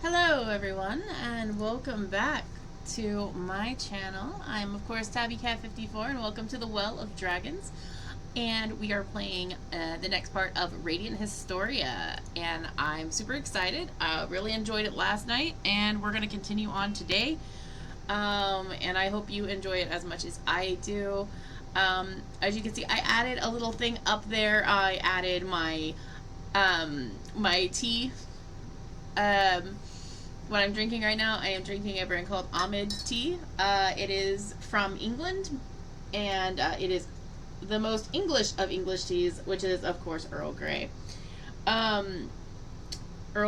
Hello everyone and welcome back to my channel. I'm of course TabbyCat54 and welcome to the Well of Dragons. And we are playing the next part of Radiant Historia, and I'm super excited. Really enjoyed it last night and we're going to continue on today. And I hope you enjoy it as much as I do. As you can see, I added a little thing up there. I added my my tea. What I'm drinking right now, I am drinking a brand called Ahmed tea. It is from England, and it is the most English of English teas, which is, of course, Earl Grey. Earl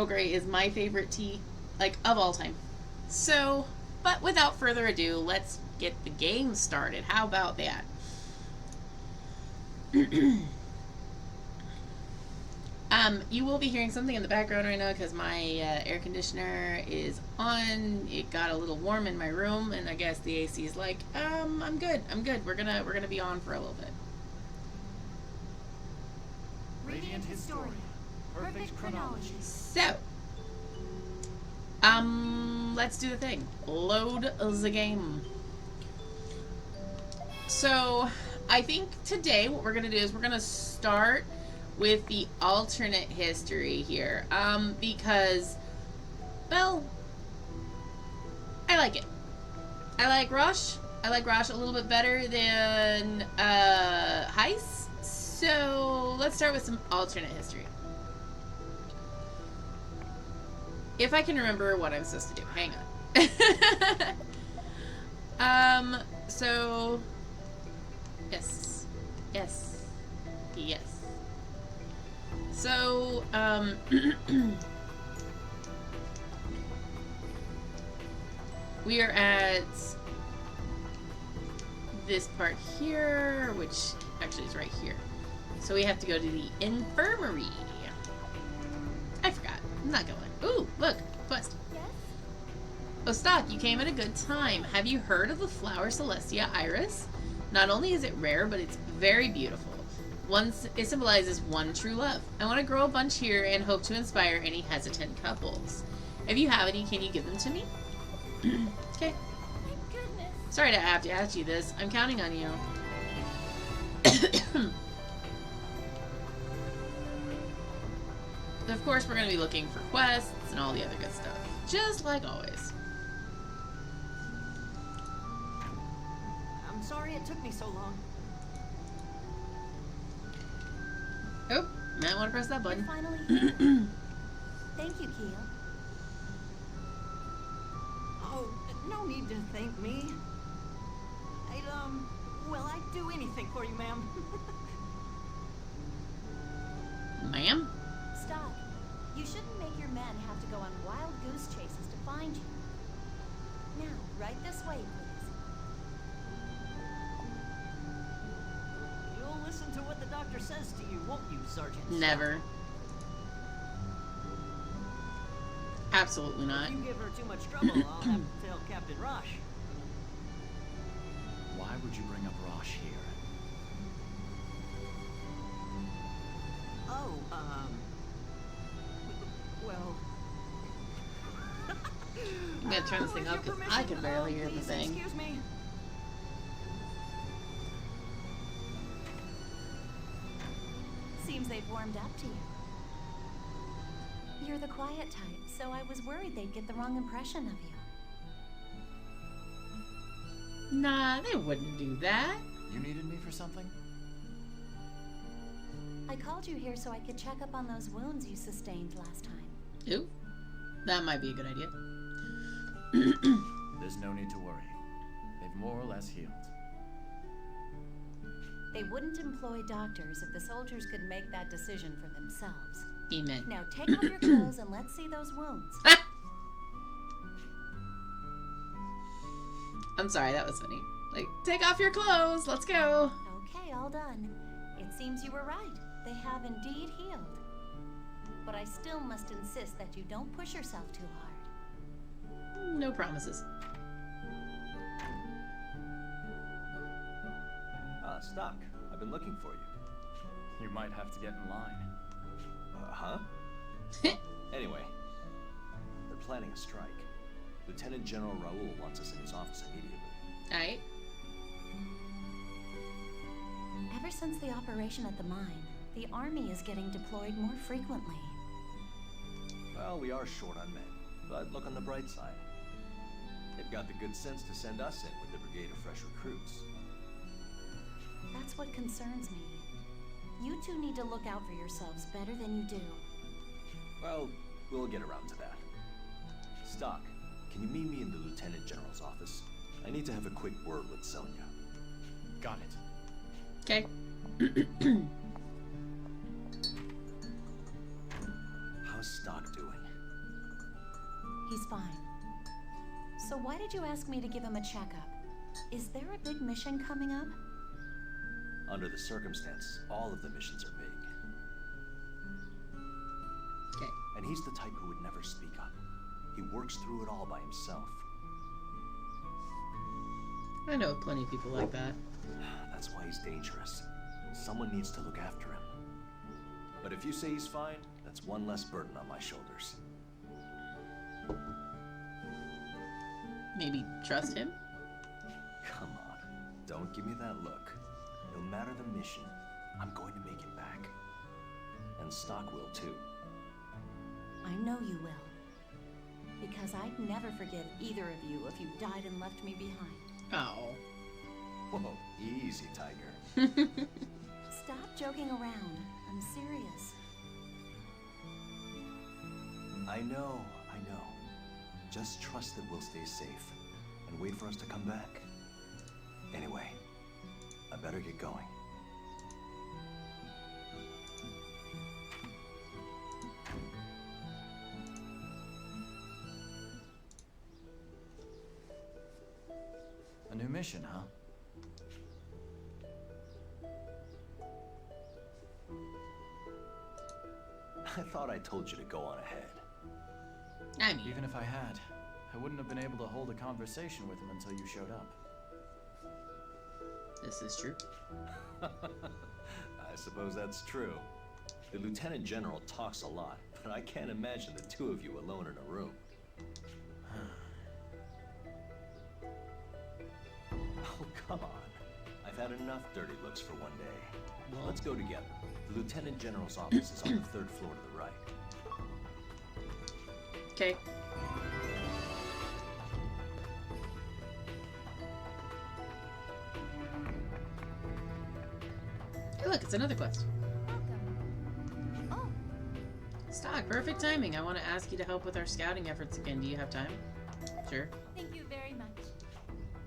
Grey is my favorite tea, like, of all time. So, but without further ado, let's get the game started. How about that? You will be hearing something in the background right now because my air conditioner is on. It got a little warm in my room, and I guess the AC is like, I'm good. We're gonna be on for a little bit. Radiant Historia. Perfect chronology. So, let's do the thing. Load the game. So, I think today what we're gonna do is we're gonna start with the alternate history here, because, well, I like it. I like Rosh a little bit better than Heist, so let's start with some alternate history. If I can remember what I'm supposed to do. Hang on. So, yes. So, we are at this part here, which actually is right here. So we have to go to the infirmary. I forgot. I'm not going. Ooh, look, quest. Yes? Oh, Stock, you came at a good time. Have you heard of the flower Celestia iris? Not only is it rare, but it's very beautiful. It symbolizes one true love. I want to grow a bunch here and hope to inspire any hesitant couples. If you have any, can you give them to me? Okay. Thank goodness. Sorry to have to ask you this. I'm counting on you. Of course, we're going to be looking for quests and all the other good stuff. Just like always. I'm sorry it took me so long. Oh, might want to press that button. You're finally here. Thank you, Keel. Oh, no need to thank me. I'd do anything for you, ma'am. Ma'am? Stop. You shouldn't make your men have to go on wild goose chases to find you. Now, right this way, please. You'll listen to what the doctor says to you, won't you, Sergeant? Never. Absolutely not. If you give her too much trouble, I'll have to tell Captain Rosh. Why would you bring up Rosh here? Oh, well... I'm gonna turn this thing up because I can barely hear the thing. Excuse me. Seems they've warmed up to you. You're the quiet type, so I was worried they'd get the wrong impression of you. Nah, they wouldn't do that. You needed me for something? I called you here so I could check up on those wounds you sustained last time. Ooh, that might be a good idea. There's no need to worry. They've more or less healed. They wouldn't employ doctors if the soldiers could make that decision for themselves. Amen. Now take off your clothes and let's see those wounds. I'm sorry, that was funny. Like, take off your clothes, let's go. Okay, all done. It seems you were right. They have indeed healed. But I still must insist that you don't push yourself too hard. No promises. Stock. I've been looking for you. You might have to get in line. Huh? Anyway, there planning a strike. Lieutenant General Raoul wants us in his office immediately. Alright. Ever since the operation at the mine, the army is getting deployed more frequently. Well, we are short on men, but look on the bright side. They've got the good sense to send us in with the brigade of fresh recruits. That's what concerns me. You two need to look out for yourselves better than you do. Well, we'll get around to that. Stock, can you meet me in the Lieutenant General's office? I need to have a quick word with Sonia. Got it. Okay. How's Stock doing? He's fine. So why did you ask me to give him a checkup? Is there a big mission coming up? Under the circumstances, all of the missions are big. Okay. And he's the type who would never speak up. He works through it all by himself. I know plenty of people like that. That's why he's dangerous. Someone needs to look after him. But if you say he's fine, that's one less burden on my shoulders. Maybe trust him? Come on, don't give me that look. No matter the mission, I'm going to make it back. And Stock will too. I know you will. Because I'd never forgive either of you if you died and left me behind. Oh. Whoa, easy, Tiger. Stop joking around. I'm serious. I know. Just trust that we'll stay safe and wait for us to come back. Anyway, I better get going. A new mission, huh? I thought I told you to go on ahead. I mean, Even if I had, I wouldn't have been able to hold a conversation with him until you showed up. this is true. I suppose that's true. The Lieutenant General talks a lot, but I can't imagine the two of you alone in a room. Oh, come on. I've had enough dirty looks for one day. Well. Let's go together. The Lieutenant General's office is on the third floor to the right. Okay. Hey, look, it's another quest. Welcome. Oh, Stock, perfect timing. I want to ask you to help with our scouting efforts again. Do you have time? Sure. thank you very much.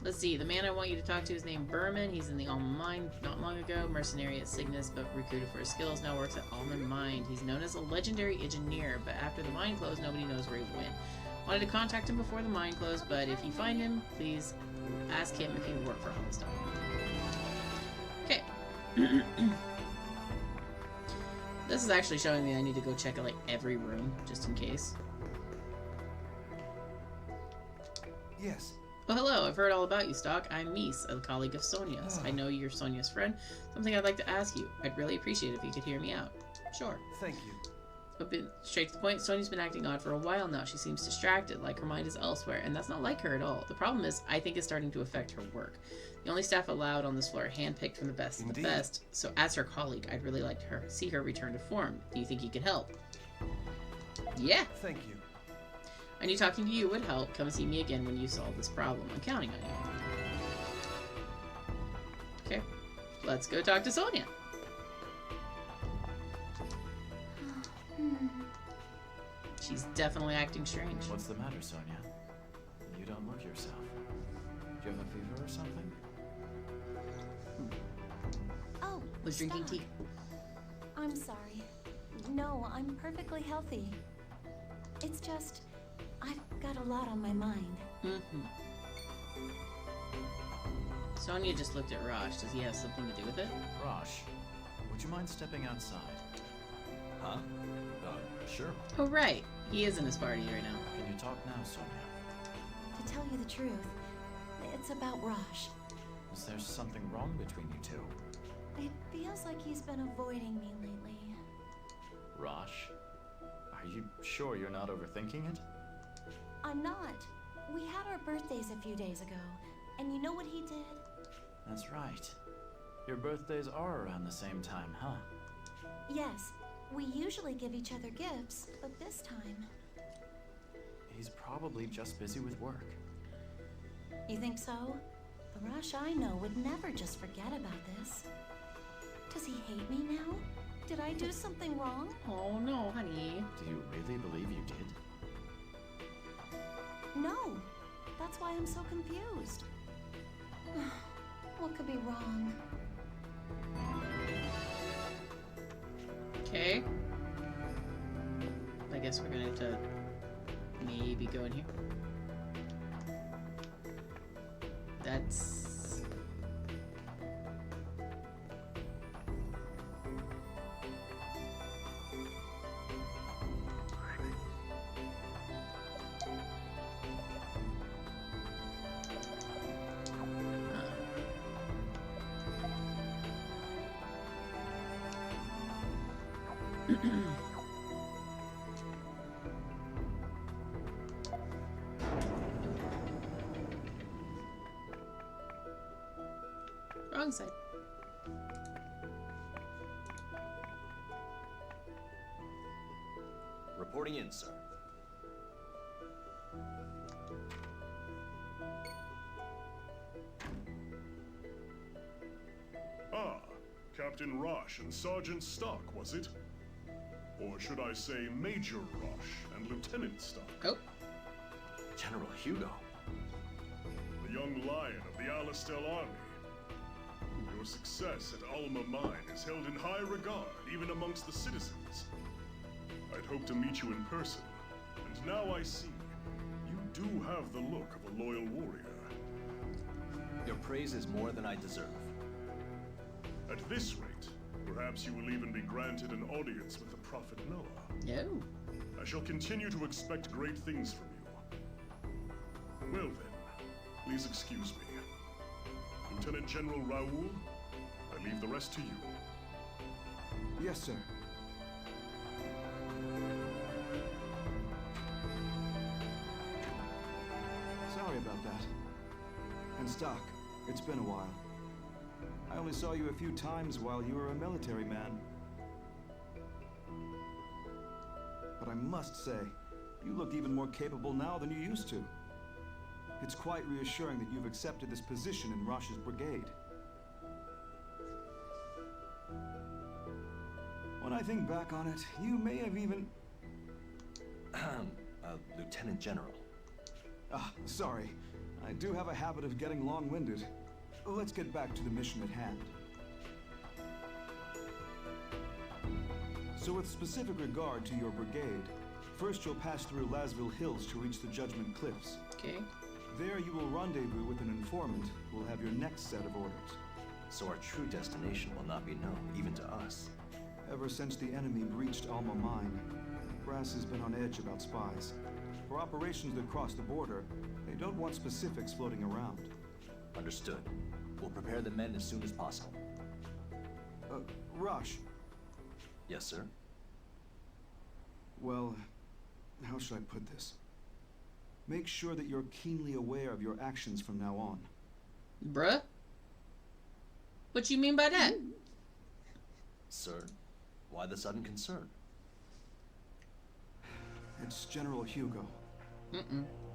Let's see. The man I want you to talk to is named Berman. He's in the Almond Mine not long ago. Mercenary at Cygnus, but recruited for his skills. Now works at Almond Mine. He's known as a legendary engineer, but after the mine closed, nobody knows where he went. Wanted to contact him before the mine closed, but if you find him, please ask him if he would work for Homestuck. Okay. This is actually showing me I need to go check like every room, just in case. Yes. Well, hello. I've heard all about you, Stock. I'm Mies, a colleague of Sonia's. I know you're Sonia's friend. Something I'd like to ask you. I'd really appreciate it if you could hear me out. Sure. Thank you. But straight to the point, Sonia's been acting odd for a while now. She seems distracted, like her mind is elsewhere, and that's not like her at all. The problem is, I think it's starting to affect her work. The only staff allowed on this floor are handpicked from the best of the Indeed. best, so as her colleague, I'd really like to see her return to form. Do you think you could help? Yeah. Thank you. I knew talking to you would help. Come see me again when you solve this problem. I'm counting on you. Okay. Let's go talk to Sonia. She's definitely acting strange. What's the matter, Sonia? You don't look yourself. Do you have a fever or something? Oh, Was drinking Stock. tea. I'm sorry. No, I'm perfectly healthy. It's just, I've got a lot on my mind. Mm-hmm. Sonia just looked at Raj. Does he have something to do with it? Rosh, would you mind stepping outside? Huh? Sure. Oh, right. He is in his party right now. Can you talk now, Sonia? To tell you the truth, it's about Raj. Is there something wrong between you two? It feels like he's been avoiding me lately. Rosh? Are you sure you're not overthinking it? I'm not. We had our birthdays a few days ago, and you know what he did? That's right. Your birthdays are around the same time, huh? Yes, we usually give each other gifts, but this time... He's probably just busy with work. You think so? The Rush I know would never just forget about this. Does he hate me now? Did I do something wrong? Oh no, honey. Do you really believe you did? No. That's why I'm so confused. What could be wrong? Okay. I guess we're gonna have to maybe go in here. That's... wrong side. Reporting in, sir. Ah, Captain Rosh and Sergeant Stark, was it? Or should I say Major Rosh and Lieutenant Stark? Oh. General Hugo. The young lion of the Alistel Army. Your success at Alma Mine is held in high regard, even amongst the citizens. I'd hoped to meet you in person, and now I see you do have the look of a loyal warrior. Your praise is more than I deserve. At this rate, perhaps you will even be granted an audience with the Prophet Noah. No. I shall continue to expect great things from you. Well then, please excuse me. Lieutenant General Raoul, I leave the rest to you. Yes, sir. Sorry about that. And Stock, it's been a while. I only saw you a few times while you were a military man. But I must say, you look even more capable now than you used to. It's quite reassuring that you've accepted this position in Rosh's brigade. When I think back on it, you may have even... Lieutenant General. Ah, sorry. I do have a habit of getting long-winded. Let's get back to the mission at hand. So with specific regard to your brigade, first you'll pass through Lasville Hills to reach the Judgment Cliffs. Okay. There you will rendezvous with an informant who will have your next set of orders. So our true destination will not be known, even to us. Ever since the enemy breached Alma Mine, Brass has been on edge about spies. For operations that cross the border, they don't want specifics floating around. Understood. We'll prepare the men as soon as possible. Rush. Yes, sir. Well, how should I put this? Make sure that you're keenly aware of your actions from now on. Bruh? What you mean by that? Sir, why the sudden concern? It's General Hugo.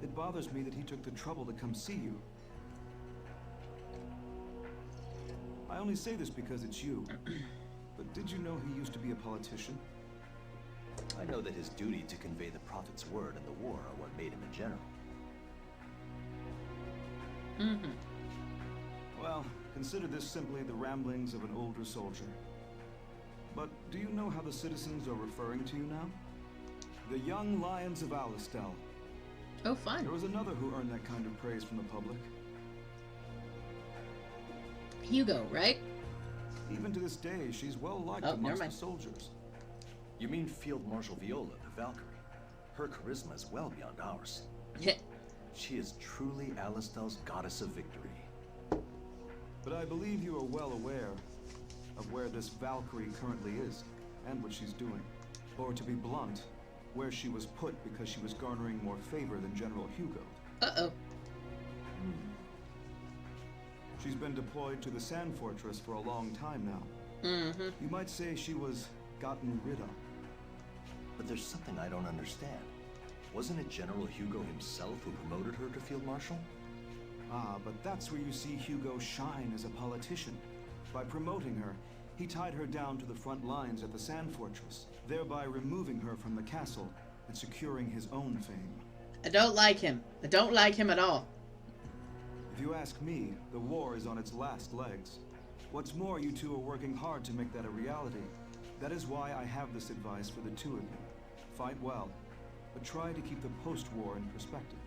It bothers me that he took the trouble to come see you. I only say this because it's you. But did you know he used to be a politician? I know that his duty to convey the Prophet's word in the war are what made him a general. Well, consider this simply the ramblings of an older soldier. But do you know how the citizens are referring to you now? The young lions of Alistel. Oh, fun. There was another who earned that kind of praise from the public. Hugo, right? Even to this day, she's well liked Oh, amongst never the mind. soldiers. You mean Field Marshal Viola, the Valkyrie? Her charisma is well beyond ours. Yeah. She is truly Alistel's goddess of victory. But I believe you are well aware of where this Valkyrie currently is, and what she's doing. Or to be blunt, where she was put because she was garnering more favor than General Hugo. Uh-oh. She's been deployed to the Sand Fortress for a long time now. Mm-hmm. You might say she was gotten rid of. But there's something I don't understand. Wasn't it General Hugo himself who promoted her to Field Marshal? Ah, but that's where you see Hugo shine as a politician. By promoting her, he tied her down to the front lines at the Sand Fortress, thereby removing her from the castle and securing his own fame. I don't like him. I don't like him at all. If you ask me, the war is on its last legs. What's more, you two are working hard to make that a reality. That is why I have this advice for the two of you. Fight well, but try to keep the post-war in perspective.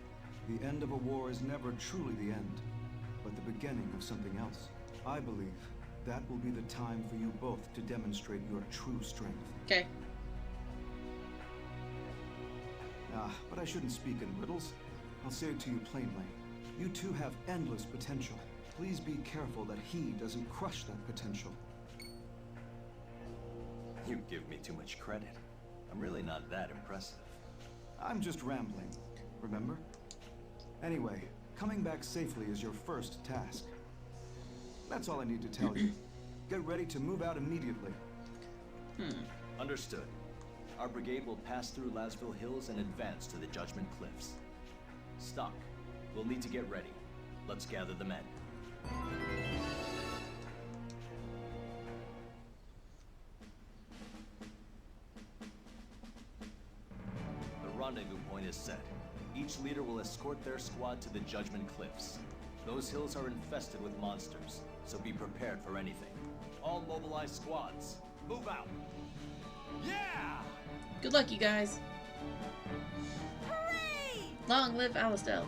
The end of a war is never truly the end, but the beginning of something else. I believe that will be the time for you both to demonstrate your true strength. Okay. But I shouldn't speak in riddles. I'll say it to you plainly. You two have endless potential. Please be careful that he doesn't crush that potential. You give me too much credit. I'm really not that impressive. I'm just rambling, remember? Anyway, coming back safely is your first task. That's all I need to tell you. Get ready to move out immediately. Understood. Our brigade will pass through Lasville Hills and advance to the Judgment Cliffs. Stock, we'll need to get ready. Let's gather the men. The rendezvous point is set. Each leader will escort their squad to the Judgment Cliffs. Those hills are infested with monsters, so be prepared for anything. All mobilized squads, move out! Yeah! Good luck, you guys. Hooray! Long live Alistel.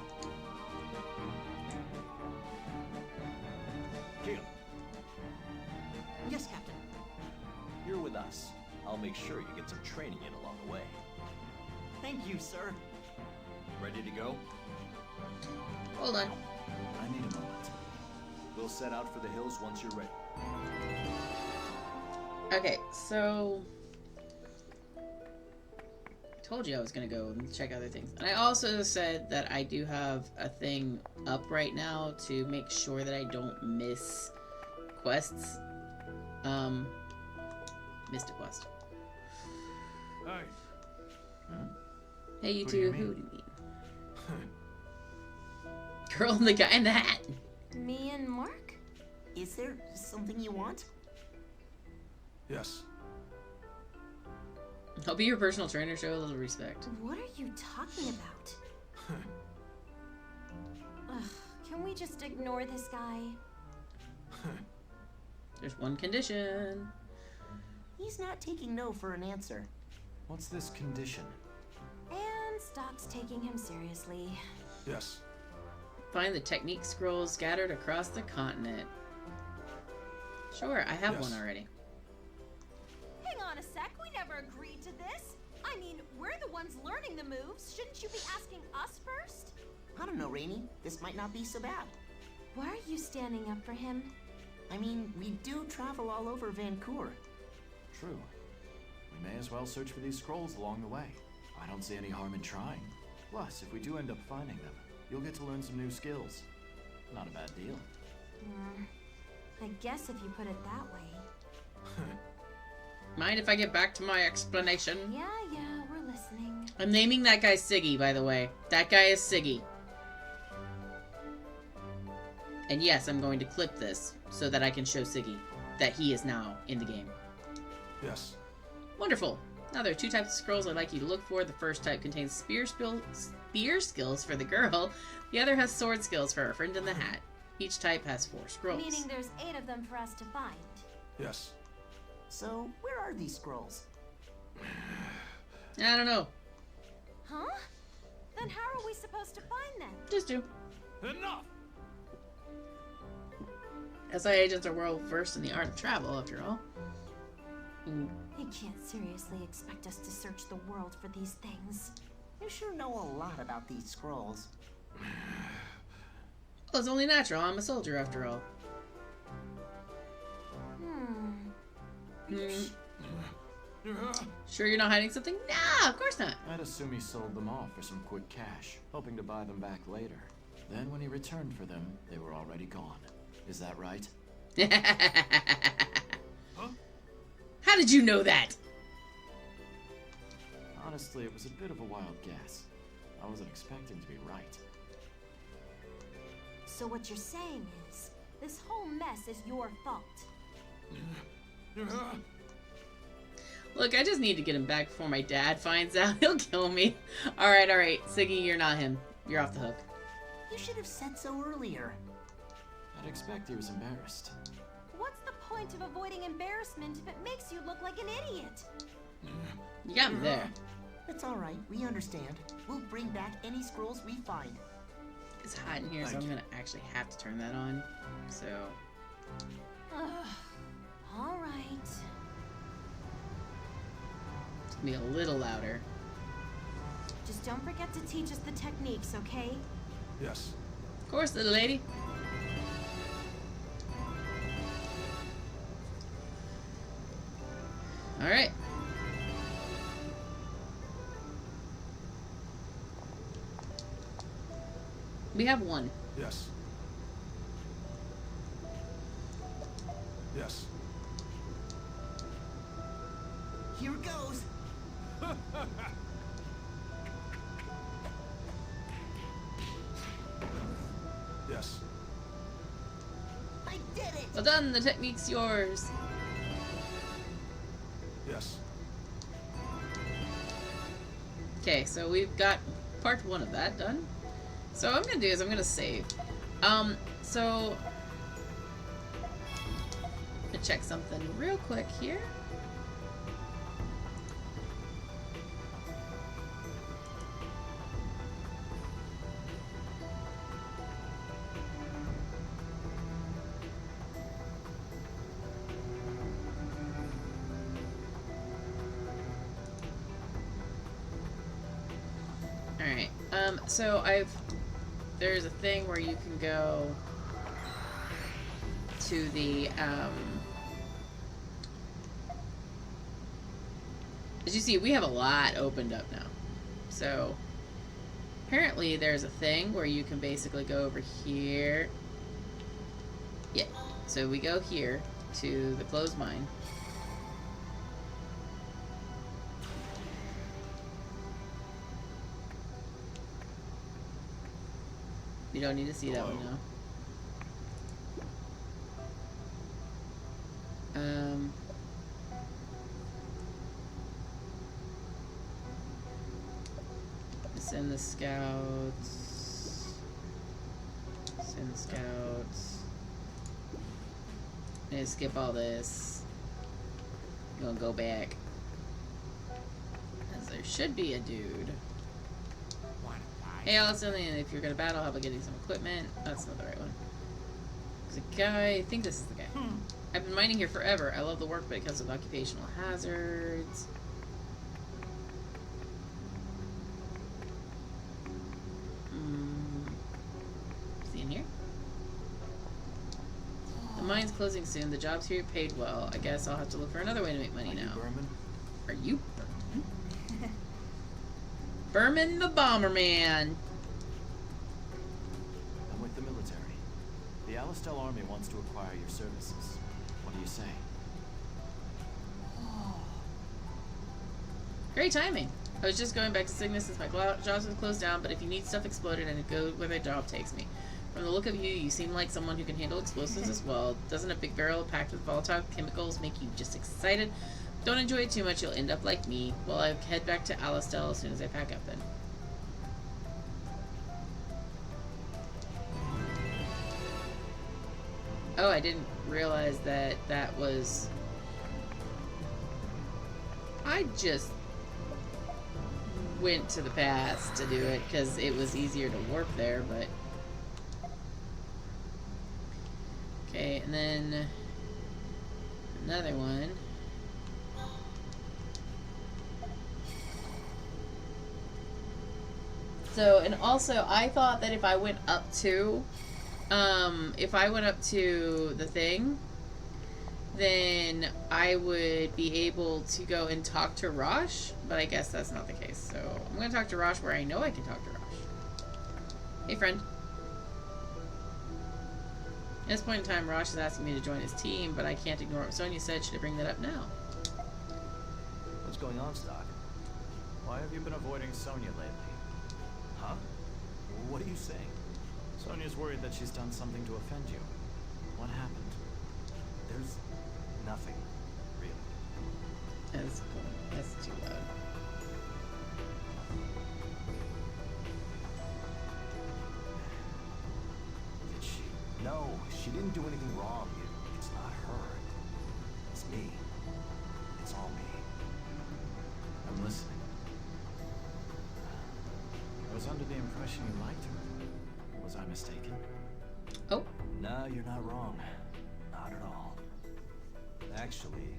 Caleb, Yes, Captain. you're with us. I'll make sure you get some training in along the way. Thank you, sir. Ready to go? Hold on. I need a moment. We'll set out for the hills once you're ready. Okay, so I told you I was gonna go and check other things. And I also said that I do have a thing up right now to make sure that I don't miss quests. Missed a quest. Hey. Hey, you Who do you two, mean? who do you mean? Girl and the guy in the hat. Me and Mark? Is there something you want? Yes. I'll be your personal trainer, show a little respect. What are you talking about? Ugh, can we just ignore this guy? There's one condition. He's not taking no for an answer. What's this condition? And Stock's taking him seriously. Yes. Find the technique scrolls scattered across the continent. Sure, I have Yes. one already. Hang on a sec, we never agreed to this. I mean, we're the ones learning the moves. Shouldn't you be asking us first? I don't know, Rainey. This might not be so bad. Why are you standing up for him? I mean, we do travel all over Vancouver. True. We may as well search for these scrolls along the way. I don't see any harm in trying. Plus, if we do end up finding them, you'll get to learn some new skills. Not a bad deal. I guess if you put it that way. Mind if I get back to my explanation? Yeah, we're listening. I'm naming that guy Siggy, by the way. That guy is Siggy. And yes, I'm going to clip this so that I can show Siggy that he is now in the game. Yes. Wonderful. Now there are two types of scrolls I'd like you to look for. The first type contains spear skills for the girl. The other has sword skills for our friend in the hat. Each type has 4 scrolls. Meaning there's 8 of them for us to find. Yes. So, where are these scrolls? I don't know. Huh? Then how are we supposed to find them? Just do. Enough! SI agents are world versed in the art of travel, after all. You can't seriously expect us to search the world for these things. You sure know a lot about these scrolls. Well, it's only natural. I'm a soldier, after all. Sure you're not hiding something? Nah, of course not. I'd assume he sold them off for some quick cash, hoping to buy them back later. Then when he returned for them, they were already gone. Is that right? How did you know that? Honestly, it was a bit of a wild guess. I wasn't expecting to be right. So what you're saying is, this whole mess is your fault. Look, I just need to get him back before my dad finds out. He'll kill me. Alright, Siggy, you're not him. You're off the hook. You should have said so earlier. I'd expect he was embarrassed. What's the point of avoiding embarrassment if it makes you look like an idiot? You got me there. It's all right. We understand. We'll bring back any scrolls we find. It's hot in here, so I'm gonna actually have to turn that on. So... All right. It's gonna be a little louder. Just don't forget to teach us the techniques, okay? Yes. Of course, little lady. Alright. We have one. Yes. Yes. Here goes. Yes. I did it. Well done, the technique's yours. Yes. Okay, so we've got part one of that done. So what I'm gonna do is I'm gonna save. So I'm gonna check something real quick here. Alright, so there's a thing where you can go to the, as you see, we have a lot opened up now. So, apparently there's a thing where you can basically go over here. Yeah, so we go here to the closed mine. You don't need to see that one now. Send the scouts. Send the scouts. And skip all this. I'm gonna go back. As there should be a dude. Hey, Allison, if you're gonna battle, how about getting some equipment? That's not the right one. There's a guy. I think this is the guy. I've been mining here forever. I love the work, but it comes with occupational hazards. Is he in here? The mine's closing soon. The job's here paid well. I guess I'll have to look for another way to make money now. Berman? Are you Berman? Berman the Bomberman. I'm with the military. The Alistel army wants to acquire your services. What do you say? Great timing. I was just going back to Cygnus since my jobs have closed down, but if you need stuff exploded, and go where the job takes me. From the look of you, you seem like someone who can handle explosives as well. Doesn't a big barrel packed with volatile chemicals make you just excited? Don't enjoy it too much, you'll end up like me. Well, I head back to Alistel as soon as I pack up then. Oh, I didn't realize that that was... I just went to the past to do it because it was easier to warp there, but... Okay, and then... another one. So, and also, I thought that if I went up to the thing, then I would be able to go and talk to Rosh, but I guess that's not the case. So I'm going to talk to Rosh where I know I can talk to Rosh. Hey, friend. At this point in time, Rosh is asking me to join his team, but I can't ignore what Sonia said. Should I bring that up now? What's going on, Stock? Why have you been avoiding Sonia lately? Huh? What are you saying? Sonia's worried that she's done something to offend you. What happened? There's nothing, really. That's cool. That's too loud. Did she? No, she didn't do anything wrong. It's not her. It's me. It's all me. I'm listening. I was under the impression you liked her. Was I mistaken? Oh. No, you're not wrong. Not at all. Actually,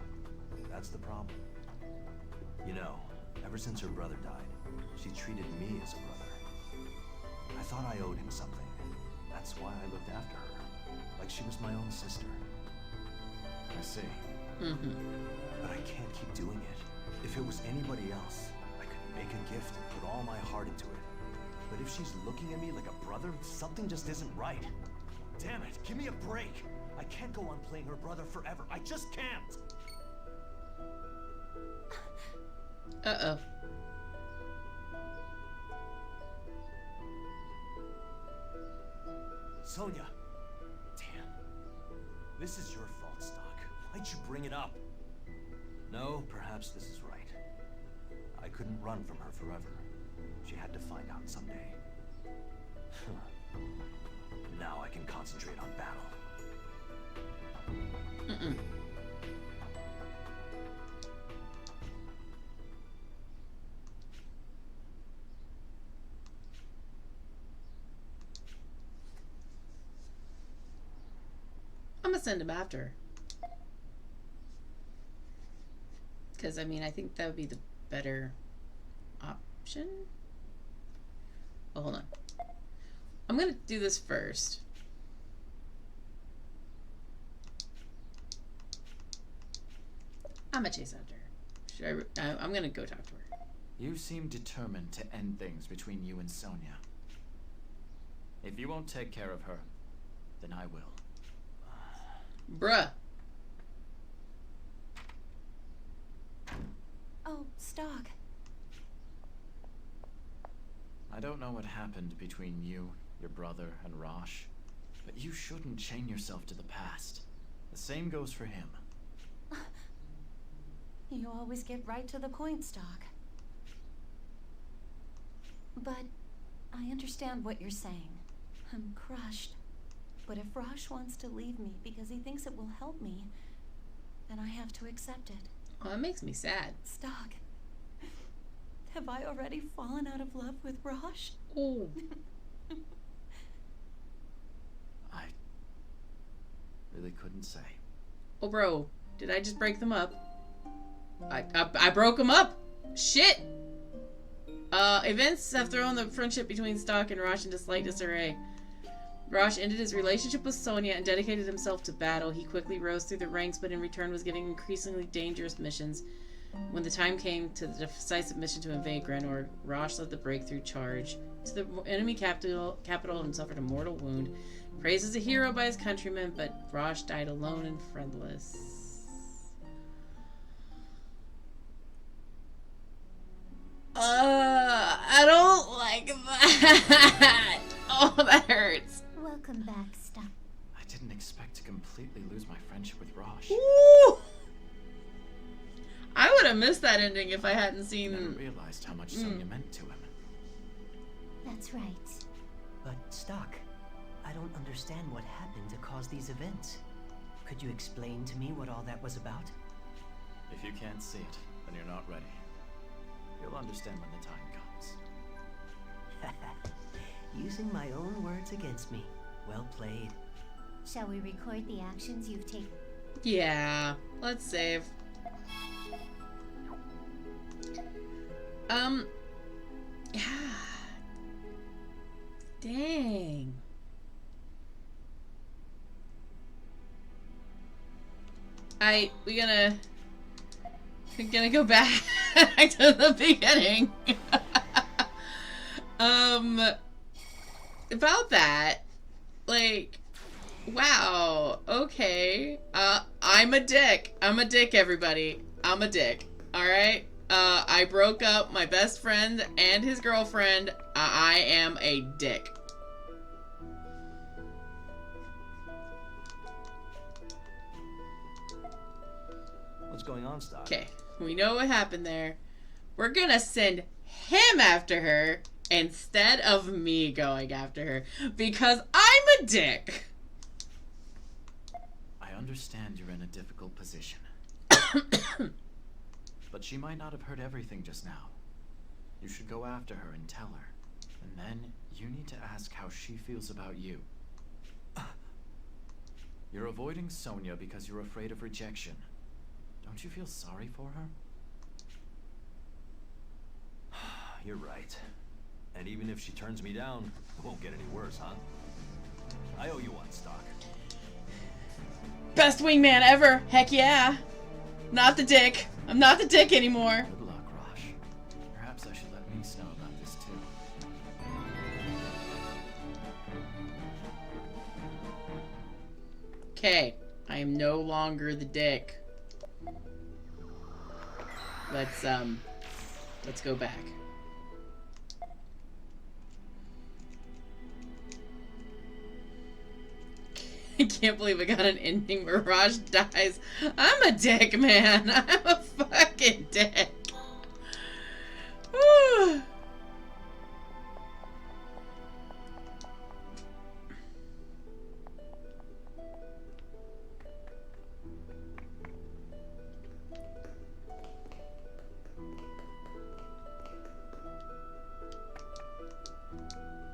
that's the problem. You know, ever since her brother died, she treated me as a brother. I thought I owed him something. That's why I looked after her. Like she was my own sister. I see. Mm-hmm. But I can't keep doing it. If it was anybody else, I could make a gift and put all my heart into it. But if she's looking at me like a brother, something just isn't right. Damn it, give me a break. I can't go on playing her brother forever. I just can't. Uh-oh. Sonia. Damn. This is your fault, Stock. Why'd you bring it up? No, perhaps this is right. I couldn't run from her forever. She had to find out someday. Now I can concentrate on battle. Mm-mm. I'm gonna send him after. Because, I mean, I think that would be the better option. Oh, hold on. I'm gonna do this first. I'm gonna chase after her. I'm gonna go talk to her. You seem determined to end things between you and Sonia. If you won't take care of her, then I will. Bruh. Oh, Stock. I don't know what happened between you, your brother, and Rosh, but you shouldn't chain yourself to the past. The same goes for him. You always get right to the point, Stock. But I understand what you're saying. I'm crushed. But if Rosh wants to leave me because he thinks it will help me, then I have to accept it. Oh, that makes me sad. Stock, have I already fallen out of love with Rosh? Oh. I really couldn't say. Oh, bro. Did I just break them up? I broke them up. Shit. Events have thrown the friendship between Stock and Rosh into slight disarray. Rosh ended his relationship with Sonia and dedicated himself to battle. He quickly rose through the ranks, but in return was given increasingly dangerous missions. When the time came to the decisive mission to invade Grenor, Rosh led the breakthrough charge to the enemy capital and suffered a mortal wound. Praised as a hero by his countrymen, but Rosh died alone and friendless. I don't like that. Oh, that hurts. Welcome back, Stock. I didn't expect to completely lose my friendship with Rosh. Ooh. I would have missed that ending if I hadn't seen. Never realized how much Sonia meant to him. That's right. But, Stock, I don't understand what happened to cause these events. Could you explain to me what all that was about? If you can't see it, then you're not ready. You'll understand when the time comes. Using my own words against me. Well played. Shall we record the actions you've taken? Yeah, let's save. Yeah. Dang. we're gonna go back to the beginning. About that, like, wow, okay, I'm a dick, everybody, I'm a dick, alright? I broke up my best friend and his girlfriend. I am a dick. What's going on, Stock? Okay, we know what happened there. We're gonna send him after her instead of me going after her because I'm a dick. I understand you're in a difficult position. But she might not have heard everything just now. You should go after her and tell her. And then you need to ask how she feels about you. You're avoiding Sonia because you're afraid of rejection. Don't you feel sorry for her? You're right. And even if she turns me down, it won't get any worse, huh? I owe you one, Stock. Best wingman ever. Heck yeah. Not the dick. I'm not the dick anymore. Good luck, Rosh. Perhaps I should let Mies know about this too. Okay, I am no longer the dick. Let's go back. I can't believe I got an ending where Raj dies. I'm a dick, man. I'm a fucking dick. Whew.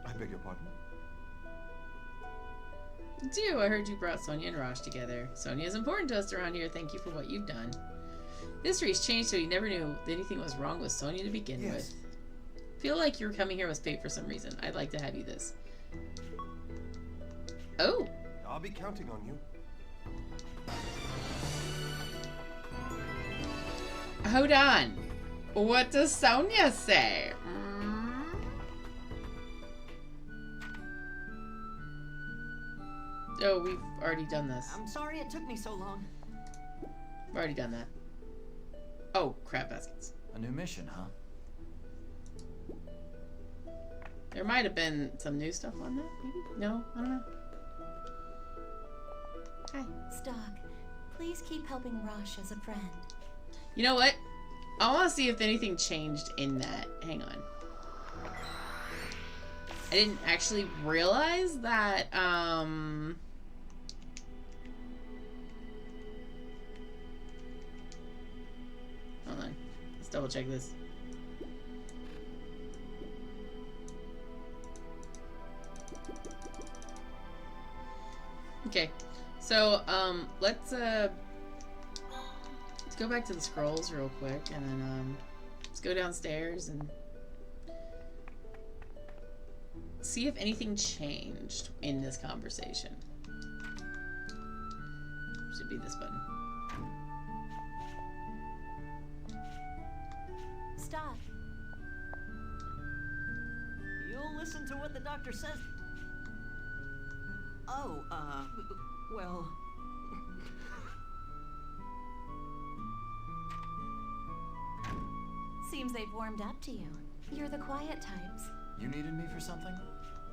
I beg your pardon. I heard you brought Sonia and Raj together. Sonia is important to us around here. Thank you for what you've done. History's changed, so you never knew anything was wrong with Sonia to begin with. Feel like your coming here was fate for some reason. I'd like to have you this. Oh. I'll be counting on you. Hold on. What does Sonia say? Oh, we've already done this. I'm sorry it took me so long. We've already done that. Oh, crab baskets. A new mission, huh? There might have been some new stuff on that, maybe? No, I don't know. Hi. Stock, please keep helping Rosh as a friend. You know what? I want to see if anything changed in that. Hang on. I didn't actually realize that, hold on. Let's double check this. Okay. So, let's go back to the scrolls real quick, and then, let's go downstairs and see if anything changed in this conversation. Should be this button. Stop. You'll listen to what the doctor says. Oh, well... Seems they've warmed up to you. You're the quiet types. You needed me for something?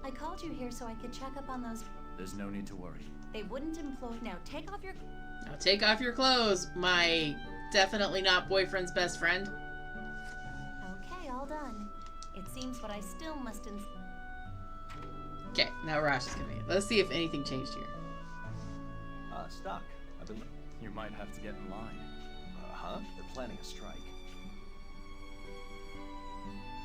I called you here so I could check up on those... There's no need to worry. They wouldn't implode. Now take off your... Now take off your clothes, my definitely not boyfriend's best friend. Okay, all done. It seems what I still must... Okay, now Rosh is coming in. Let's see if anything changed here. Stock. I've been... You might have to get in line. Huh? They're planning a strike.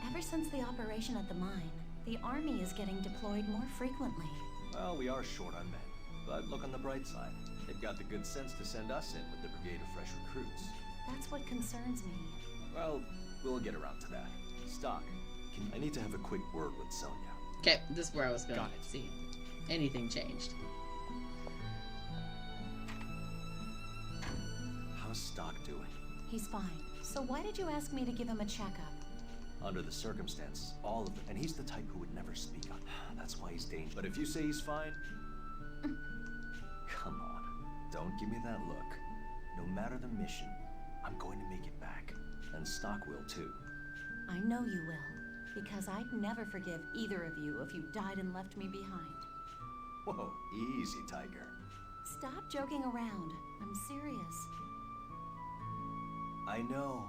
Ever since the operation at the mine, the army is getting deployed more frequently. Well, we are short on men. But look on the bright side. They've got the good sense to send us in with the brigade of fresh recruits. That's what concerns me. Well, we'll get around to that. Stock, I need to have a quick word with Sonia. Okay, this is where I was going Got it. to see. Anything changed. How's Stock doing? He's fine. So why did you ask me to give him a checkup? Under the circumstance, all of them. And he's the type who would never speak up. That's why he's dangerous. But if you say he's fine... Come on. Don't give me that look. No matter the mission, I'm going to make it back. And Stock will, too. I know you will. Because I'd never forgive either of you if you died and left me behind. Whoa, easy, Tiger. Stop joking around. I'm serious. I know.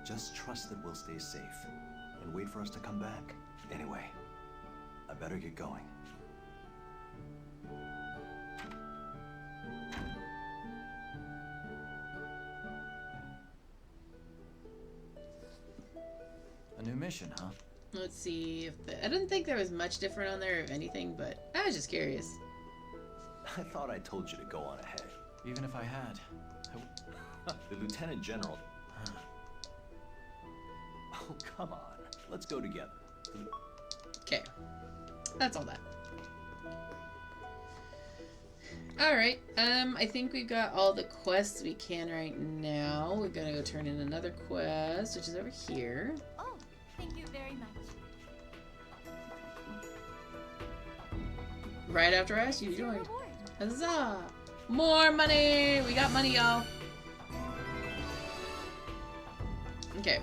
Just trust that we'll stay safe. And wait for us to come back. Anyway, I better get going. A new mission, huh? Let's see if I didn't think there was much different on there, if anything, but I was just curious. I thought I told you to go on ahead. Even if I had. The Lieutenant General... Oh, come on. Let's go together. Okay. That's all that. Alright, I think we've got all the quests we can right now. We're gonna go turn in another quest, which is over here. Oh, thank you very much. Right after I asked you to Your join. reward. Huzzah! More money! We got money, y'all. Okay.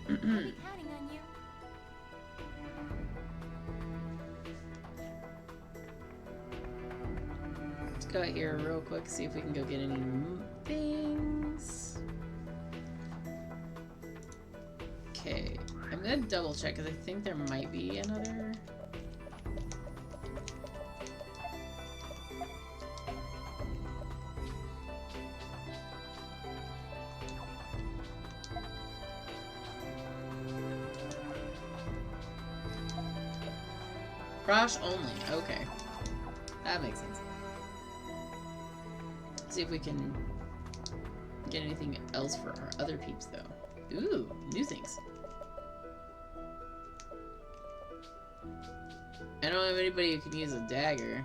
I'll be counting on you. Let's go out here real quick, see if we can go get any things. Okay. I'm gonna double check because I think there might be another. Frosh only. Okay. That makes sense. Let's see if we can get anything else for our other peeps, though. Ooh, new things. I don't have anybody who can use a dagger.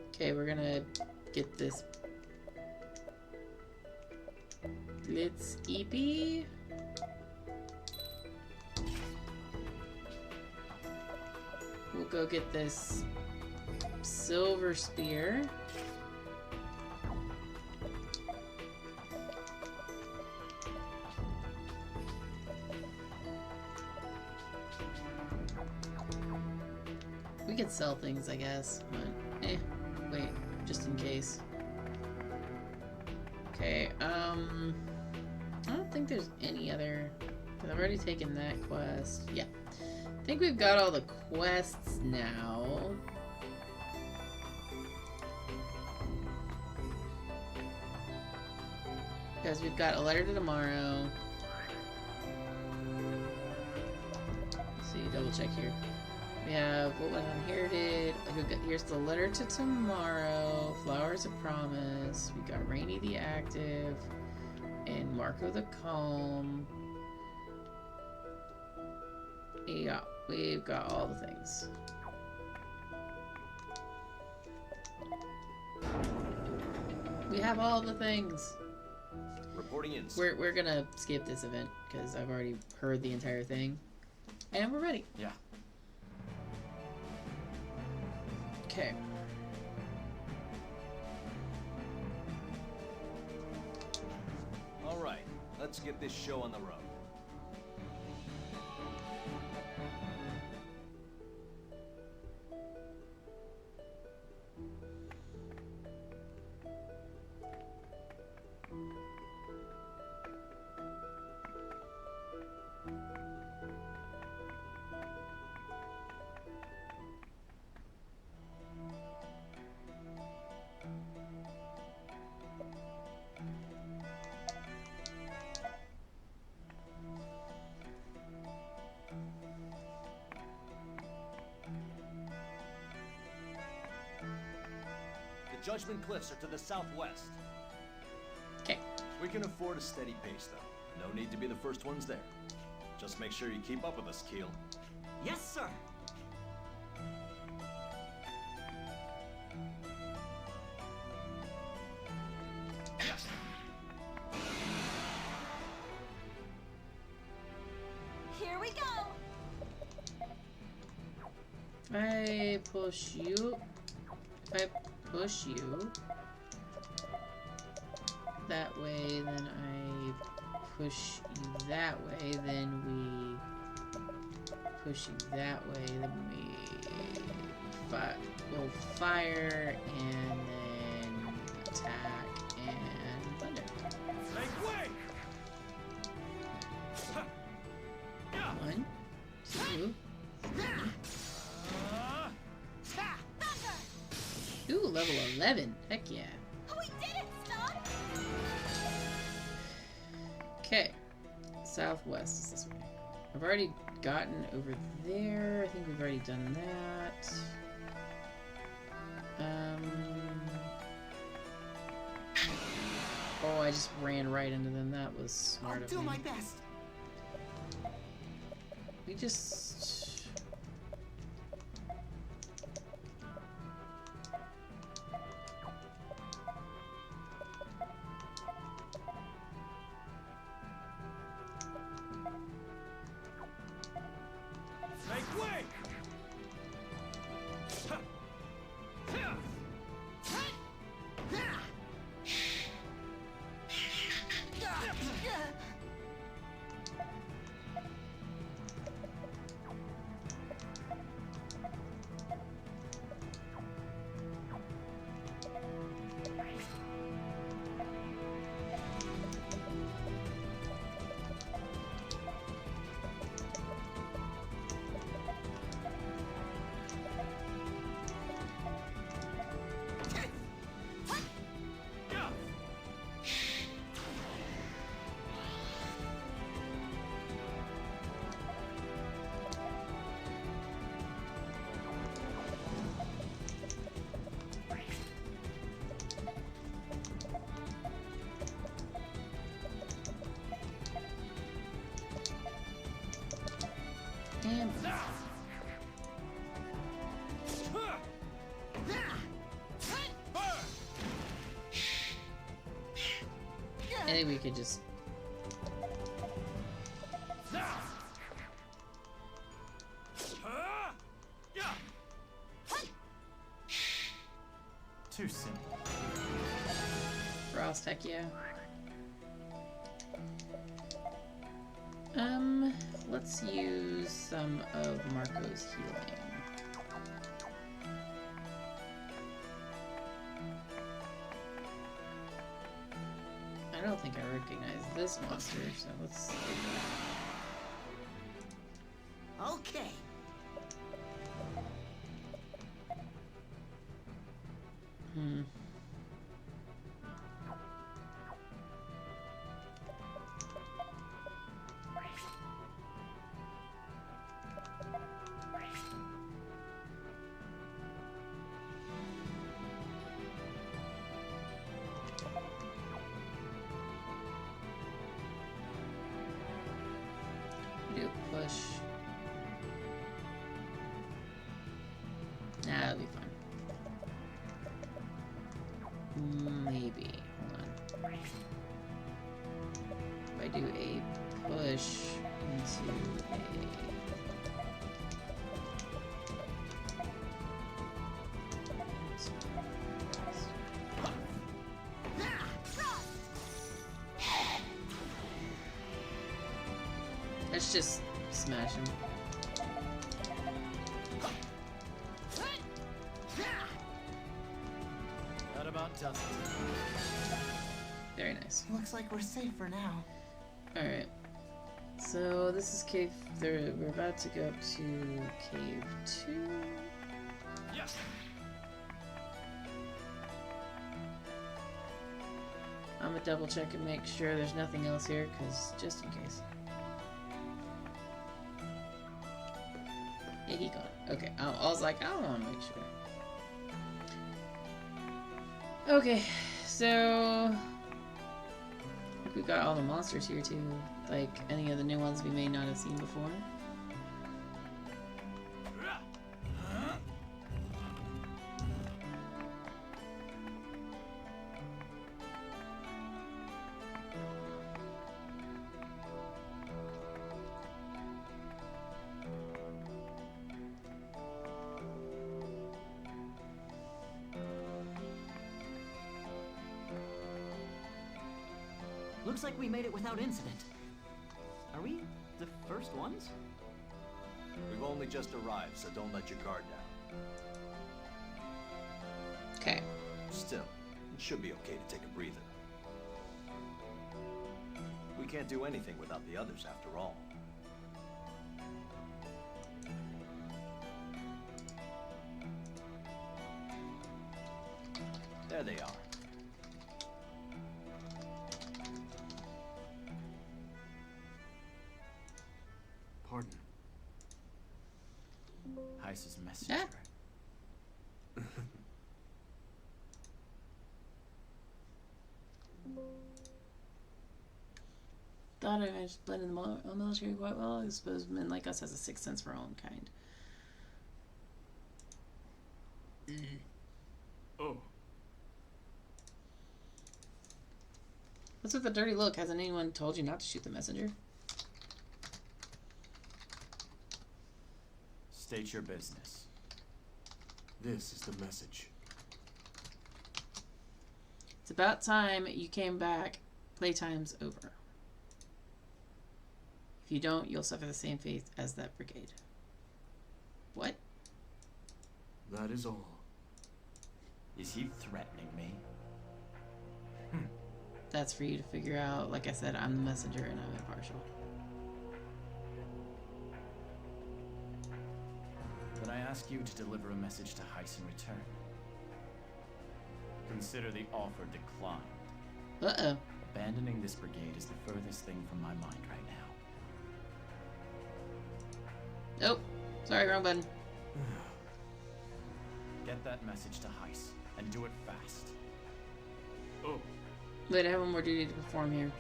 Okay, we're gonna get this. Let's EP. We'll go get this silver spear. We could sell things, I guess, but wait, just in case. Okay, I don't think there's any other, because I've already taken that quest. Yeah, I think we've got all the quests now. Because we've got a letter to tomorrow. Let's see, double check here. We have what went unherited. Here's the letter to tomorrow. Flowers of promise. We got Rainy the active, and Marco the calm. Yeah, we've got all the things. We have all the things. Reporting in. We're gonna skip this event because I've already heard the entire thing, and we're ready. Yeah. Okay. All right, let's get this show on the road. Judgment Cliffs are to the southwest. Okay. We can afford a steady pace, though. No need to be the first ones there. Just make sure you keep up with us, Keel. Yes, sir. Here we go! If I push you, that way, then I push you that way, then we push you that way, then we'll fire, and then attack, and thunder. Make way! One, two, three. Ooh, level 11. Heck yeah. We did it, Stone! Okay. Southwest is this way. I've already gotten over there. I think we've already done that. Oh, I just ran right into them. That was smart of me. I'll do my best. We just... Make way! And... I think we could just... Too simple. Frost, heck yeah. Let's use some of Marco's healing. I don't think I recognize this monster, so let's do that. Okay. Do a push. Nah, that'll be fine. Maybe. Hold on. If I do a push into a... Let's just smash him. That about does it. Very nice. Looks like we're safe for now. Alright. So this is cave... We're about to go up to cave 2. Yes! I'm gonna double check and make sure there's nothing else here, because just in case. Yeah, he gone. Okay, I was like, I want to make sure. Okay, so I think we got all the monsters here too. like any of the new ones we may not have seen before. Looks like we made it without incident. Are we the first ones? We've only just arrived, so don't let your guard down. Okay. Still, it should be okay to take a breather. We can't do anything without the others, after all. There they are. Pardon. Heiss's messenger. Yeah. Thought I managed to blend in the military quite well. I suppose men like us has a sixth sense for our own kind. Oh, What's with the dirty look? Hasn't anyone told you not to shoot the messenger? State your business. this is the message. It's about time you came back. Playtime's over. If you don't, you'll suffer the same fate as that brigade. What? That is all. Is he threatening me? That's for you to figure out. Like I said, I'm the messenger and I'm impartial. Then I ask you to deliver a message to Heiss in return. Consider the offer declined. Uh-oh. Abandoning this brigade is the furthest thing from my mind right now. Nope. Sorry, wrong button. Get that message to Heiss, and do it fast. Oh, Wait, I have one more duty to perform here.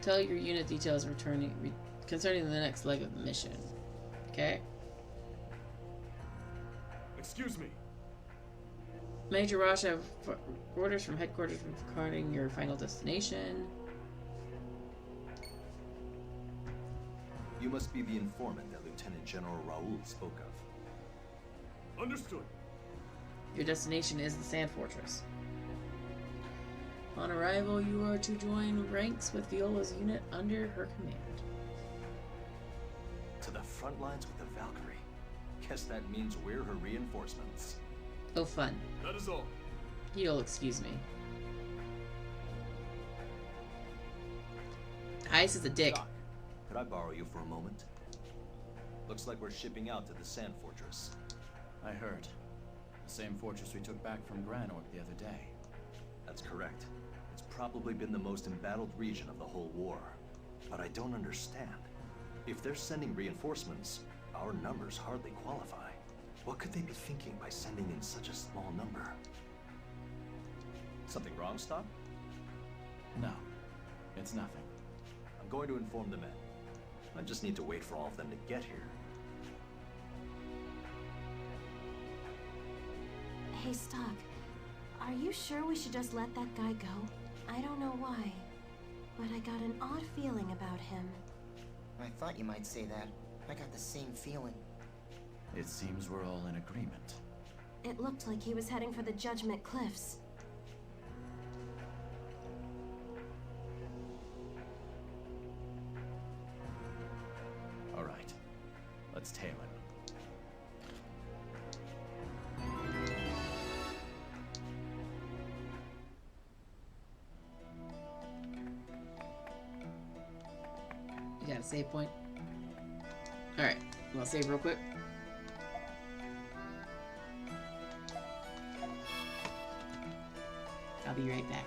Tell your unit details concerning the next leg of the mission. Okay? excuse me. Major Rosh, I have orders from headquarters regarding your final destination. You must be the informant that Lieutenant General Raoul spoke of. Understood. Your destination is the Sand Fortress. On arrival, you are to join ranks with Viola's unit under her command. To the front lines with the Valkyrie. Guess that means we're her reinforcements. Oh, fun. That is all. You'll excuse me. Heiss is a dick. Doc, could I borrow you for a moment? Looks like we're shipping out to the Sand Fortress. I heard. The same fortress we took back from Granork the other day. That's correct. It's probably been the most embattled region of the whole war. But I don't understand. If they're sending reinforcements, our numbers hardly qualify. What could they be thinking by sending in such a small number? Something wrong, Stock? No, it's nothing. I'm going to inform the men. I just need to wait for all of them to get here. Hey, Stock. Are you sure we should just let that guy go? I don't know why, but I got an odd feeling about him. I thought you might say that. I got the same feeling. It seems we're all in agreement. It looked like he was heading for the Judgment Cliffs. All right, let's tail him. You got a save point? Alright, you want to save real quick? I'll be right back.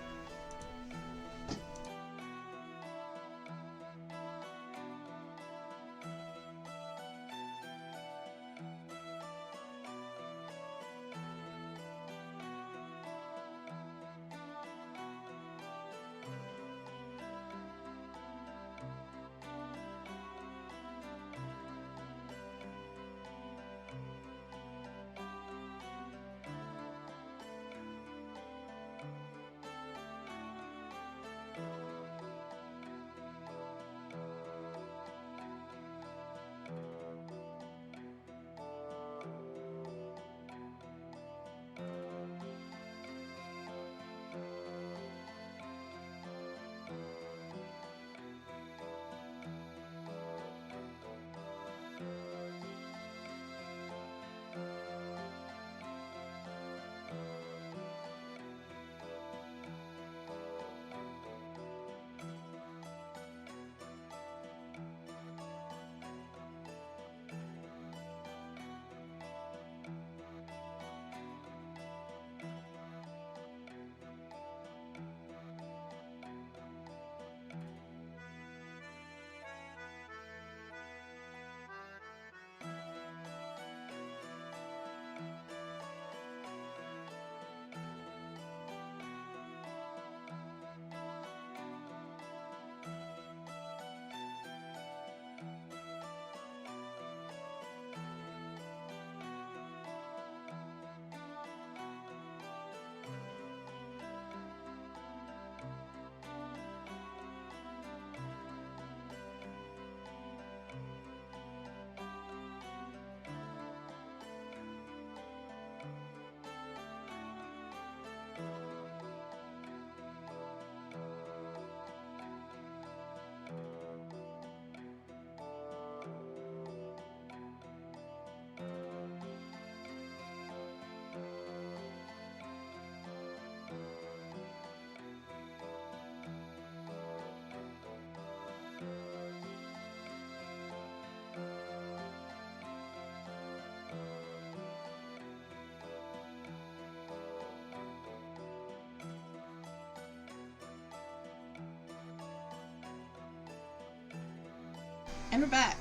And we're back.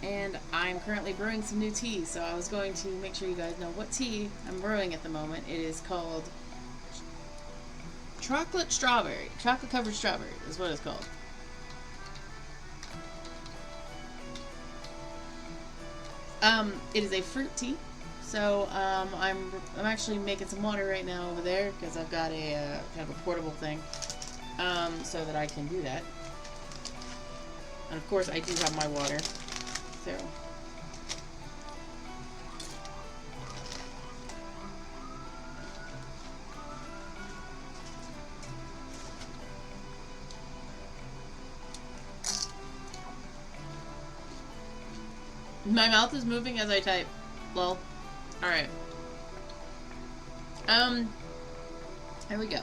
And I'm currently brewing some new tea, so I was going to make sure you guys know what tea I'm brewing at the moment. It is called chocolate strawberry. Chocolate covered strawberry is what it's called. It is a fruit tea. So I'm actually making some water right now over there because I've got a kind of a portable thing, so that I can do that. And of course I do have my water. So my mouth is moving as I type. Lol. Alright. Here we go.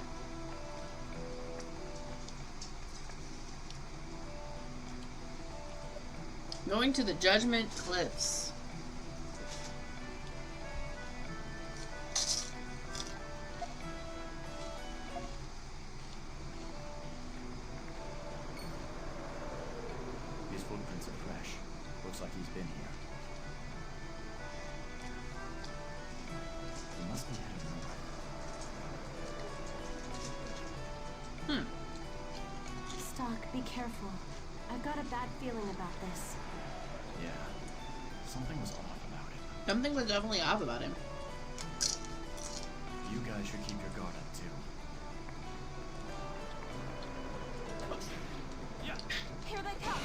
Going to the Judgment Cliffs. His footprints are fresh. Looks like he's been here. He must be headed nowhere. Stock, be careful. I've got a bad feeling about this. Yeah. Something was off about him. Something was definitely off about him. You guys should keep your guard up too. Here they come.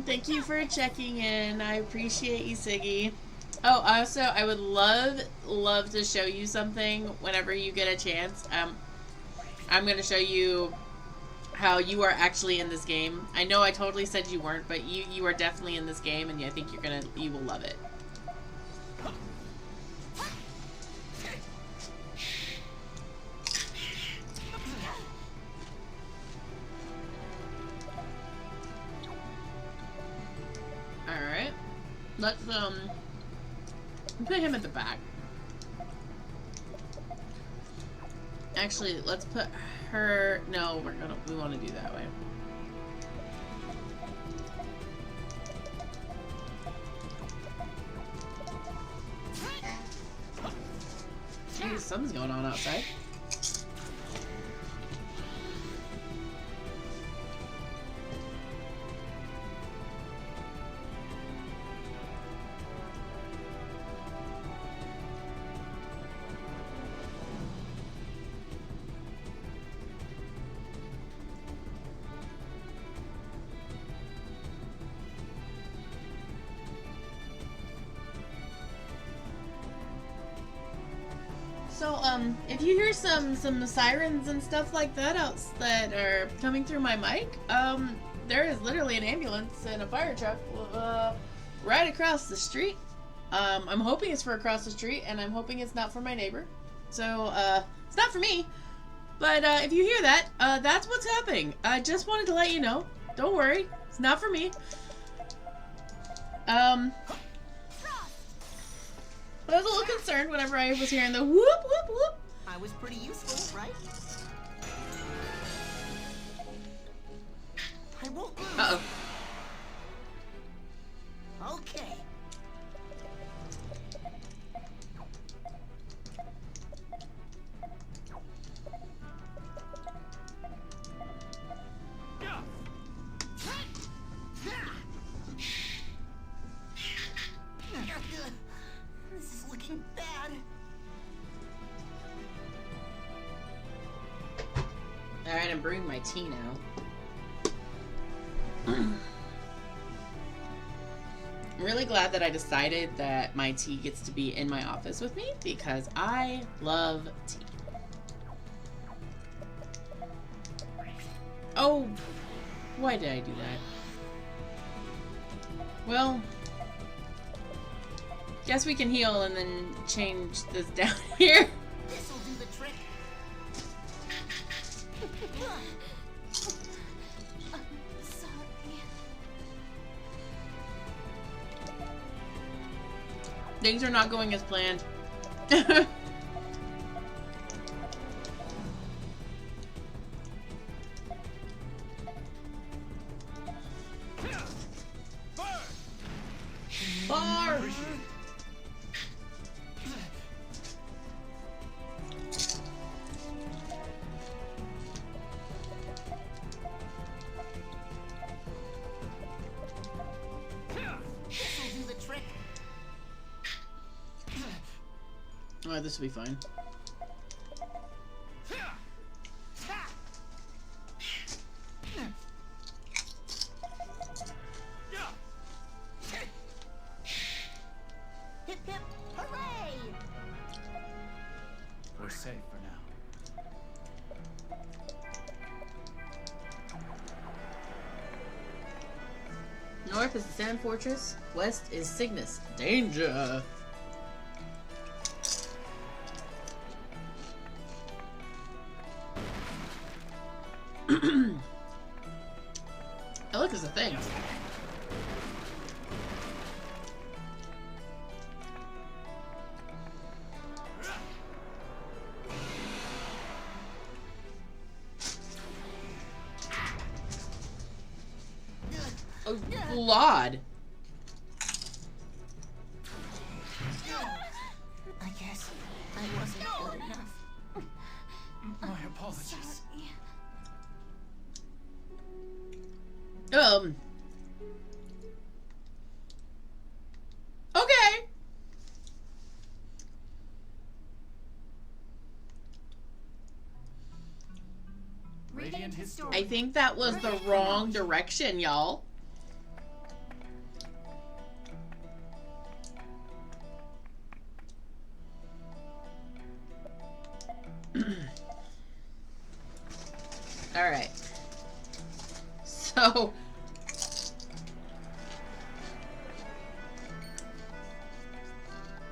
Thank you for checking in. I appreciate you, Siggy. Oh, also, I would love to show you something whenever you get a chance. I'm going to show you how you are actually in this game. I know I totally said you weren't, but you are definitely in this game, and I think you will love it. Alright. Let's put him at the back. Actually, let's put her... No, we want to do that way. Jeez, something's going on outside. So, if you hear some sirens and stuff like that that are coming through my mic, there is literally an ambulance and a fire truck, right across the street. I'm hoping it's for across the street, and I'm hoping it's not for my neighbor. So, it's not for me. But, if you hear that, that's what's happening. I just wanted to let you know. Don't worry. It's not for me. But I was a little concerned whenever I was hearing the whoop, whoop, whoop. I was pretty useful, right? I won't lose. Uh-oh. Okay. This is looking bad. Alright, I'm brewing my tea now. I'm really glad that I decided that my tea gets to be in my office with me because I love tea. Oh, why did I do that? Well, guess we can heal and then change this down here. This'll do the trick. Sorry. Things are not going as planned. Oh, this will be fine. Hip hip, hooray! We're safe for now. North is the Sand Fortress. West is Cygnus. Danger! Oh, look, there's a thing. Oh, Lord. I guess I wasn't good enough. My apologies. Okay. Radiant Historia. I think that was the wrong direction, y'all. All right. So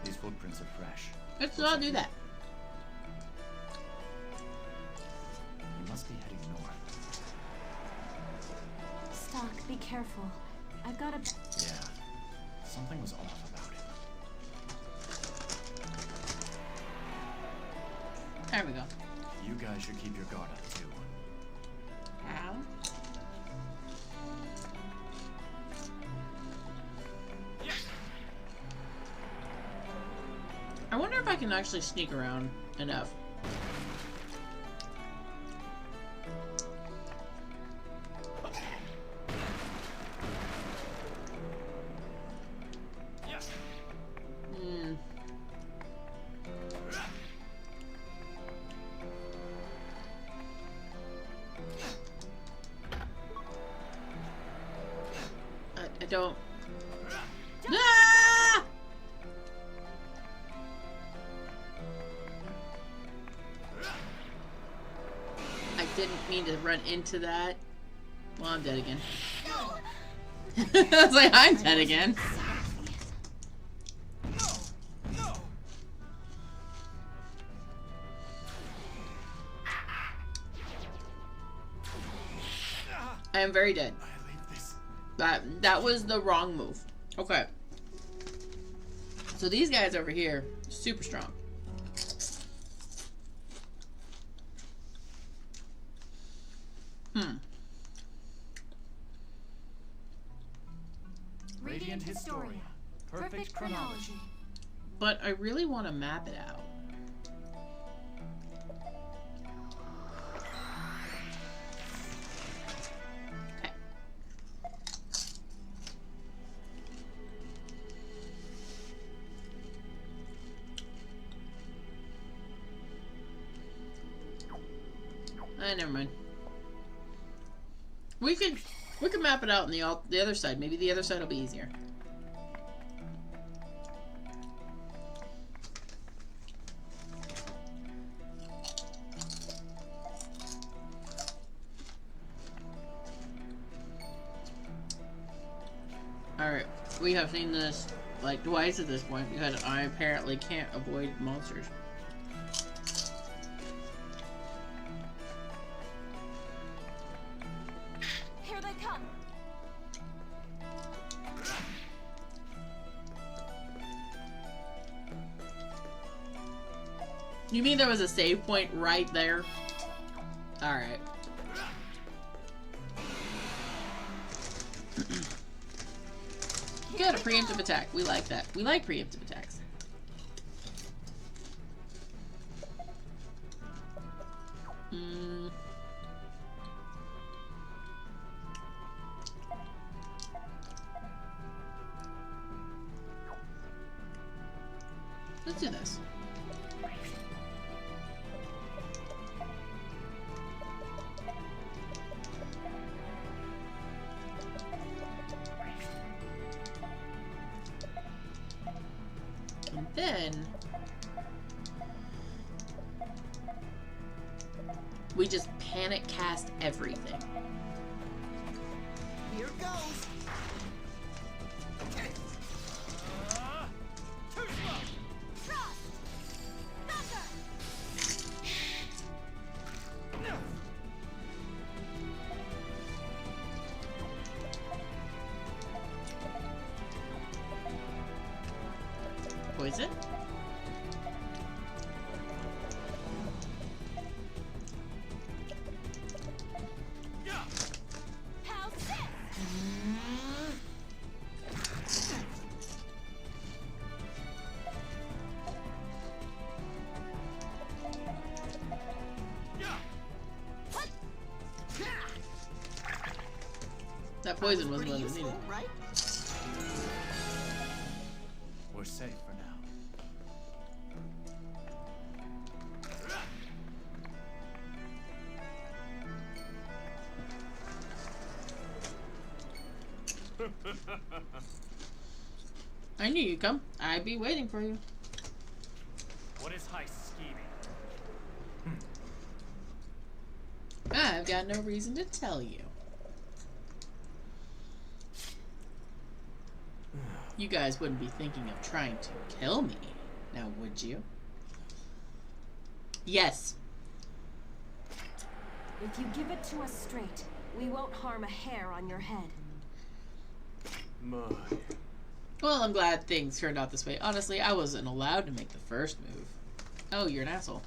These footprints are fresh. let's not do that. You must be heading north. Stock, be careful. I've got a... Yeah. Something was off about it. There we go. You guys should keep your guard up too. How? I wonder if I can actually sneak around enough. Hmm. I don't. Ah! I didn't mean to run into that. Well, I'm dead again. I was like, I'm dead again. I am very dead. That was the wrong move. Okay. So these guys over here, super strong. Radiant Historia. Perfect chronology. But I really want to map it out. Okay. Never mind. We could map it out on the other side. Maybe the other side will be easier. Alright, we have seen this like twice at this point because I apparently can't avoid monsters. Here they come! You mean there was a save point right there? Alright. Good, a preemptive attack. We like that. We like preemptive attacks. Let's do this. then we just panic cast everything. Here goes. Poison? That poison wasn't what I needed. Right? We're safe for now. I knew you'd come. I'd be waiting for you. What is heist scheming? I've got no reason to tell you. You guys wouldn't be thinking of trying to kill me, now would you? Yes. If you give it to us straight, we won't harm a hair on your head. My. Well, I'm glad things turned out this way. Honestly, I wasn't allowed to make the first move. Oh, you're an asshole.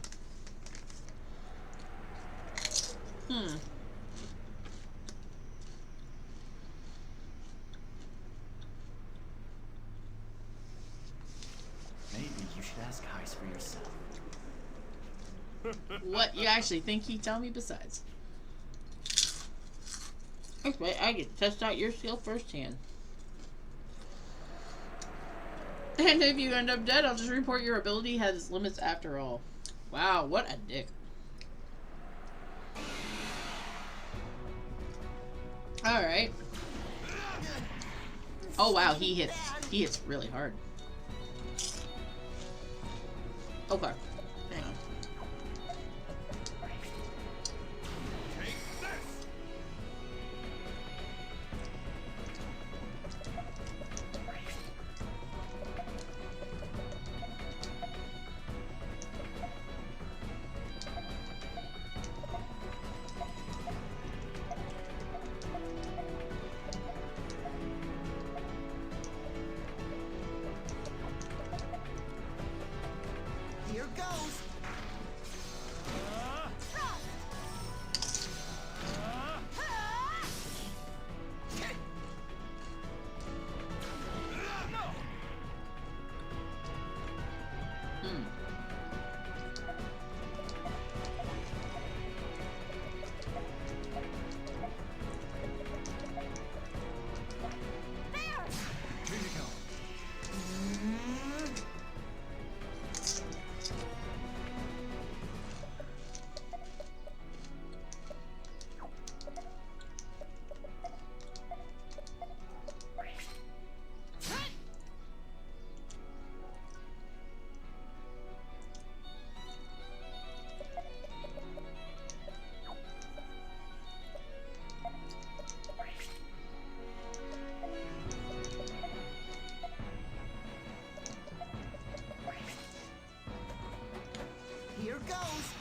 Maybe you should ask Heist for yourself. What you actually think he'd tell me besides? Okay, I get to test out your skill firsthand. And if you end up dead, I'll just report your ability has limits after all. Wow, what a dick. Alright. Oh wow, he hits really hard. Okay. Hang on. Here goes. Here you go. Here goes.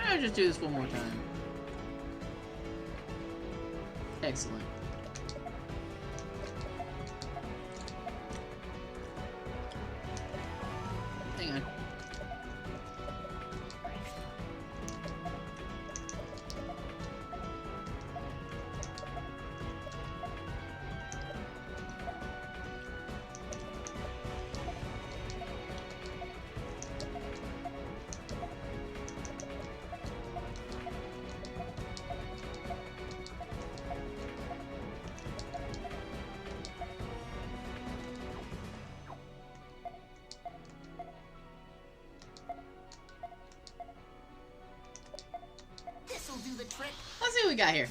I'll just do this one more time. Excellent. Hang on. got here?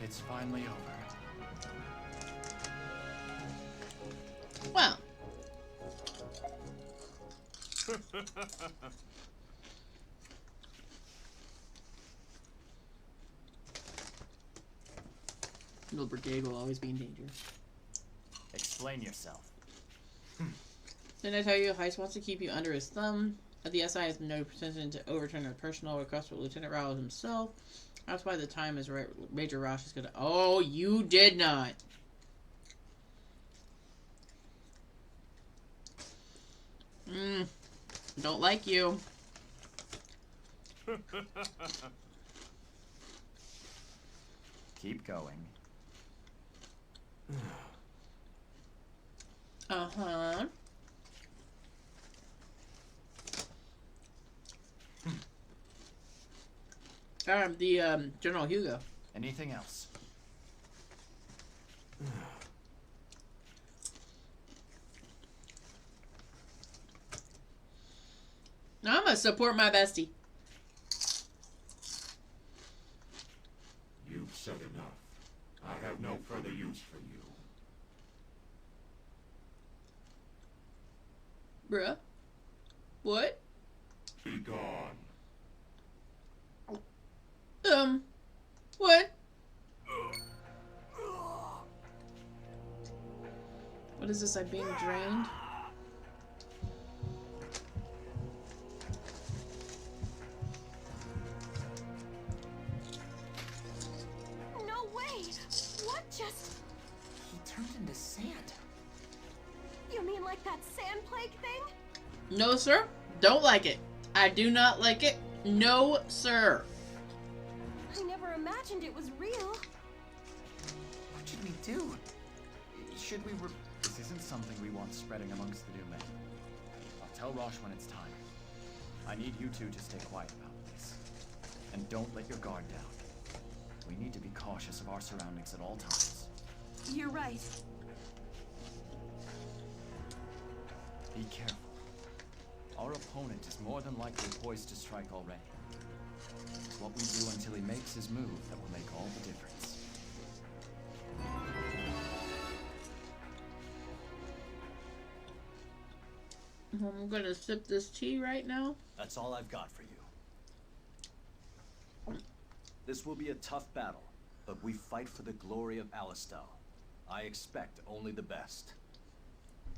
It's finally over. Well. Little brigade will always be in danger. Explain yourself. Didn't I tell you Heist wants to keep you under his thumb? The SI has no intention to overturn a personal request from Lieutenant Rowell himself. That's why the time is right. Major Rosh is gonna... Oh, you did not. Don't like you. Keep going. Uh-huh. General Hugo. Anything else? I'm gonna support my bestie. You've said enough. I have no further use for you. Bruh. What? Be gone. What? What is this? I'm being drained? No way! What just... He turned into sand. You mean like that sand plague thing? No, sir. Don't like it. I do not like it. No, sir. I never imagined it was real. What should we do? Should we This isn't something we want spreading amongst the new men. I'll tell Rosh when it's time. I need you two to stay quiet about this. And don't let your guard down. We need to be cautious of our surroundings at all times. You're right. Be careful. Our opponent is more than likely poised to strike already. It's what we do until he makes his move that will make all the difference. I'm gonna sip this tea right now. That's all I've got for you. This will be a tough battle, but we fight for the glory of Alistel. I expect only the best.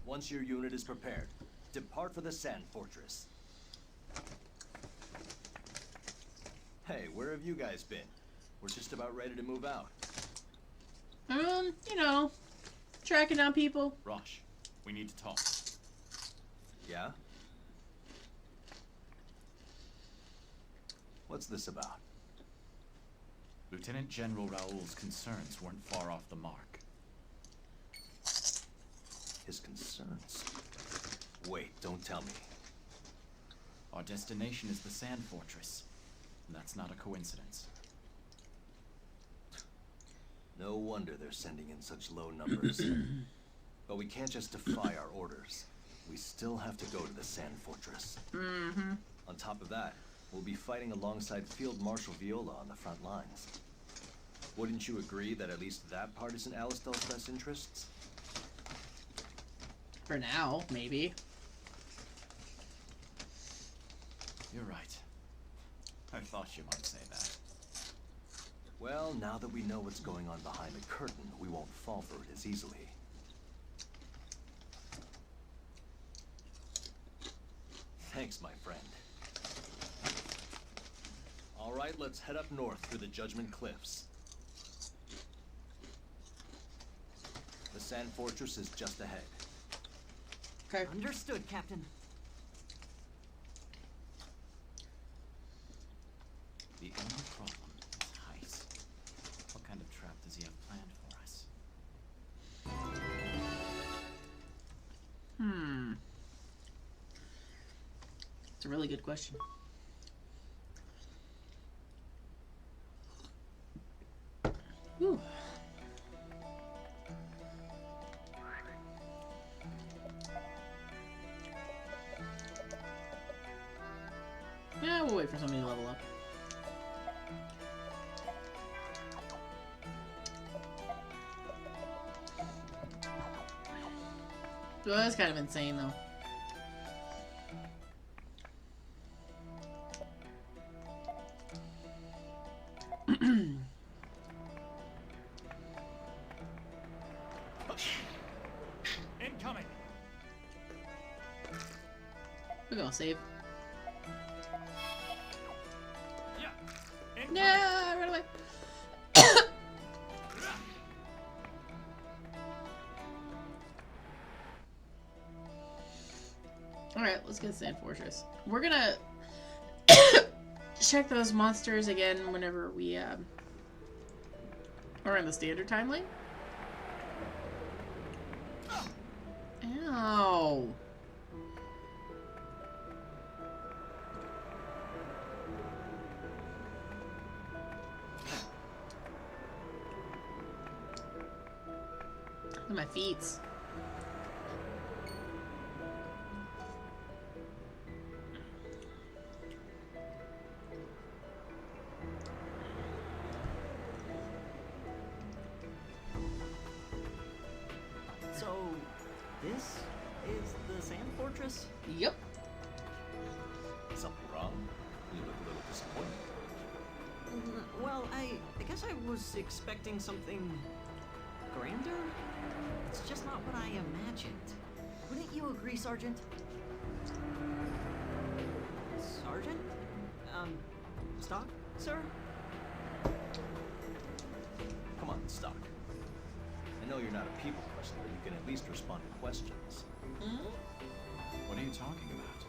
Once your unit is prepared, depart for the Sand Fortress. Hey, where have you guys been? We're just about ready to move out. You know, tracking down people. Rosh, we need to talk. Yeah? What's this about? Lieutenant General Raoul's concerns weren't far off the mark. His concerns? Wait, don't tell me. Our destination is the Sand Fortress. And that's not a coincidence. No wonder they're sending in such low numbers. But we can't just defy our orders. We still have to go to the Sand Fortress. Mm-hmm. On top of that, we'll be fighting alongside Field Marshal Viola on the front lines. Wouldn't you agree that at least that part is in Alistel's best interests? For now, maybe. You're right. I thought you might say that. Well, now that we know what's going on behind the curtain, we won't fall for it as easily. Thanks, my friend. All right, let's head up north through the Judgment Cliffs. The Sand Fortress is just ahead. Okay. Understood, Captain. The only problem is Heist. What kind of trap does he have planned for us? It's a really good question. we'll wait for somebody to level up. Well, that's kind of insane, though. Incoming. We're gonna save. Yeah. Yeah, run away. Alright, let's get Sand Fortress. We're gonna check those monsters again whenever we are in the standard timeline. Ow. My feet. So, this is the Sand Fortress? Yep. Something wrong? You look a little disappointed. Well, I guess I was expecting something grander? It's just not what I imagined. Wouldn't you agree, Sergeant? Sergeant? Stock, sir? Come on, Stock. I know you're not a people person, but you can at least respond to questions. What are you talking about?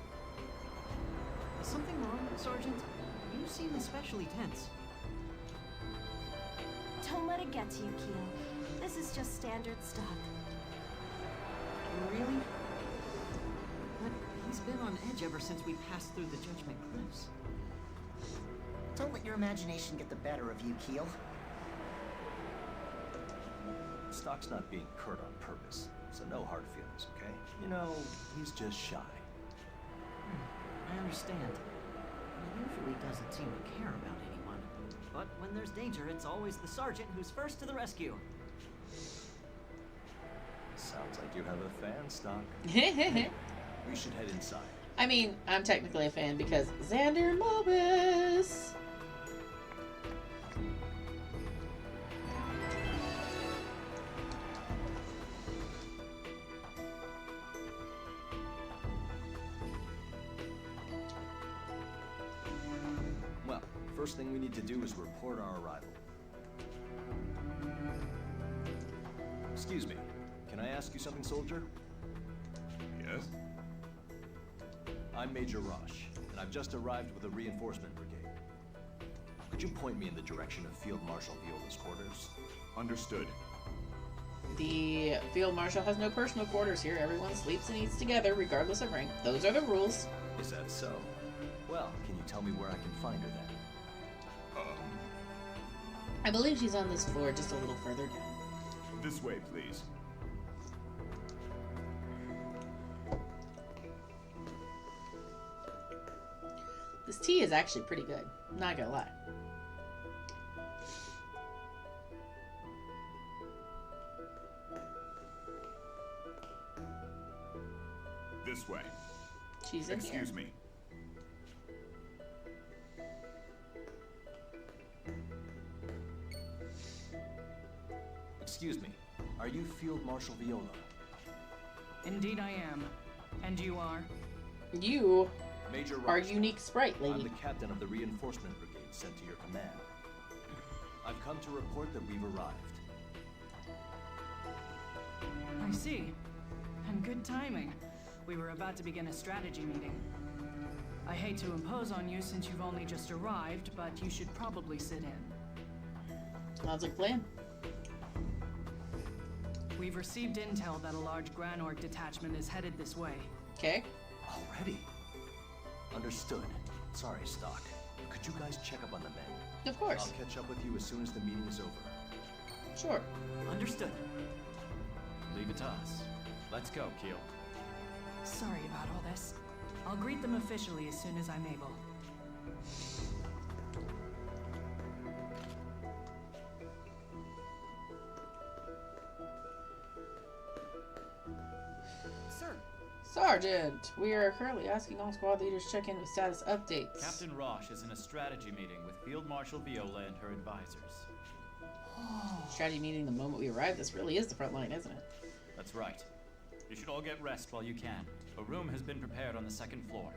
Is something wrong, Sergeant? You seem especially tense. Don't let it get to you, Keel. This is just standard stuff. Really? But he's been on edge ever since we passed through the Judgment Cliffs. Don't let your imagination get the better of you, Keel. Stock's not being curt on purpose, so no hard feelings, okay? You know, he's just shy. I understand. He usually doesn't seem to care about anyone. But when there's danger, it's always the sergeant who's first to the rescue. Sounds like you have a fan, Stock. We should head inside. I mean, I'm technically a fan because Xander Mobus. Well, first thing we need to do is report our arrival. Excuse me, can I ask you something, soldier? Yes? I'm Major Rosh, and I've just arrived with a reinforcement brigade. Could you point me in the direction of Field Marshal Viola's quarters? Understood. The Field Marshal has no personal quarters here. Everyone sleeps and eats together, regardless of rank. Those are the rules. Is that so? Well, can you tell me where I can find her then? I believe she's on this floor, just a little further down. This way, please. This tea is actually pretty good. Not gonna lie. This way. She's in here. Excuse me. Excuse me, are you Field Marshal Viola? Indeed I am. And you are? You Major are Rosh. Unique Sprite I'm Lady. the captain of the reinforcement brigade sent to your command. I've come to report that we've arrived. I see. And good timing. We were about to begin a strategy meeting. I hate to impose on you since you've only just arrived, but you should probably sit in. Sounds like a plan. We've received intel that a large Granorg detachment is headed this way. Okay. Already? Understood. Sorry, Stock. Could you guys check up on the men? Of course. I'll catch up with you as soon as the meeting is over. Sure. Understood. Leave it to us. Let's go, Keel. Sorry about all this. I'll greet them officially as soon as I'm able. Sergeant, we are currently asking all squad leaders to check in with status updates. Captain Roche is in a strategy meeting with Field Marshal Viola and her advisors. Strategy meeting the moment we arrive. This really is the front line, isn't it? That's right. You should all get rest while you can. A room has been prepared on the second floor.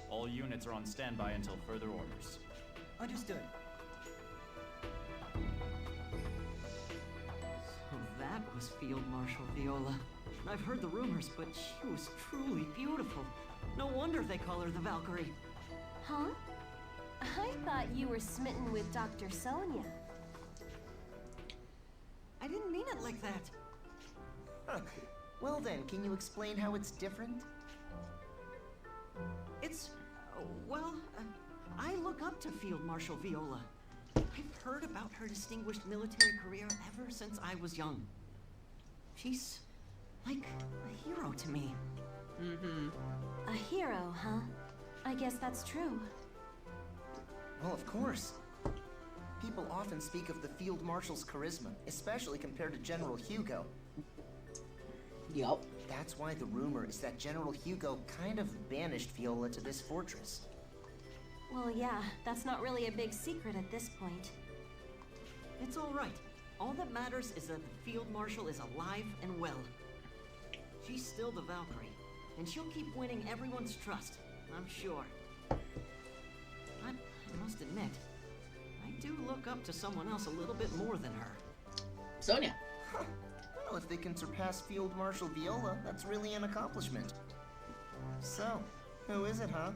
All units are on standby until further orders. Understood. So that was Field Marshal Viola. I've heard the rumors, but she was truly beautiful. No wonder they call her the Valkyrie. Huh? I thought you were smitten with Dr. Sonia. I didn't mean it like that. Huh. Well then, can you explain how it's different? It's... I look up to Field Marshal Viola. I've heard about her distinguished military career ever since I was young. She's like a hero to me. Mm-hmm. A hero, huh? I guess that's true. Well, of course. People often speak of the Field Marshal's charisma, especially compared to General Hugo. Yup. That's why the rumor is that General Hugo kind of banished Viola to this fortress. Well, yeah, that's not really a big secret at this point. It's all right. All that matters is that the Field Marshal is alive and well. She's still the Valkyrie, and she'll keep winning everyone's trust, I'm sure. But I must admit, I do look up to someone else a little bit more than her. Sonia. Huh. Well, if they can surpass Field Marshal Viola, that's really an accomplishment. So, who is it, huh?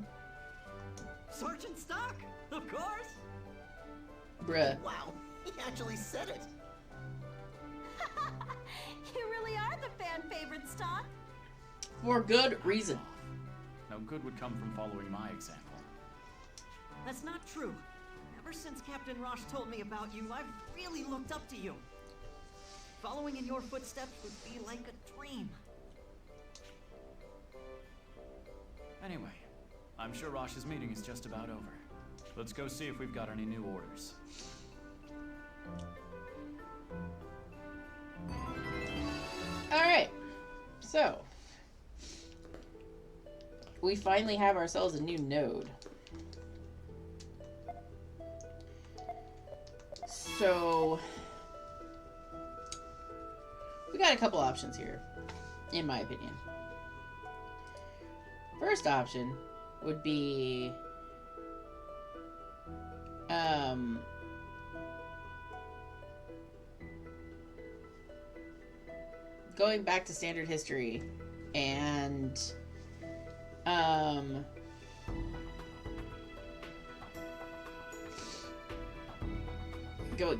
Sergeant Stock, of course! Bruh. Wow, he actually said it! You really are the fan favorite, Stock. For good reason. No good would come from following my example. That's not true. Ever since Captain Roche told me about you, I've really looked up to you. Following in your footsteps would be like a dream. Anyway, I'm sure Roche's meeting is just about over. Let's go see if we've got any new orders. Alright. So. We finally have ourselves a new node. So. We got a couple options here, in my opinion. First option would be going back to standard history and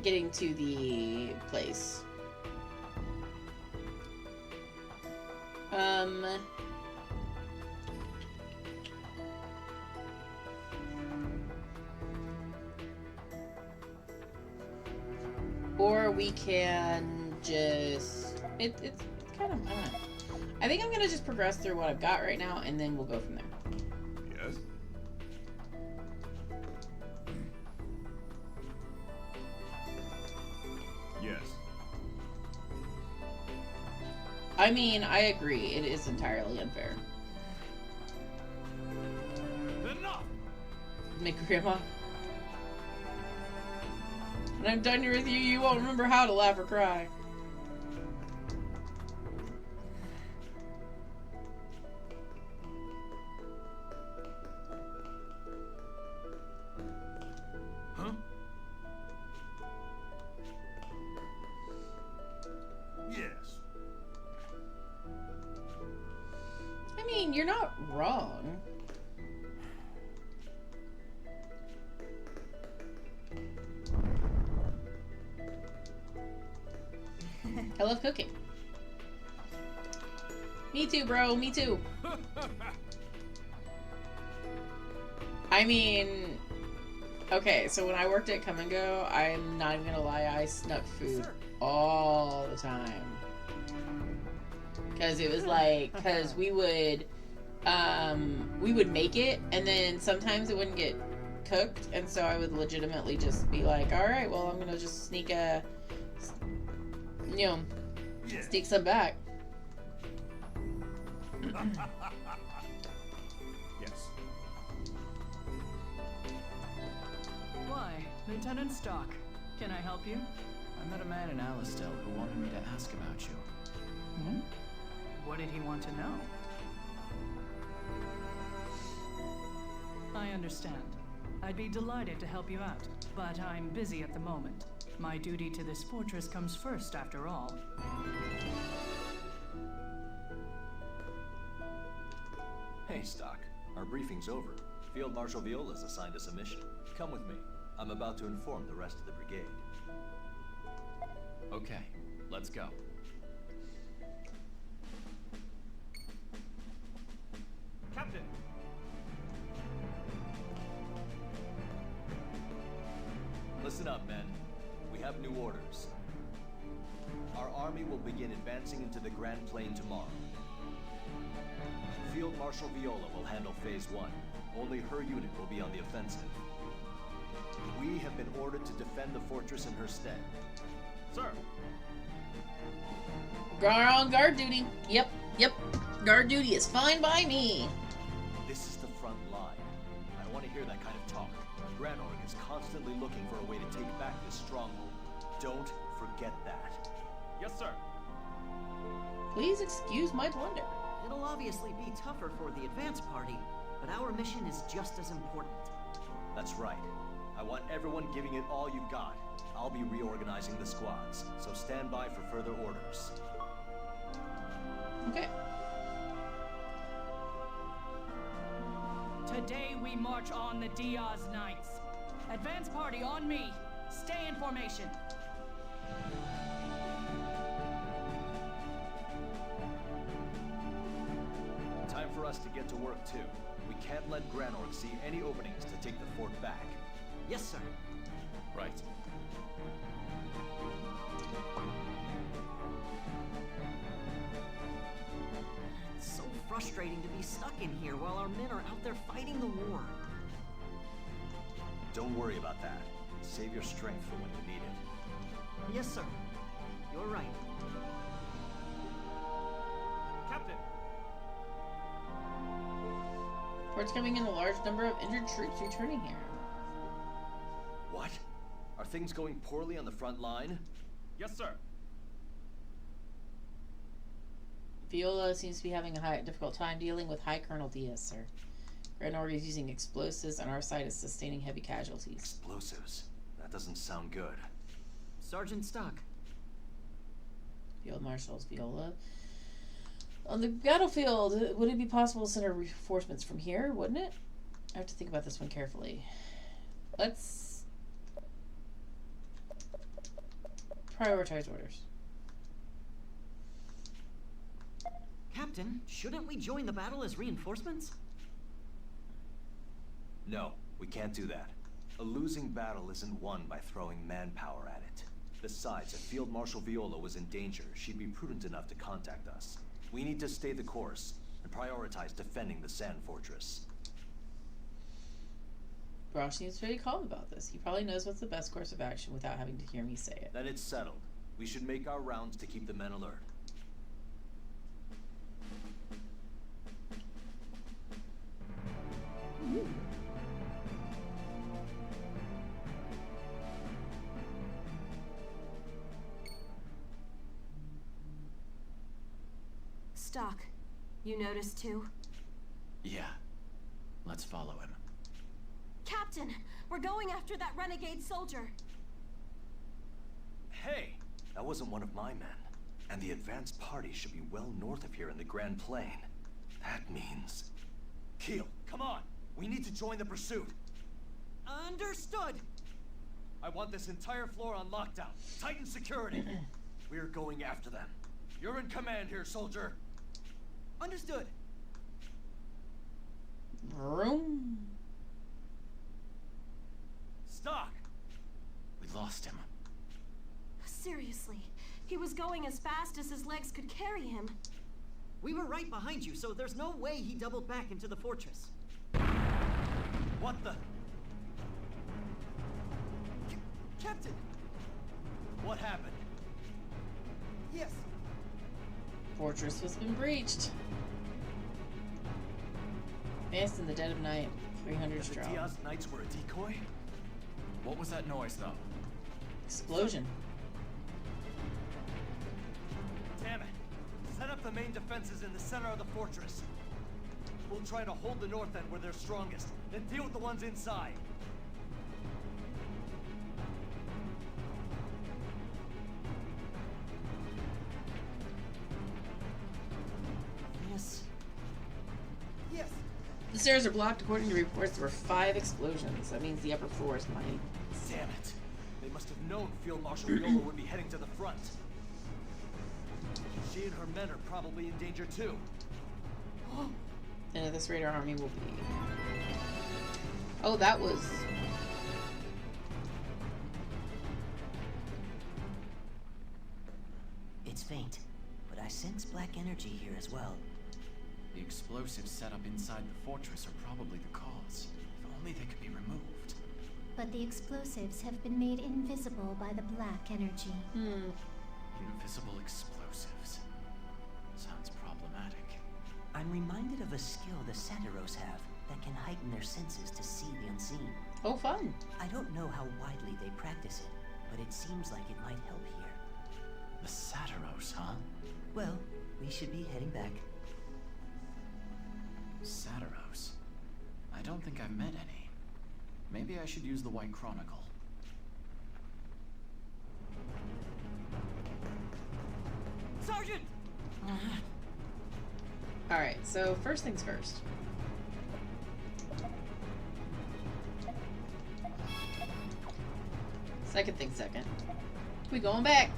getting to the place. Or we can just... It's kind of... I don't know. I think I'm going to just progress through what I've got right now, and then we'll go from there. Yes? Yes. I mean, I agree. It is entirely unfair. Enough! Make grandma. When I'm done here with you, you won't remember how to laugh or cry. Huh? Yes. I mean, you're not wrong. I love cooking. Me too, bro. Me too. I mean, okay, so when I worked at Come and Go, I'm not even gonna lie, I snuck food all the time. Because it was like, because we would make it, and then sometimes it wouldn't get cooked, and so I would legitimately just be like, alright, well, I'm gonna just sneak sneak some back. Lieutenant Stock. Can I help you? I met a man in Alistel who wanted me to ask about you. Hmm? What did he want to know? I understand. I'd be delighted to help you out, but I'm busy at the moment. My duty to this fortress comes first, after all. Hey, Stock. Our briefing's over. Field Marshal Viola's assigned us a mission. Come with me. I'm about to inform the rest of the brigade. Okay, let's go. Captain! Listen up, men. We have new orders. Our army will begin advancing into the Grand Plain tomorrow. Field Marshal Viola will handle Phase 1. Only her unit will be on the offensive. We have been ordered to defend the fortress in her stead. Sir! We're on guard duty. Yep. Guard duty is fine by me. This is the front line. I don't want to hear that kind of talk. Granorg is constantly looking for a way to take back this stronghold. Don't forget that. Yes, sir. Please excuse my blunder. It'll obviously be tougher for the advance party, but our mission is just as important. That's right. I want everyone giving it all you've got. I'll be reorganizing the squads, so stand by for further orders. Okay. Today we march on the Diaz Knights. Advance party on me. Stay in formation. Time for us to get to work, too. We can't let Granorg see any openings to take the fort back. Yes, sir. Right. It's so frustrating to be stuck in here while our men are out there fighting the war. Don't worry about that. Save your strength for when you need it. Yes, sir. You're right. Captain! Reports coming in a large number of injured troops returning here. What? Are things going poorly on the front line? Yes, sir. Viola seems to be having a difficult time dealing with High Colonel Diaz, sir. Granorg is using explosives, and our side is sustaining heavy casualties. Explosives? That doesn't sound good. Sergeant Stock. Field Marshals Viola. On the battlefield, would it be possible to send our reinforcements from here, wouldn't it? I have to think about this one carefully. Let's prioritize orders. Captain, shouldn't we join the battle as reinforcements? No, we can't do that. A losing battle isn't won by throwing manpower at it. Besides, if Field Marshal Viola was in danger, she'd be prudent enough to contact us. We need to stay the course and prioritize defending the Sand Fortress. Brosh seems pretty calm about this. He probably knows what's the best course of action without having to hear me say it. Then it's settled. We should make our rounds to keep the men alert. Stock, you noticed too? Yeah. Let's follow him. Captain, we're going after that renegade soldier. Hey! That wasn't one of my men. And the advance party should be well north of here in the Grand Plain. That means... Keel, come on! We need to join the pursuit! Understood! I want this entire floor on lockdown. Tighten security! We're going after them. You're in command here, soldier! Understood! Vroom. Stock! We lost him. Seriously, he was going as fast as his legs could carry him. We were right behind you, so there's no way he doubled back into the fortress. What the... Captain! What happened? Yes. Fortress has been breached. Advanced in the dead of night, 300 The strong. Diaz Knights were a decoy? What was that noise, though? Explosion. Damn it! Set up the main defenses in the center of the fortress. We'll try to hold the north end where they're strongest, then deal with the ones inside. Yes. Yes. The stairs are blocked. According to reports, there were 5 explosions. That means the upper floor is mine. Damn it! They must have known Field Marshal Yola would be heading to the front. She and her men are probably in danger too. And this Raider army will be... Oh, that was... It's faint, but I sense black energy here as well. The explosives set up inside the fortress are probably the cause. If only they could be removed. But the explosives have been made invisible by the black energy. Invisible explosives. Sounds problematic. I'm reminded of a skill the Satyros have that can heighten their senses to see the unseen. Oh, fun. I don't know how widely they practice it, but it seems like it might help here. The Satyros, huh? Well, we should be heading back. Satyros? I don't think I've met any. Maybe I should use the White Chronicle. Sergeant! Alright, so first things first. Second thing second. We going back.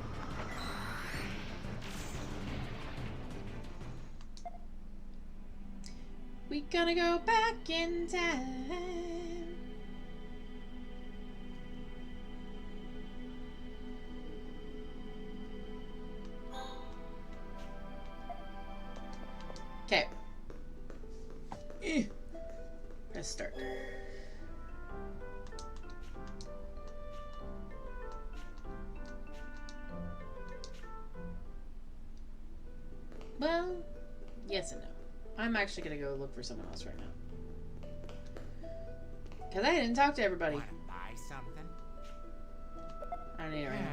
We gonna go back in time. Okay. Let's start. Well, yes and no. I'm actually gonna go look for someone else right now. Cause I didn't talk to everybody. Wanna buy something? I don't need it right now.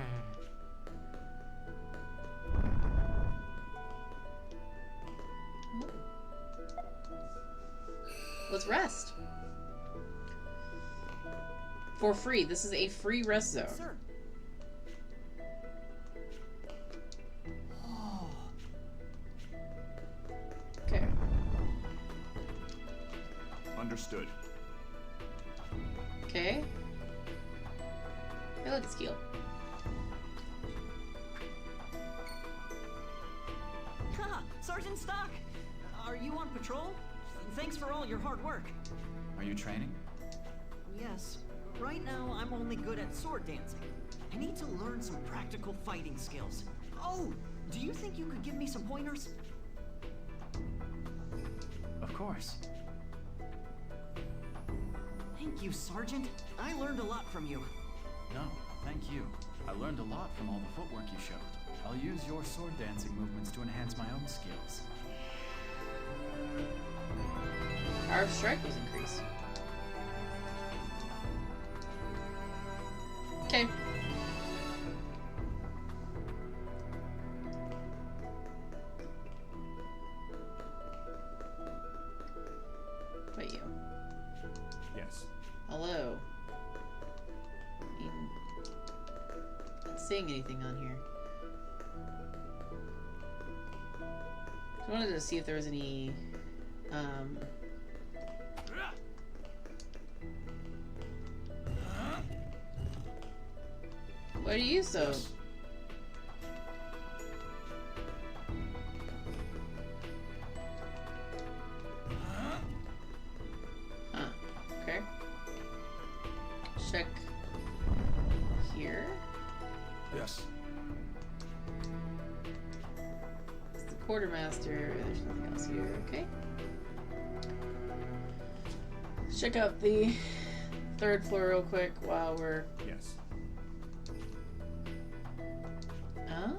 Let's rest. For free. This is a free rest zone. Sir. Okay. Understood. Okay. Hey, look, it's Keel. Ha! Sergeant Stock! Are you on patrol? Thanks for all your hard work. Are you training? Yes. Right now, I'm only good at sword dancing. I need to learn some practical fighting skills. Oh! Do you think you could give me some pointers? Of course. Thank you, Sergeant. I learned a lot from you. No, thank you. I learned a lot from all the footwork you showed. I'll use your sword dancing movements to enhance my own skills. Our strike was increased. Okay. Wait, you. Yes. Hello. Not seeing anything on here. I wanted to see if there was any, What are you so? Yes. Huh. Okay. Check here. Yes. It's the quartermaster. There's nothing else here. Okay. Let's check out the 3rd floor real quick while we're. Yes. Oh.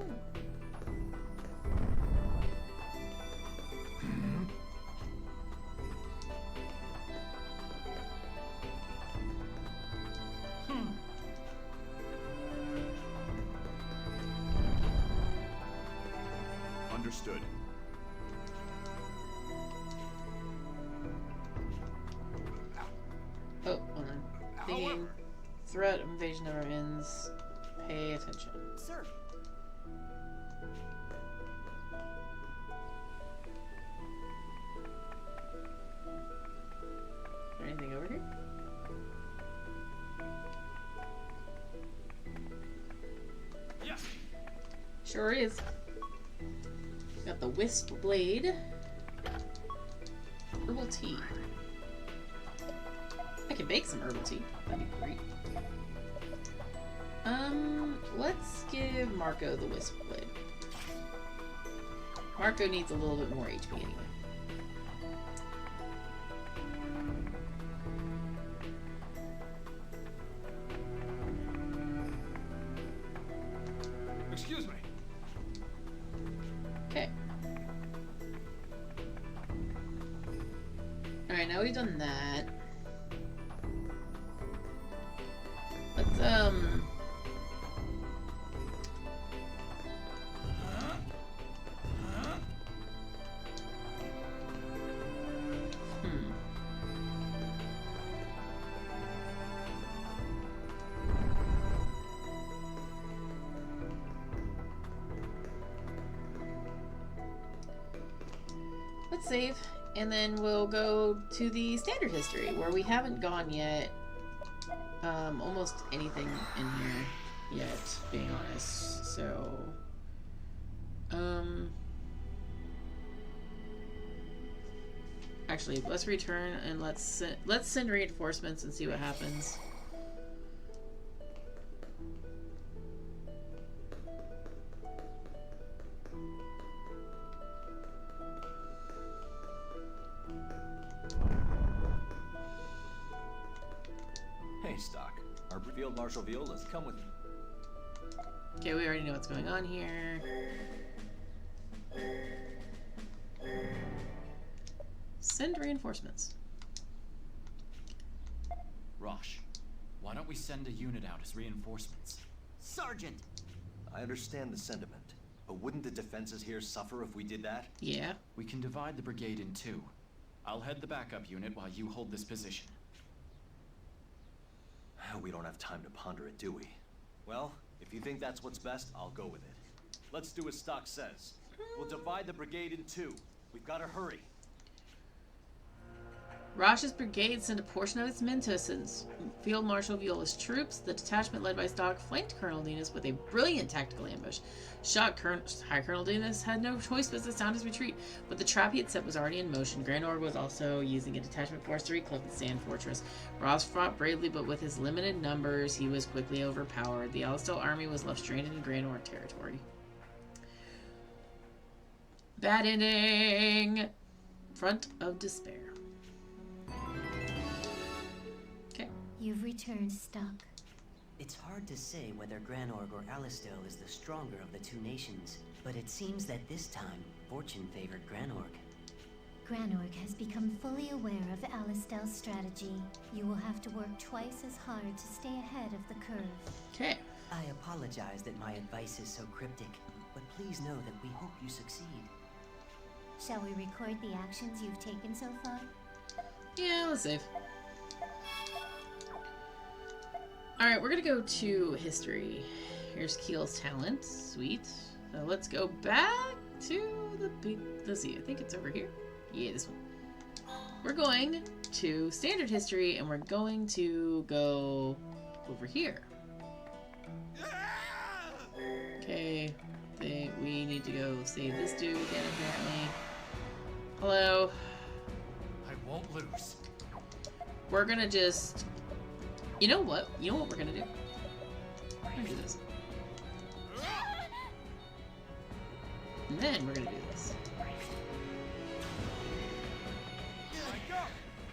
Understood. Oh, hold on. Thinking. Threat of invasion never ends. Pay attention. Sir. Is there anything over here? Yeah. Sure is. Got the wisp blade. Herbal tea. I can bake some herbal tea. That'd be great. Let's give Marco the wisp blade. Marco needs a little bit more HP anyway. Excuse me. Okay. Alright, now we've done that. Let's, Let's save, and then we'll go to the standard history, where we haven't gone yet. Almost anything in here yet, being honest. So, actually, let's return and let's send reinforcements and see what happens. Hey, Stock. Our Field Marshal Viola's come with me. Okay, we already know what's going on here. Send reinforcements. Rosh, why don't we send a unit out as reinforcements? Sergeant! I understand the sentiment, but wouldn't the defenses here suffer if we did that? Yeah. We can divide the brigade in two. I'll head the backup unit while you hold this position. We don't have time to ponder it, do we? Well, if you think that's what's best, I'll go with it. Let's do as Stock says. We'll divide the brigade in two. We've got to hurry. Rosh's brigade sent a portion of its men to assist Field Marshal Viola's troops. The detachment led by Stock flanked Colonel Dinas with a brilliant tactical ambush. Shot High Colonel Dinas had no choice but to sound his retreat, but the trap he had set was already in motion. Grand Org was also using a detachment force to reclaim the sand fortress. Ross fought bravely, but with his limited numbers, he was quickly overpowered. The Alistel army was left stranded in Grand Org territory. Bad ending! Front of Despair. You've returned, Stock. It's hard to say whether Granorg or Alistel is the stronger of the two nations, but it seems that this time, fortune favored Granorg. Granorg has become fully aware of Alistel's strategy. You will have to work twice as hard to stay ahead of the curve. Okay. I apologize that my advice is so cryptic, but please know that we hope you succeed. Shall we record the actions you've taken so far? Yeah, let's save. Alright, we're gonna go to history. Here's Keel's talent. Sweet. So let's go back to the big... Let's see, I think it's over here. Yeah, this one. We're going to standard history, and we're going to go over here. Okay. We need to go save this dude again, apparently. Hello. I won't lose. We're gonna just... You know what? You know what we're gonna do? We're gonna do this. And then we're gonna do this.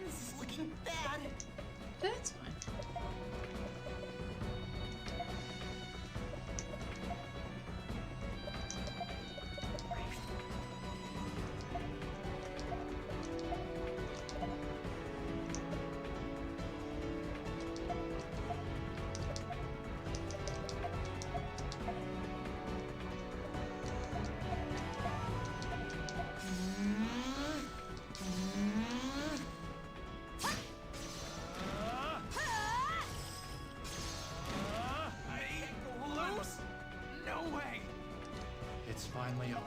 This is looking bad. That's fine. finally over.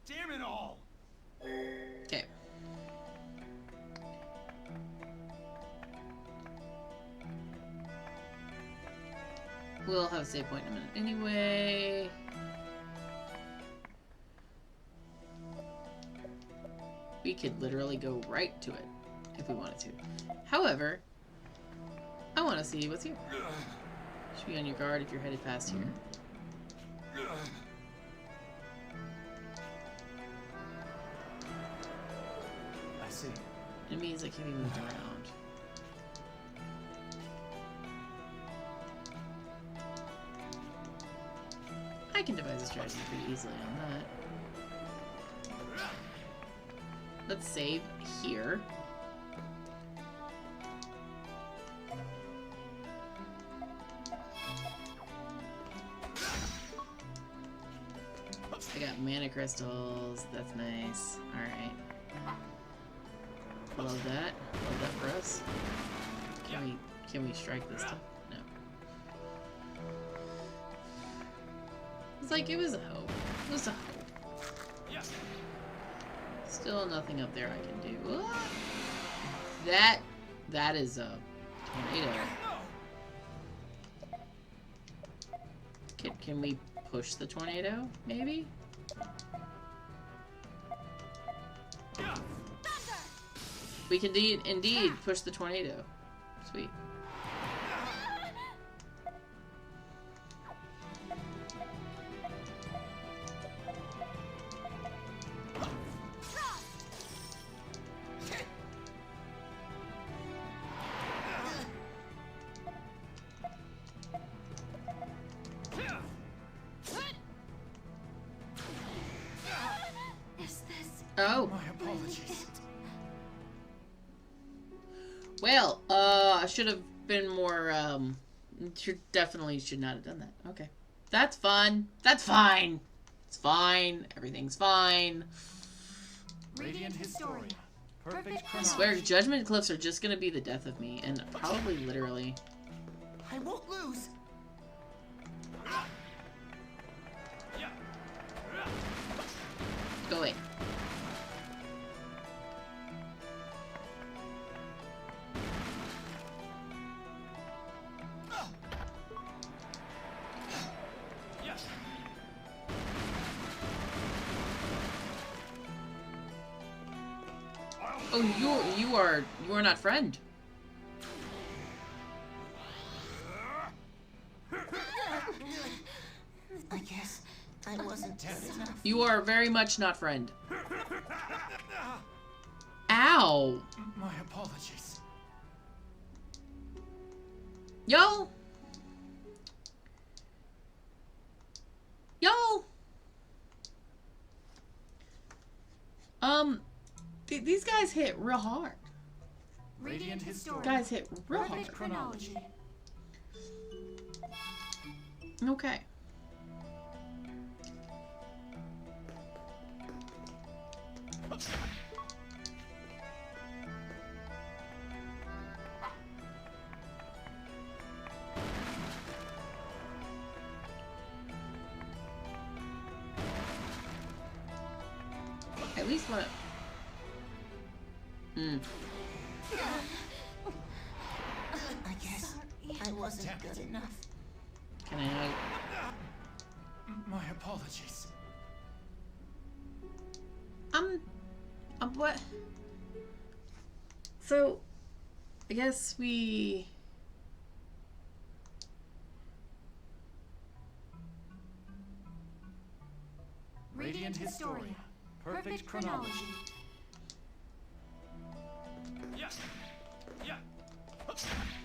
Damn it all! Okay. We'll have a save point in a minute anyway. We could literally go right to it if we wanted to. However, I want to see what's here. Should be on your guard if you're headed past here. I see. Enemies that can be moved around. I can devise a strategy pretty easily on that. Let's save here. I got mana crystals. That's nice. Alright. Love that. Love that for us. Can we strike this stuff? No. It's like it was a hope. It was a hope. Still nothing up there I can do. Ah! That is a tornado. Can we push the tornado? Maybe? We can indeed push the tornado. Sweet. Oh. My apologies. Well, I should have been more, definitely should not have done that. Okay. That's fun. That's fine. It's fine. Everything's fine. Radiant Historia. Perfect I swear, Judgment Cliffs are just gonna be the death of me, and probably literally. I won't lose. Go away. Oh, you are not friend. I guess I wasn't good enough. You are very much not friend. Ow! My apologies. Y'all! These guys hit real hard. Radiant Historia. Guys hit real Perfect hard. chronology. Okay. At least what? I guess I wasn't good enough. Can I? My apologies. What? So, I guess we. Radiant Historia. Perfect chronology.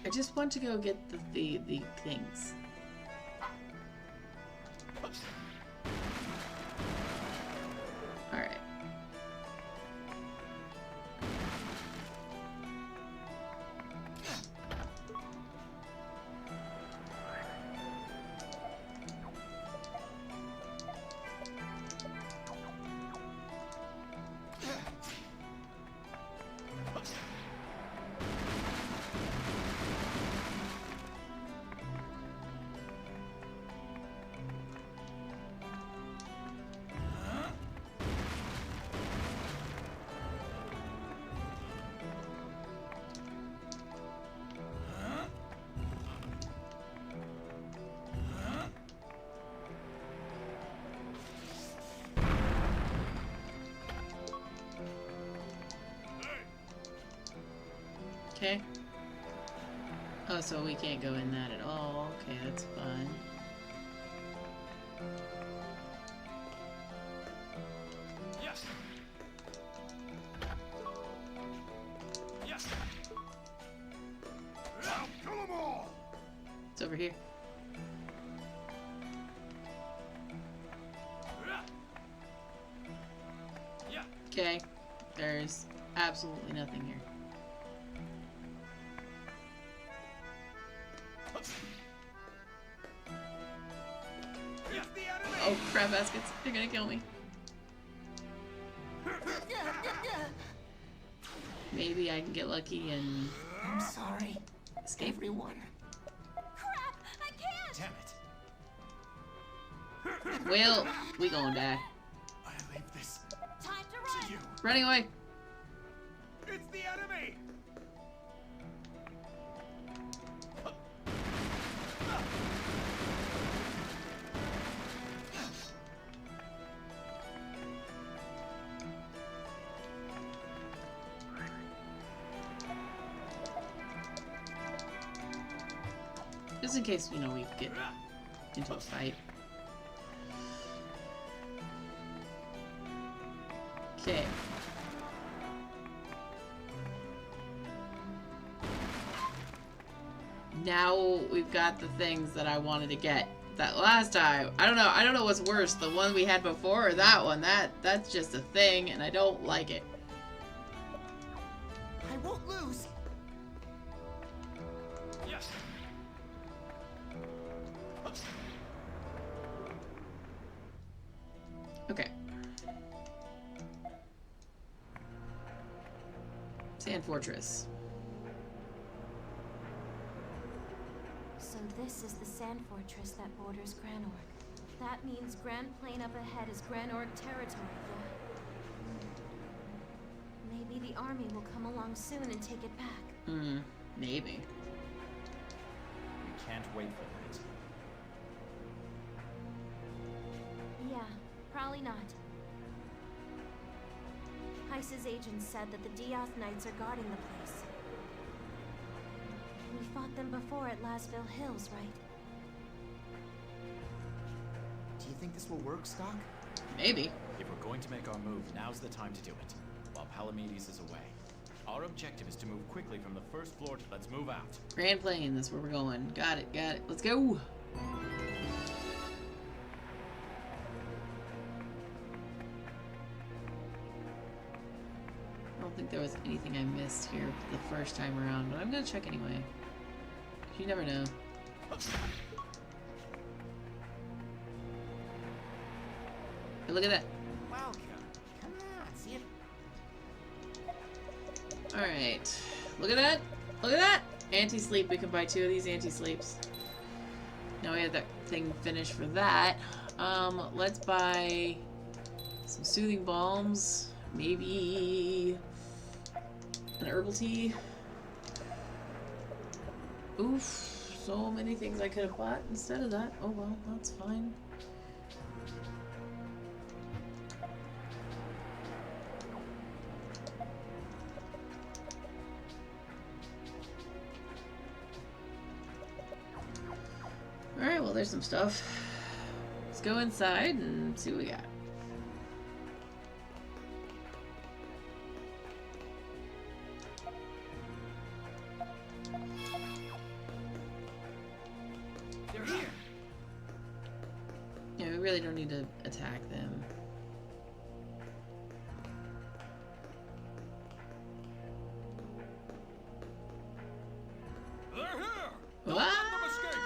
I just want to go get the things. All right. Okay. Oh, so we can't go in that at all. Okay, that's fun. Yes. Yes. Now kill them all! It's over here. Yeah. Okay. There's absolutely nothing here. Yes, the enemy. Oh, crab baskets. They're gonna kill me. Maybe I can get lucky and I'm sorry, escape. everyone. Crap! I can't! Damn it. Well, we gonna die. I leave this Time to run! to you. Running away. It's the enemy. Just in case, you know, we get into a fight. Okay. Now we've got the things that I wanted to get. That last time, I don't know what's worse, the one we had before or that one. That's just a thing and I don't like it. I won't lose. Yes. Okay. Sand Fortress. So this is the sand fortress that borders Granorg. That means Grand Plain up ahead is Granorg territory, yeah? Maybe the army will come along soon and take it back. Maybe. We can't wait for that. Yeah, probably not. Heiss's agents said that the Diath Knights are guarding the place. We fought them before at Lasville Hills, right? Do you think this will work, Stock? Maybe. If we're going to make our move, now's the time to do it. While Palamedes is away. Our objective is to move quickly from the first floor to let's move out. Grand Plain, that's where we're going. Got it. Let's go. I don't think there was anything I missed here the first time around, but I'm gonna check anyway. You never know. Hey, look at that. Welcome. Come on, see it. Alright. Look at that. Look at that! Anti-sleep. We can buy 2 of these anti-sleeps. Now we have that thing finished for that. Let's buy some soothing balms. Maybe an herbal tea. Oof. So many things I could have bought instead of that. Oh well, that's fine. Alright, well there's some stuff. Let's go inside and see what we got. They're here. Yeah, we really don't need to attack them. They're here. What? Don't let them escape.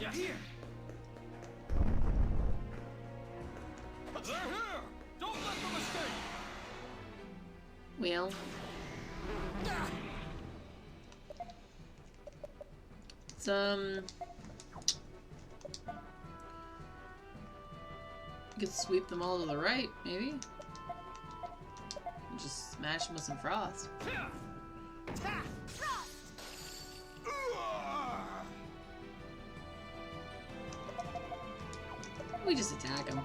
Yeah. Here. They're here. Don't let them escape. Well. You could sweep them all to the right, maybe? And just smash them with some frost. We just attack them.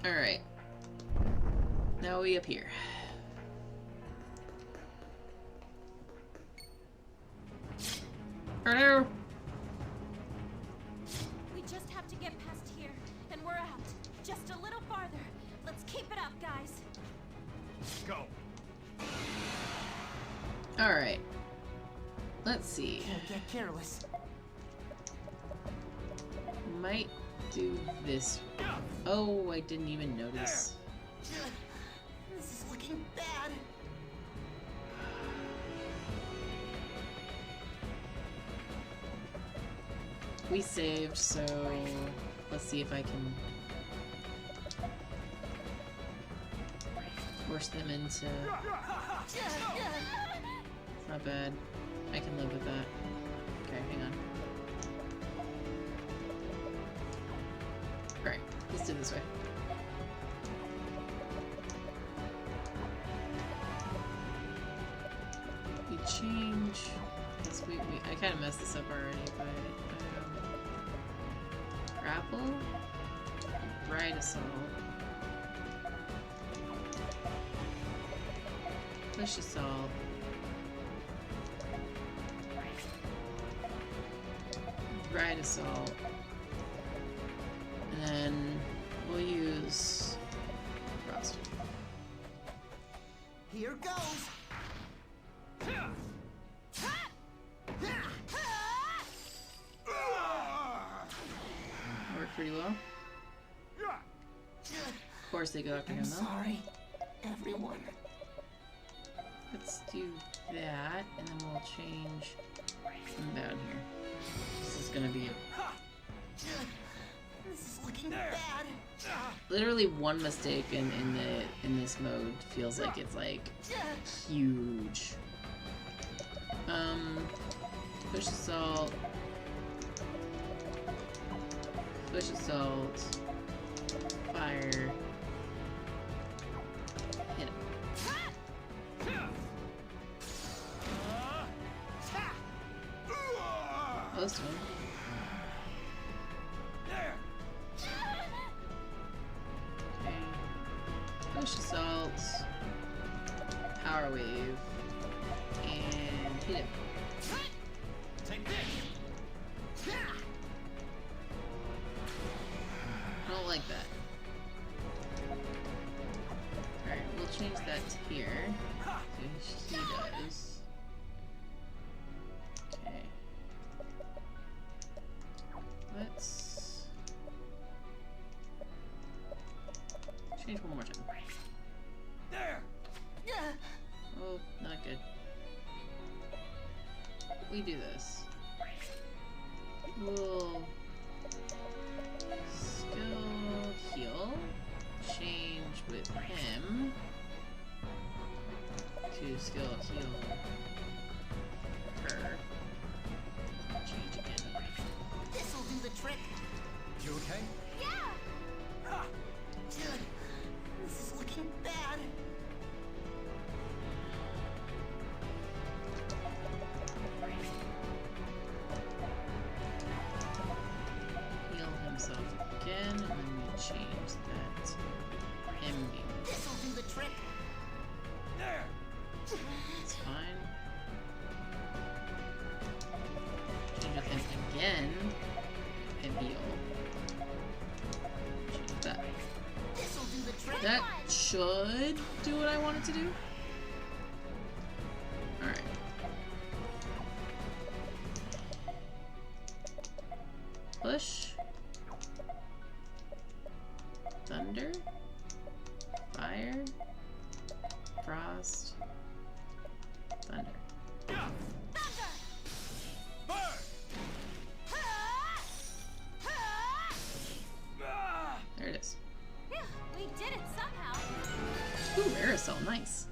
Alright. Now we up here. Hello? We just have to get past here, and we're out. Just a little farther. Let's keep it up, guys. Go. Alright. Let's see. Can't get careless. Might do this. Oh, I didn't even notice. This is looking bad. We saved, so let's see if I can force them into... It's not bad. I can live with that. Okay, hang on. Alright, let's do it this way. We change... I kind of messed this up already, but... grapple? Ride assault. Push assault. Ride assault. And then we'll use Frost. Here goes. Worked pretty well. Of course they go after him though. Sorry, everyone. Let's do that, and then we'll change them down here. This is gonna be This is looking bad. literally one mistake in this mode feels like it's like huge. Push assault. Push assault. Fire. Hit him. Close to him. Okay. Push assault. Power wave. And hit him. Take this. I don't like that. Alright, we'll change that to here. So he does. Okay. Let's change one more time. There. Oh, not good. We do this. We'll skill heal. Change with him to skill heal her. Change again. This'll do the trick. You okay? Yeah. This is looking bad. Heal himself again, and then we change that to him being. This'll do the trick. There. It's fine. Change with him again, and heal. Change that. This'll do the trick. That should do what I want it to do. Alright. Push. Thunder. Fire. Frost. Thunder. There it is. Phew, we did it somehow. Ooh, aerosol, nice.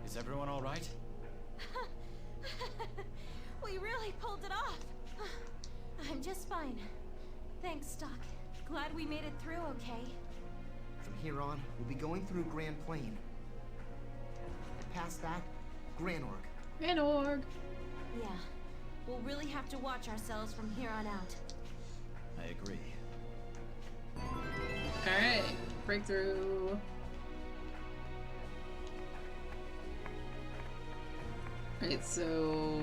Is everyone all right? We really pulled it off. I'm just fine. Thanks, Doc. Glad we made it through okay. From here on, we'll be going through Grand Plain. And past that, Granorg. Granorg. Yeah. We'll really have to watch ourselves from here on out. I agree. break through. Alright, so...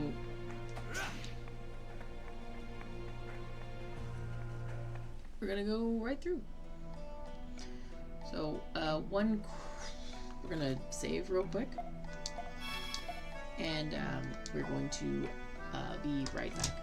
we're gonna go right through. So, we're gonna save real quick. And, we're going to, be right back.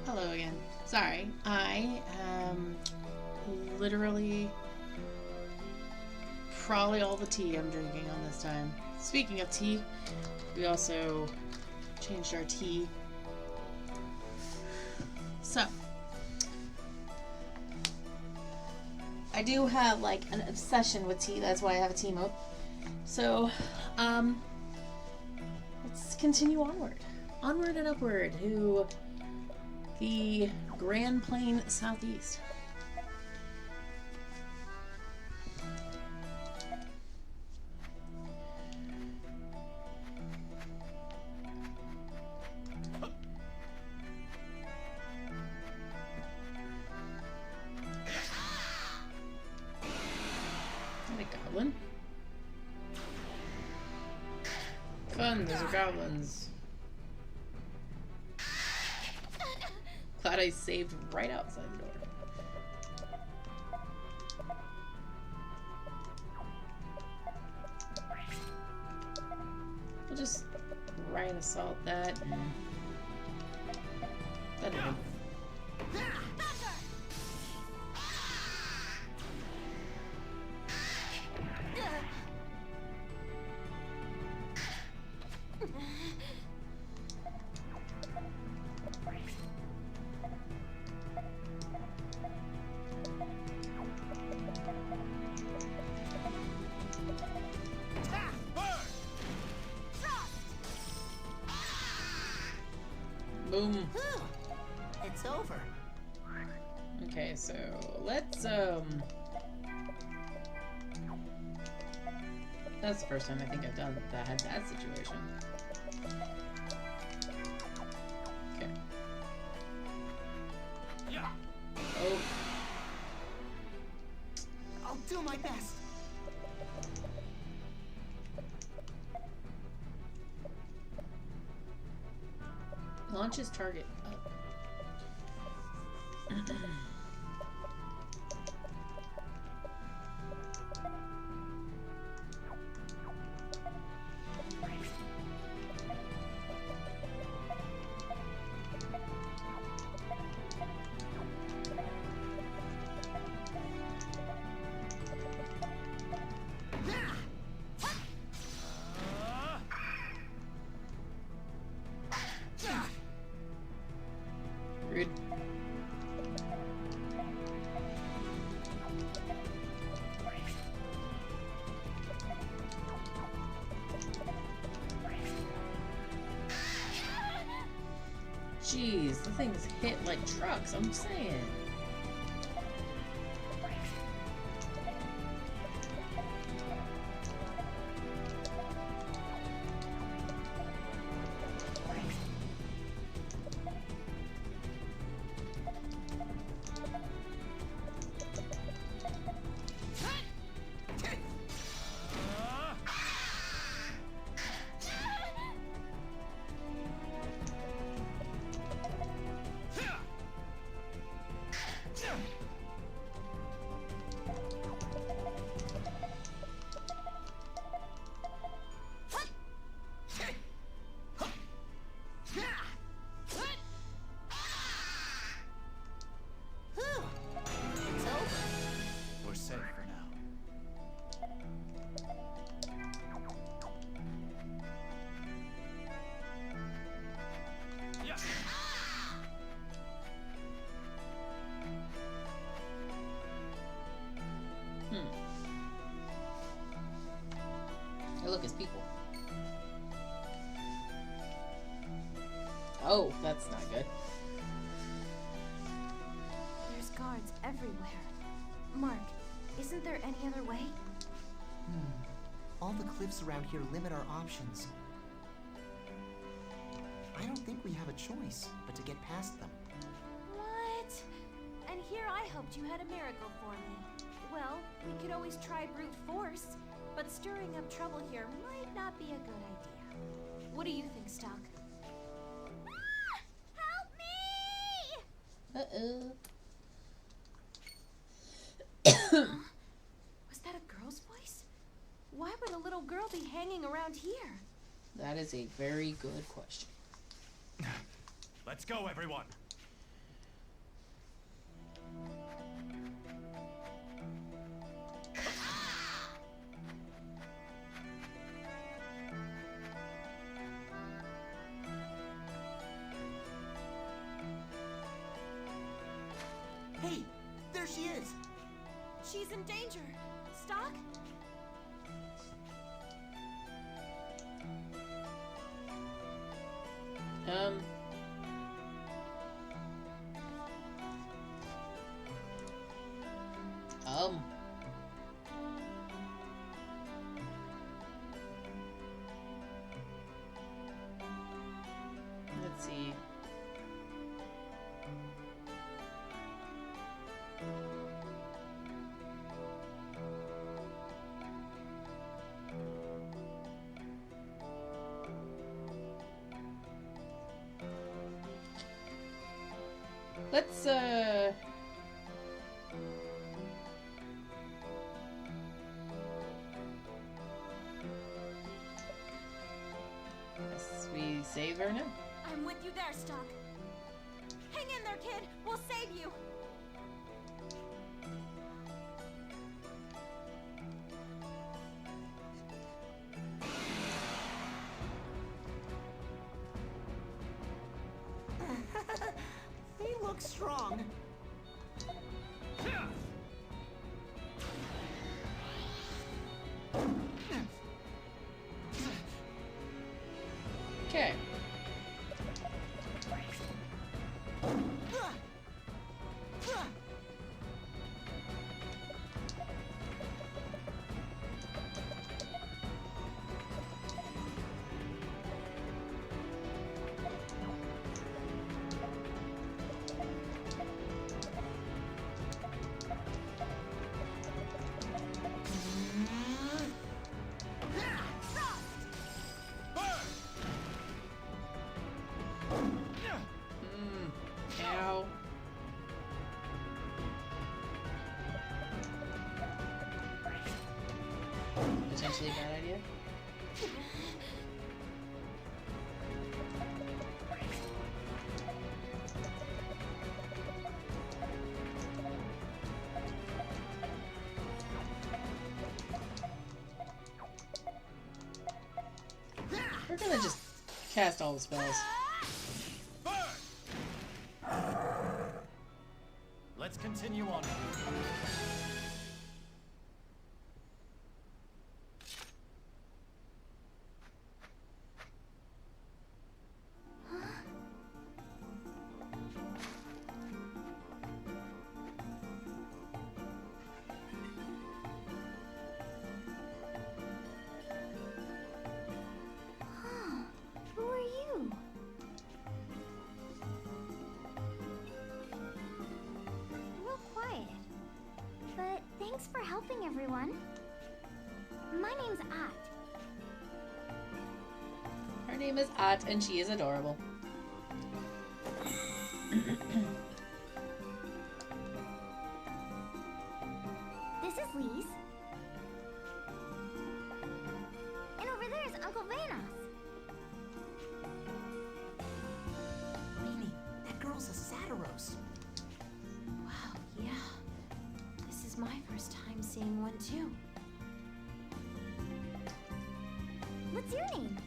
Hello again. Sorry, I am literally probably all the tea I'm drinking on this time. Speaking of tea, we also changed our tea. So, I do have like an obsession with tea, that's why I have a tea mode. So, let's continue onward. Onward and upward to the Grand Plain Southeast. There we go. goblin. Fun, those are goblins. Glad I saved right outside the door. We'll just Ryan assault that. That didn't. Boom. It's over. Okay, so let's that's the first time I think I've done that, had that situation. Okay. Yeah. Oh. I'll do my best. Launches target up. Rude. Jeez, the things hit like trucks, I'm saying. We're safe for now. Yeah. Hey, look, it's people. Oh, that's not good. There's guards everywhere. Mark, isn't there any other way? All the cliffs around here limit our options. I don't think we have a choice but to get past them. What? And here I hoped you had a miracle for me. Well, we could always try brute force, but stirring up trouble here might not be a good idea. What do you think, Stock? Help me! Uh-oh. Was that a girl's voice? Why would a little girl be hanging around here? That is a very good question. Let's go, everyone. Hey, there she is. She's in danger. Stock? Um. Let's see. Let's guess we save her now. I'm with you there, Stock. Hang in there, kid. We'll save you. They look strong. Okay. Ow. Potentially a bad idea. We're gonna just cast all the spells. Let's continue on. Who are you? Real quiet. But thanks for helping everyone. My name's At. Her name is At, and she is adorable. This is Lise. And over there is Uncle Vanos. Meanie, that girl's a Satiros. Wow, yeah. This is my first time seeing one too. What's your name?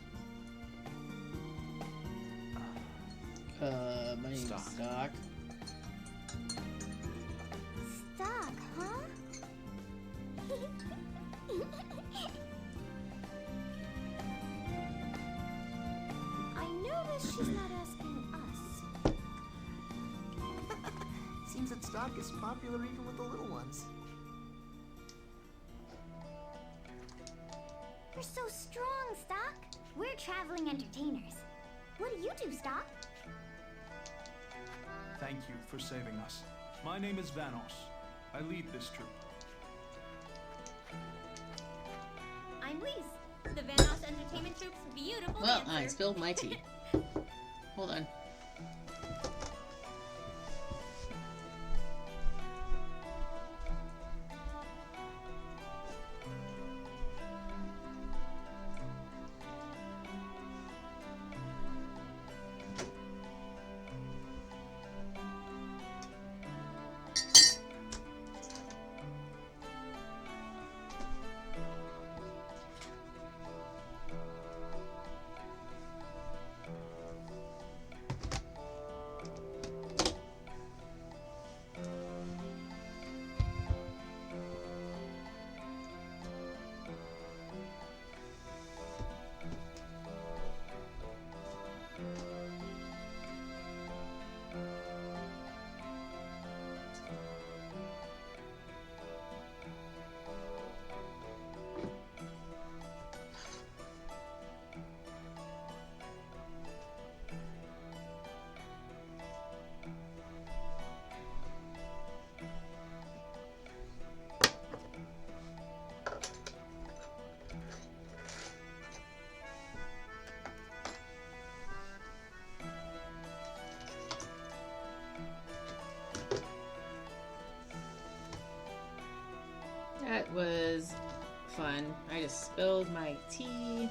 My name's Stock. Stock. Stock, huh? I notice she's not asking us. Seems that Stock is popular even with the little ones. You're so strong, Stock. We're traveling entertainers. What do you do, Stock? Thank you for saving us. My name is Vanos. I lead this troop. I'm Lise, the Vanos Entertainment Troupe's beautiful Well, dancer. I spilled my tea. Hold on. That was fun. I just spilled my tea.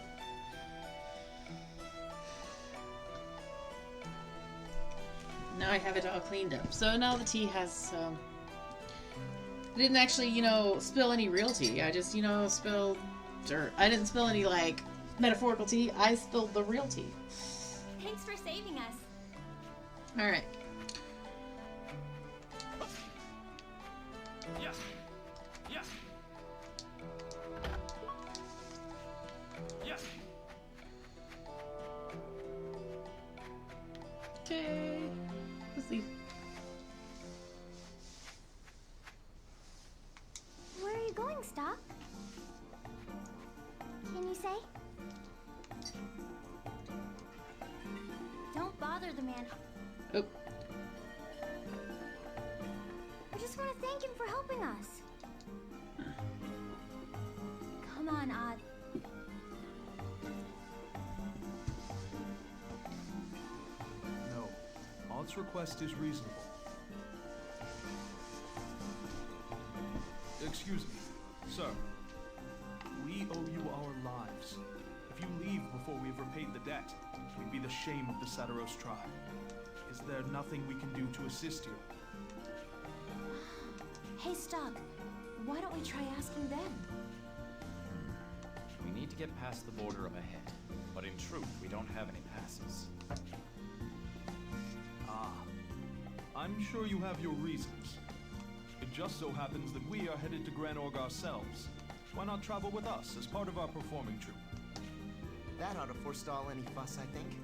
Now I have it all cleaned up. So now the tea has, I didn't actually, you know, spill any real tea. I just, you know, spilled dirt. I didn't spill any, like, metaphorical tea. I spilled the real tea. Thanks for saving us. Alright. Yeah. Yeah. Yeah. Okay. Let's see. Where are you going, Stock? Can you say? Don't bother the man. Oh. I just want to thank him for helping us. Come on, Odd. No. Odd's request is reasonable. Excuse me, sir. We owe you our lives. If you leave before we've repaid the debt, we'd be the shame of the Sataros tribe. Is there nothing we can do to assist you? Hey, Stock. Why don't we try asking them? We need to get past the border up ahead, but in truth, we don't have any passes. Ah. I'm sure you have your reasons. It just so happens that we are headed to Granorg ourselves. Why not travel with us as part of our performing troupe? That ought to forestall any fuss, I think.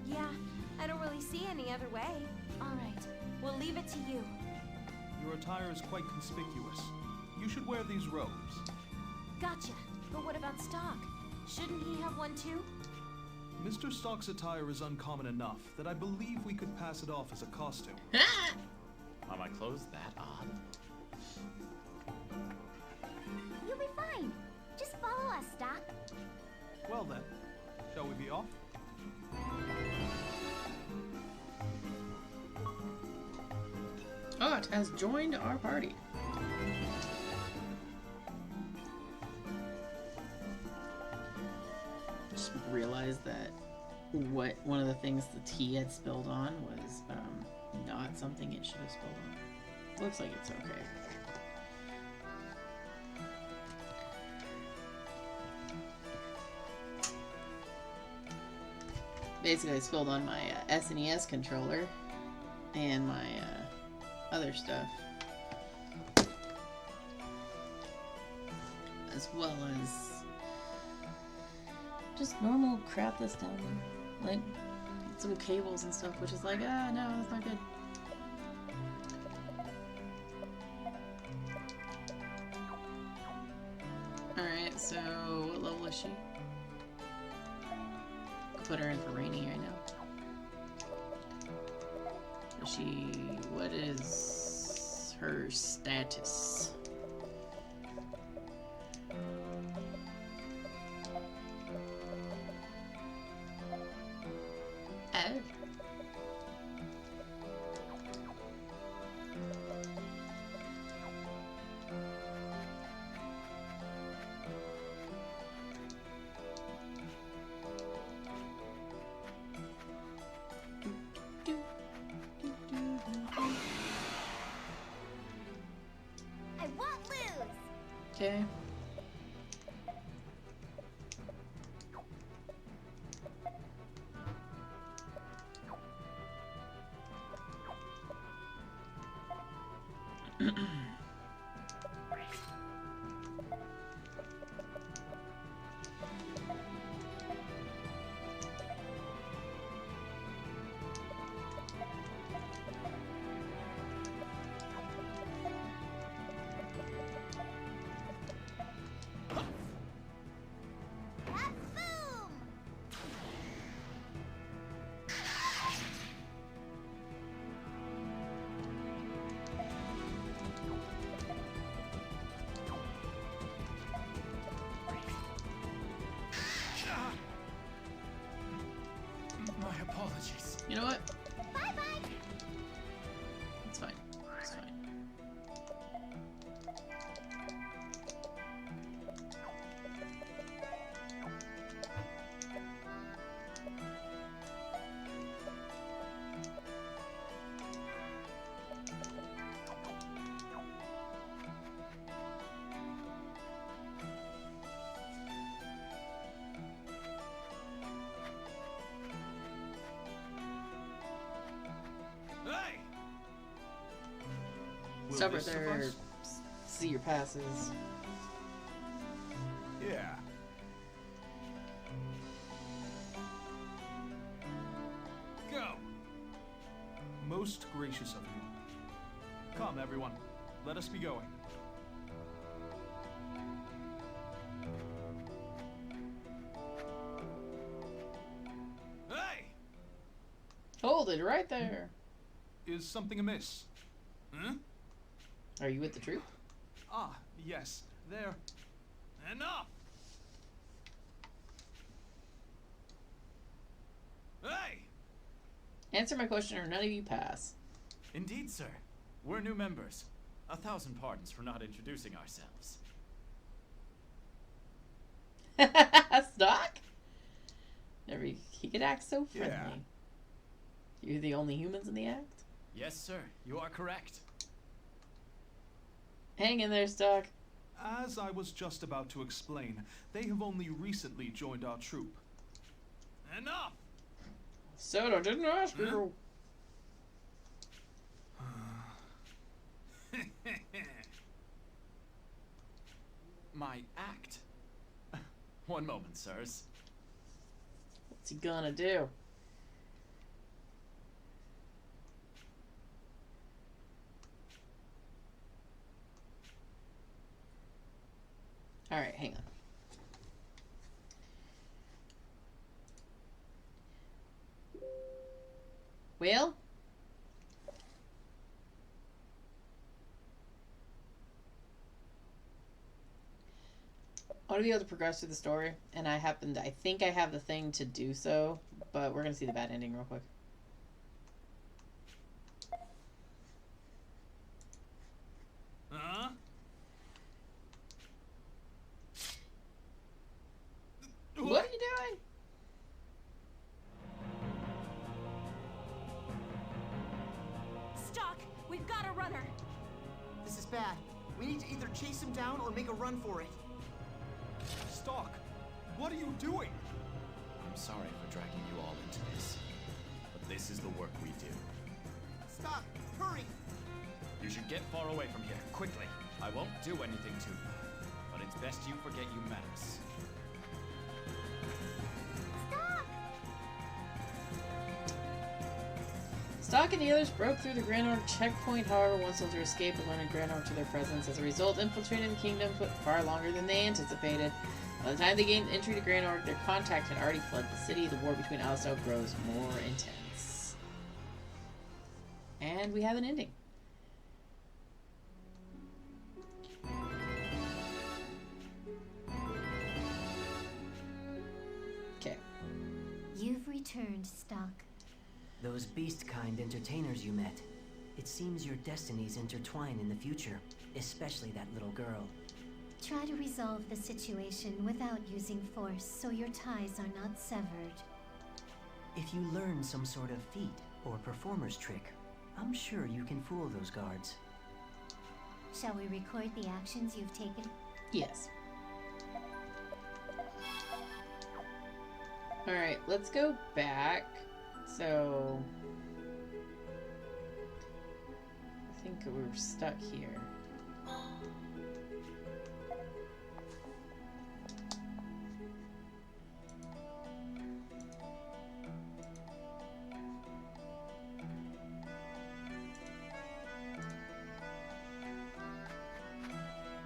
Yeah, I don't really see any other way. All right, we'll leave it to you. Your attire is quite conspicuous. You should wear these robes. Gotcha. But what about Stock? Shouldn't he have one too? Mr. Stock's attire is uncommon enough that I believe we could pass it off as a costume. Are my clothes that odd? You'll be fine. Just follow us, Stock. Well then, shall we be off? Ott has joined our party. Just realized that one of the things the tea had spilled on was not something it should have spilled on. Looks like it's okay. Basically, I spilled on my SNES controller and my other stuff, as well as just normal crap that's down there, like some cables and stuff, which is like, no, that's not good. Alright, so what level is she? Put her in for Rainy right now. What is her status? Oh. I won't lose. Okay. Boom! My apologies. You know what? Bye-bye. It's fine. It's fine. stop right this there. suffice? See your passes. Yeah. Go! Most gracious of you. Come, everyone. Let us be going. Hey! Hold it right there. Is something amiss? Huh? Are you with the troop? Ah, yes. There. Enough! Hey! Answer my question or none of you pass. Indeed, sir. We're new members. 1,000 pardons for not introducing ourselves. Stock? He could act so friendly. Yeah. You're the only humans in the act? Yes, sir. You are correct. Hang in there, Stock. As I was just about to explain, they have only recently joined our troop. Enough! Soda didn't ask you. My act? One moment, sirs. What's he gonna do? Alright, hang on. Well? I want to be able to progress through the story, and I think I have the thing to do so, but we're going to see the bad ending real quick. Huh? What are you doing? Stock! We've got a runner! This is bad. We need to either chase him down or make a run for it. Stalk! What are you doing? I'm sorry for dragging you all into this, but this is the work we do. Stop! Hurry! You should get far away from here, quickly. I won't do anything to you, but it's best you forget you met us. Stock and the others broke through the Grand Orc checkpoint. However, one soldier escaped, alerting Grand Orc to their presence. As a result, infiltrating the kingdom took far longer than they anticipated. By the time they gained entry to Grand Orc, their contact had already fled the city. The war between Alistair grows more intense. And we have an ending. Okay. You've returned, Stock. Those beast-kind entertainers you met. It seems your destinies intertwine in the future, especially that little girl. Try to resolve the situation without using force so your ties are not severed. If you learn some sort of feat or performer's trick, I'm sure you can fool those guards. Shall we record the actions you've taken? Yes. Alright, let's go back. So I think we're stuck here.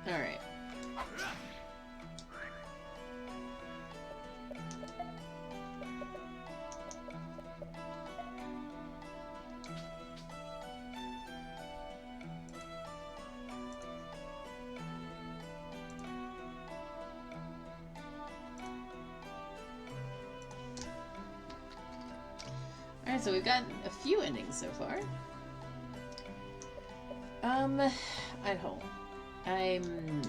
All right. Alright, so we've gotten a few endings so far. At home. I'm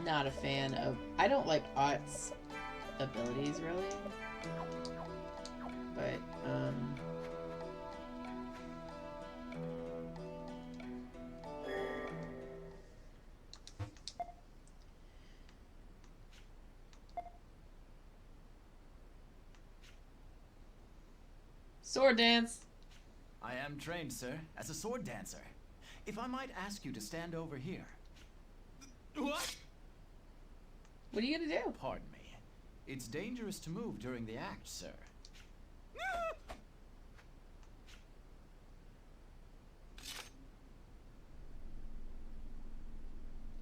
not a fan of... I don't like Ott's abilities, really. But, sword dance! I am trained, sir, as a sword dancer. if I might ask you to stand over here. What? What are you gonna do? Pardon me. It's dangerous to move during the act, sir.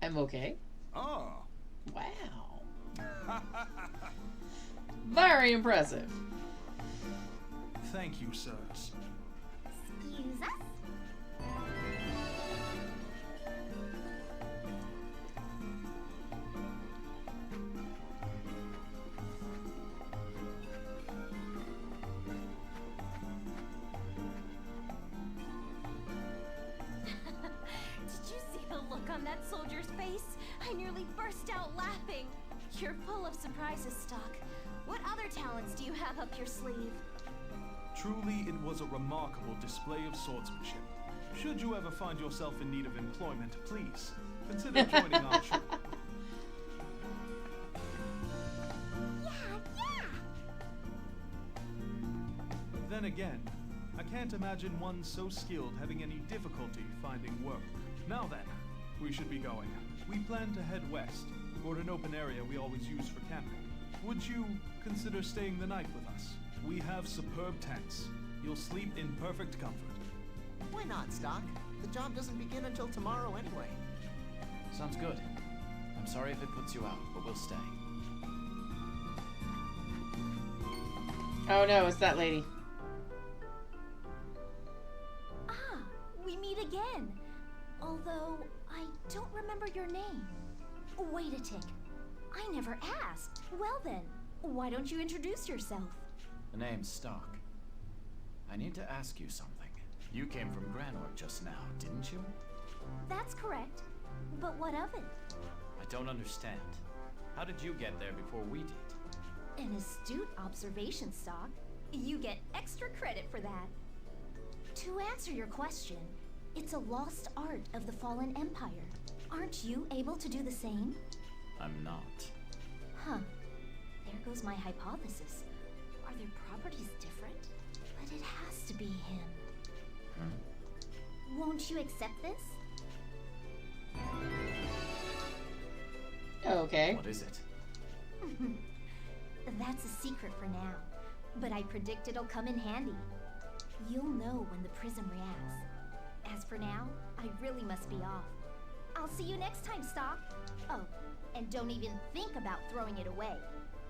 I'm okay. Oh. Wow. Very impressive. Thank you, sirs. Excuse us? Did you see the look on that soldier's face? I nearly burst out laughing. You're full of surprises, Stock. What other talents do you have up your sleeve? Truly, it was a remarkable display of swordsmanship. Should you ever find yourself in need of employment, please consider joining our troop. Yeah! Then again, I can't imagine one so skilled having any difficulty finding work. Now then, we should be going. We plan to head west, toward an open area we always use for camping. Would you consider staying the night with us? We have superb tents. You'll sleep in perfect comfort. Why not, Stock? The job doesn't begin until tomorrow anyway. Sounds good. I'm sorry if it puts you out, but we'll stay. Oh no, it's that lady. Ah, we meet again. Although, I don't remember your name. Wait a tick. I never asked. Well then, why don't you introduce yourself? The name's Stock. I need to ask you something. You came from Granorg just now, didn't you? That's correct. But what of it? I don't understand. How did you get there before we did? An astute observation, Stock. You get extra credit for that. To answer your question, it's a lost art of the fallen empire. Aren't you able to do the same? I'm not. Huh. There goes my hypothesis. Are their properties different? But it has to be him. Won't you accept this? Okay. What is it? That's a secret for now. But I predict it'll come in handy. You'll know when the prism reacts. As for now, I really must be off. I'll see you next time, Stock. Oh, and don't even think about throwing it away.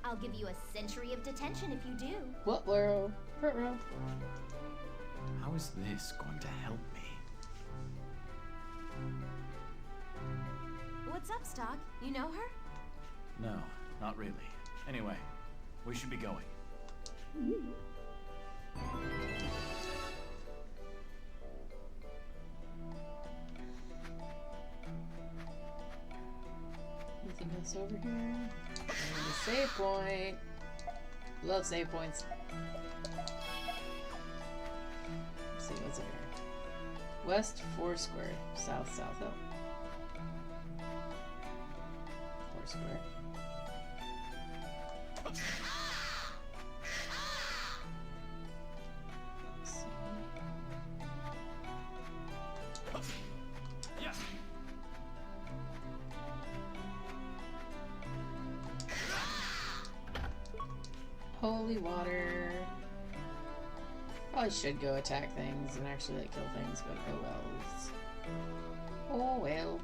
I'll give you a century of detention if you do. What row? Front row. How is this going to help me? What's up, Stock? You know her? No, not really. Anyway, we should be going. Anything else over here? And a save point. Love save points. Let's see what's over here. West Foursquare, South South Hill. Foursquare. Let's see. Holy water. Probably should go attack things and actually like kill things, but oh well. Oh well.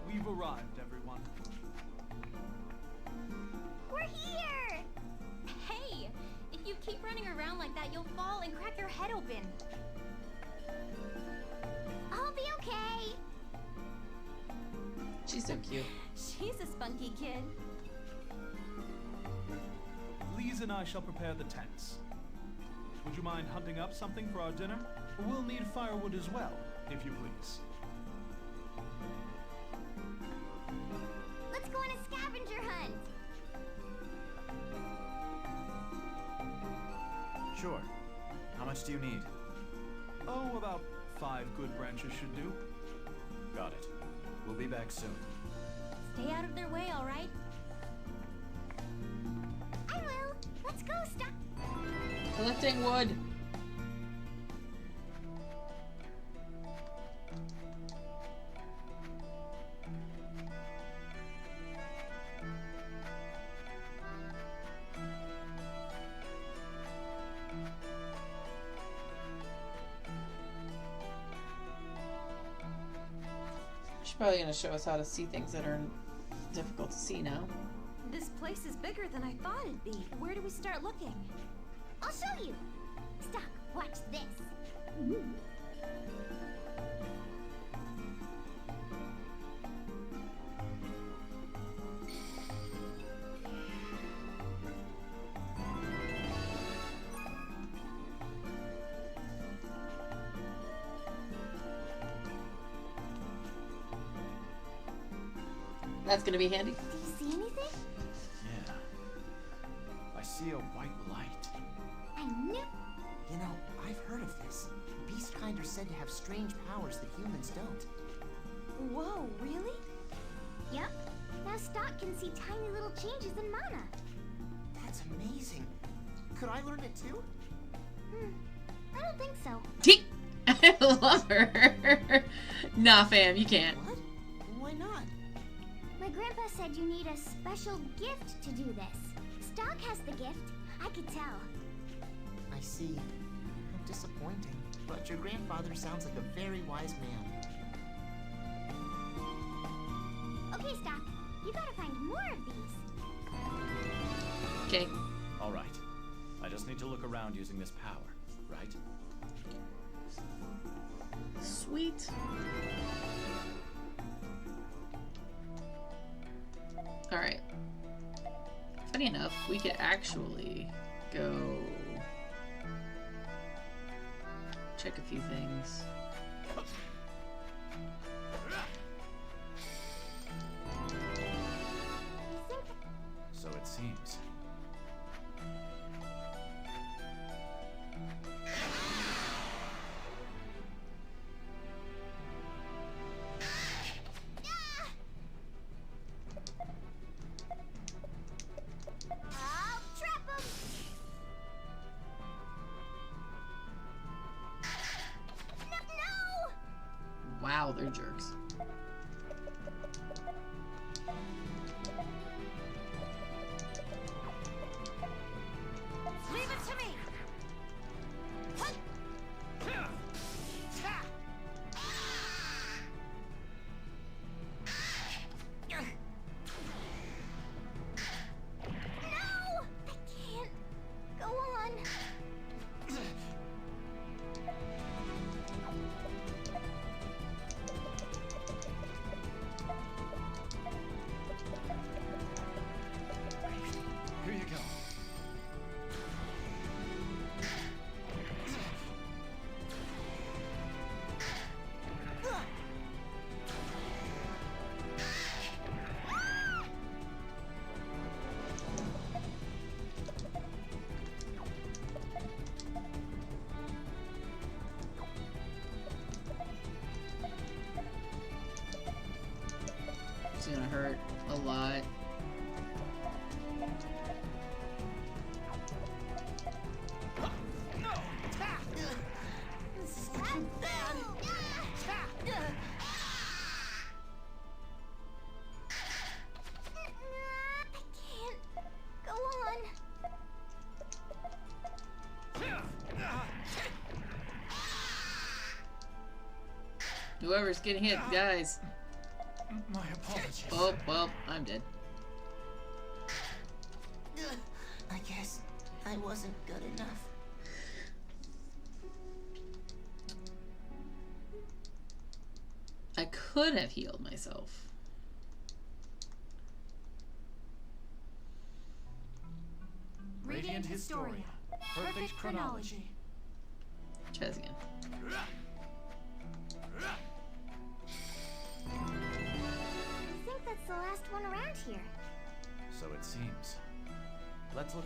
We've arrived, everyone. We're here! Hey! If you keep running around like that, you'll fall and crack your head open. I'll be okay! She's so cute. She's a spunky kid. Lise and I shall prepare the tents. Would you mind hunting up something for our dinner? We'll need firewood as well, if you please. Let's go on a scavenger hunt! Sure. How much do you need? Oh, about 5 good branches should do. Got it. We'll be back soon. Stay out of their way, all right? I will. Let's go, Stuck. Collecting wood. She's probably going to show us how to see things that are difficult to see now. This place is bigger than I thought it'd be. Where do we start looking? I'll show you. Stuck, watch this. That's going to be handy. Do you see anything? Yeah. I see a white light. I knew. You know, I've heard of this. Beastkind are said to have strange powers that humans don't. Whoa, really? Yep. Now Stock can see tiny little changes in mana. That's amazing. Could I learn it too? I don't think so. I love her. Nah, fam, you can't. What? Why not? My grandpa said you need a special gift to do this. Stock has the gift. I could tell. I see. How disappointing. But your grandfather sounds like a very wise man. Okay, Stock. You gotta find more of these. Okay. All right. I just need to look around using this power, right? Sweet. Alright. Funny enough, we could actually go check a few things. So it seems. I'll trap 'em. No! Wow, they're jerks. Leave it to me. What? No! I can't. Go on. Here you go. It's gonna hurt a lot. This is too bad. I can't. Go on. Whoever's getting hit, guys. My apologies. Oh, well, I'm dead. I guess I wasn't good enough. I could have healed myself. Radiant Historia. Perfect chronology. Try this again. I think that's the last one around here. So it seems. Let's look.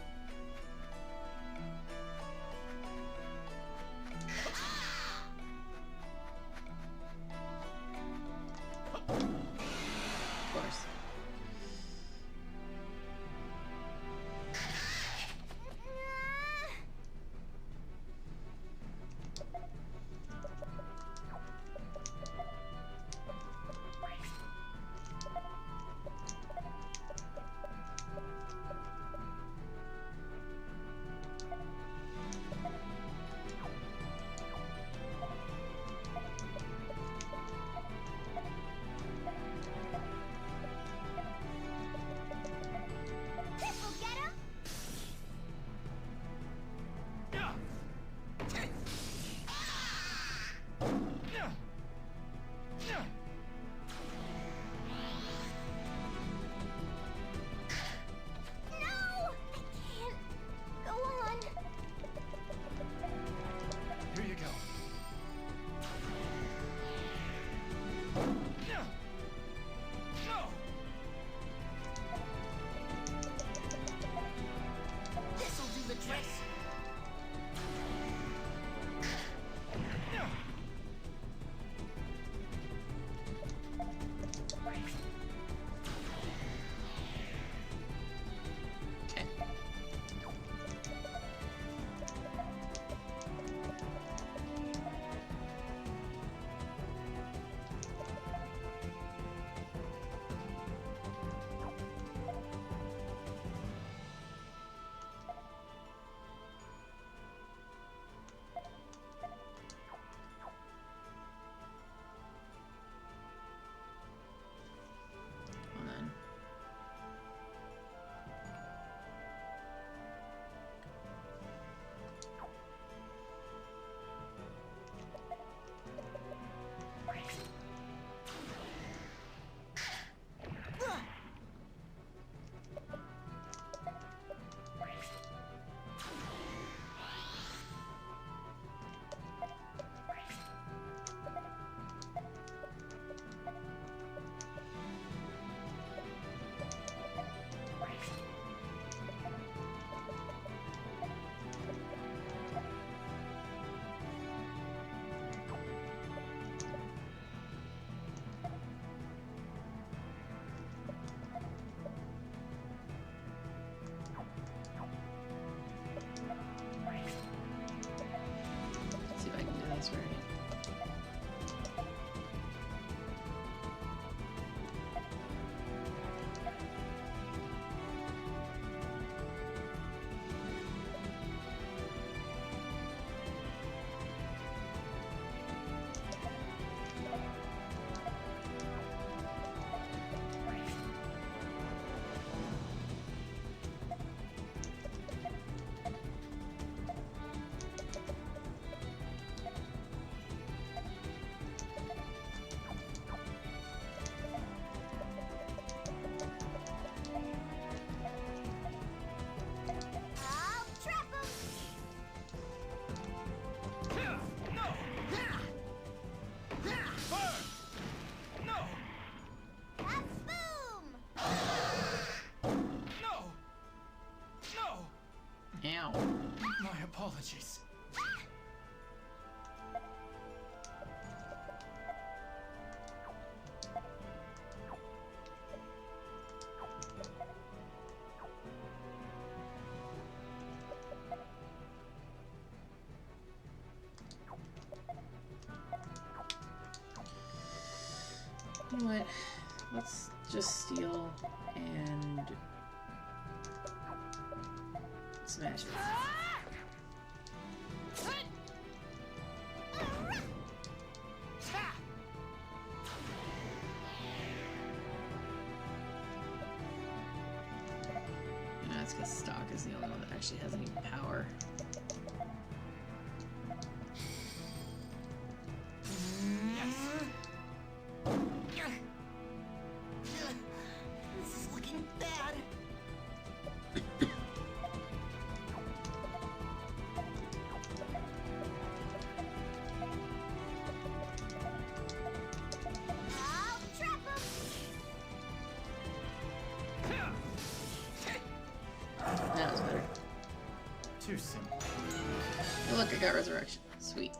Apologies. You know what? Let's just steal and smash it. No, it's because Stock is the only one that actually has any power. This is looking bad. I'll trap him! That was better. Too simple. Oh, look, I got resurrection. Sweet.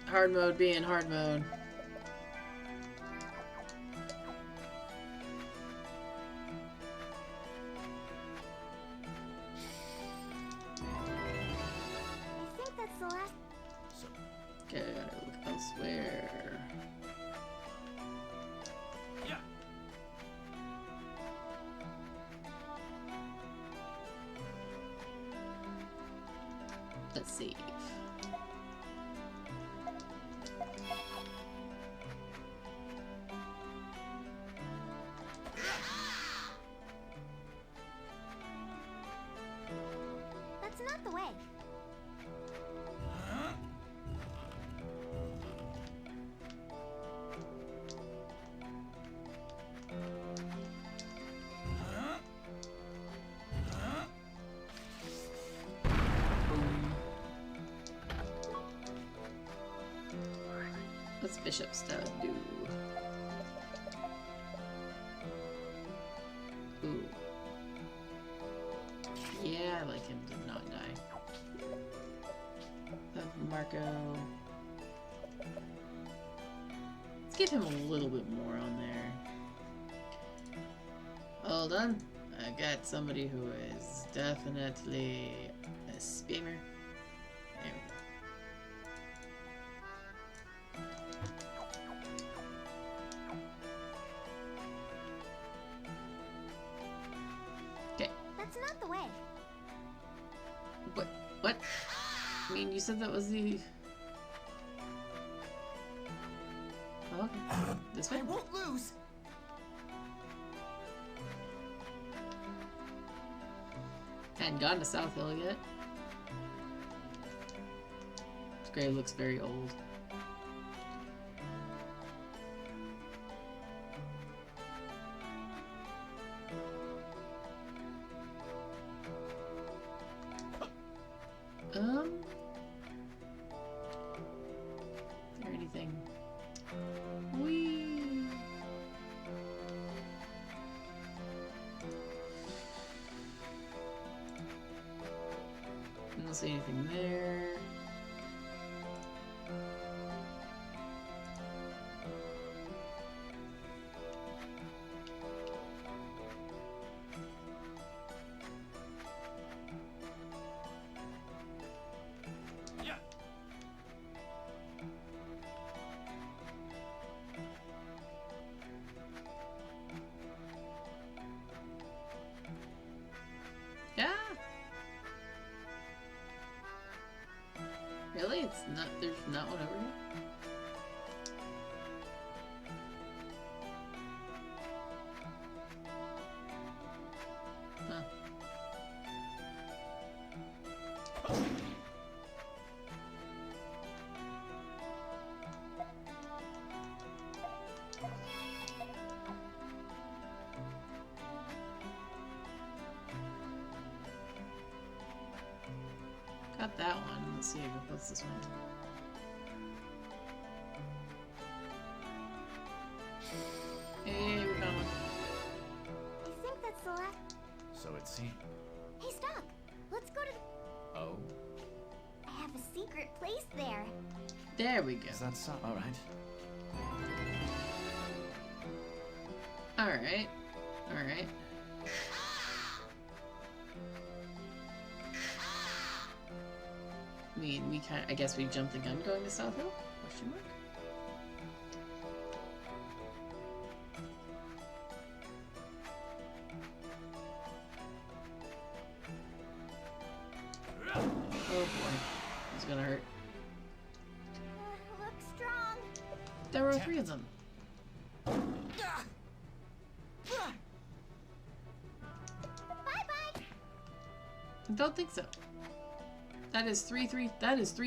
Hard mode being hard mode. I think that's the last. Okay, I gotta look elsewhere. Yeah. Let's see. That's not the way. What's Bishop Stud do? Ooh. Yeah, I like him to not die. Of Marco. Let's give him a little bit more on there. Hold on. I got somebody who is definitely a spammer. There we go. Okay. That's not the way. What? What? I mean, you said that was the... Oh, okay. This way? I won't lose. Hadn't gone to South Hill yet. This grave looks very old. Is there anything? Whee! I don't see anything there. Yeah. Yeah. Really? It's not. There's not one over here. Huh. Got that one. Let's see. What's this one? Hey, we found one. I think that's the last. it seem. Hey, Stock! Let's go to the... Oh? I have a secret place there. There we go. Is that so? Alright. Alright. Alright. We kind of, I guess we jumped the gun going to South Hill? Question mark? Oh boy. It's gonna hurt. Look strong. There were 3 of them. Bye-bye. I don't think so. That is 3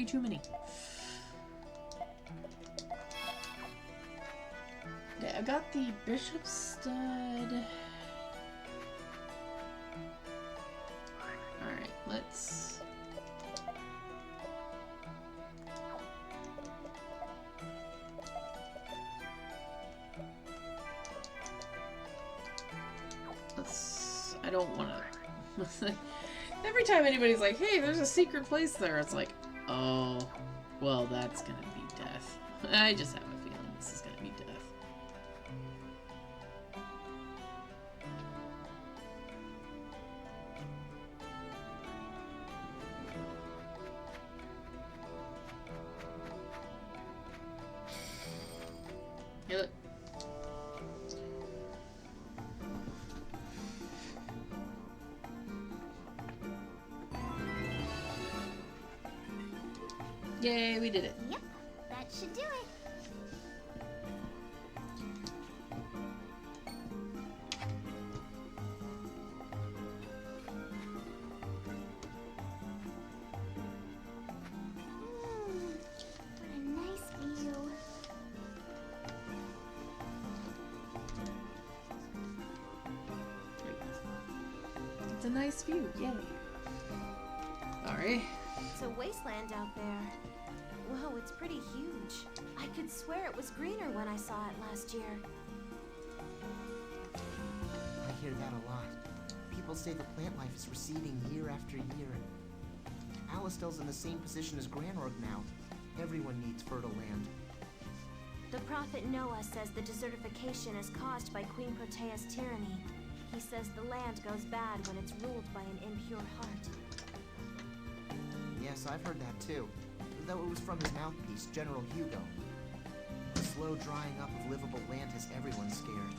too many. Okay, I got the Bishop Stud. Alright, let's... I don't want to... Every time anybody's like, hey, there's a secret place there, it's like, oh, well, that's gonna be death. I just have a feeling this is gonna be death. Hey, look. Yay, we did it. Yep, that should do it. What a nice view. It's a nice view, yay. Alright. It's a wasteland out there. Whoa, it's pretty huge. I could swear it was greener when I saw it last year. I hear that a lot. People say the plant life is receding year after year. Alistel's in the same position as Granorg now. Everyone needs fertile land. The prophet Noah says the desertification is caused by Queen Protea's tyranny. He says the land goes bad when it's ruled by an impure heart. Yes, I've heard that too. Though it was from his mouthpiece, General Hugo. The slow drying up of livable land has everyone scared.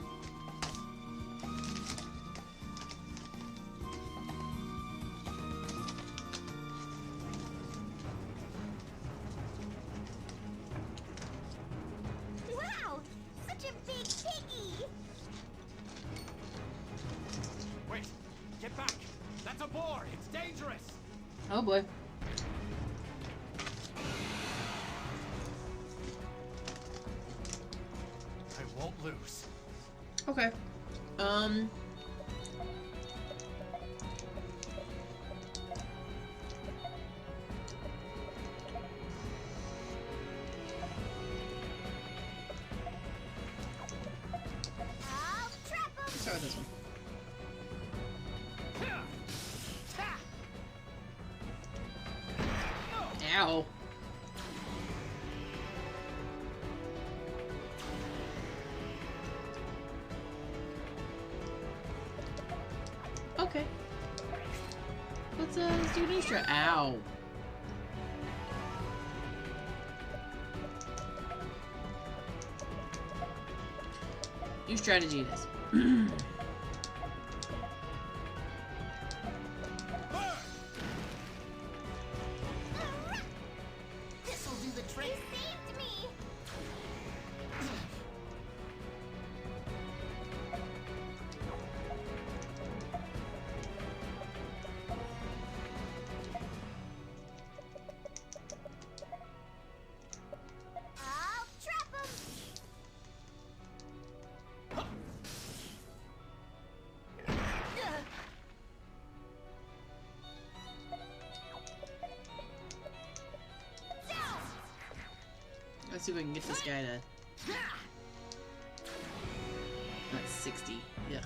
Wow! Such a big piggy! Wait! Get back! That's a boar! It's dangerous! Oh boy. I won't lose. Okay. I'll trap him! Let's start with this one. Ow. Okay. Let's do an extra. Ow. New strategy it is. This'll do the trick! He saved me! I'll trap him! Let's see if we can get this guy to... That's 60. Ugh.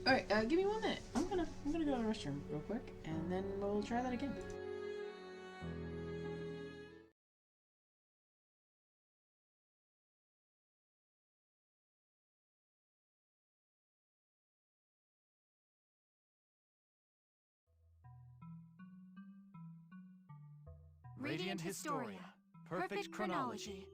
All right, give me 1 minute. I'm gonna go to the restroom real quick, and then we'll try that again. Radiant Historia. Perfect chronology.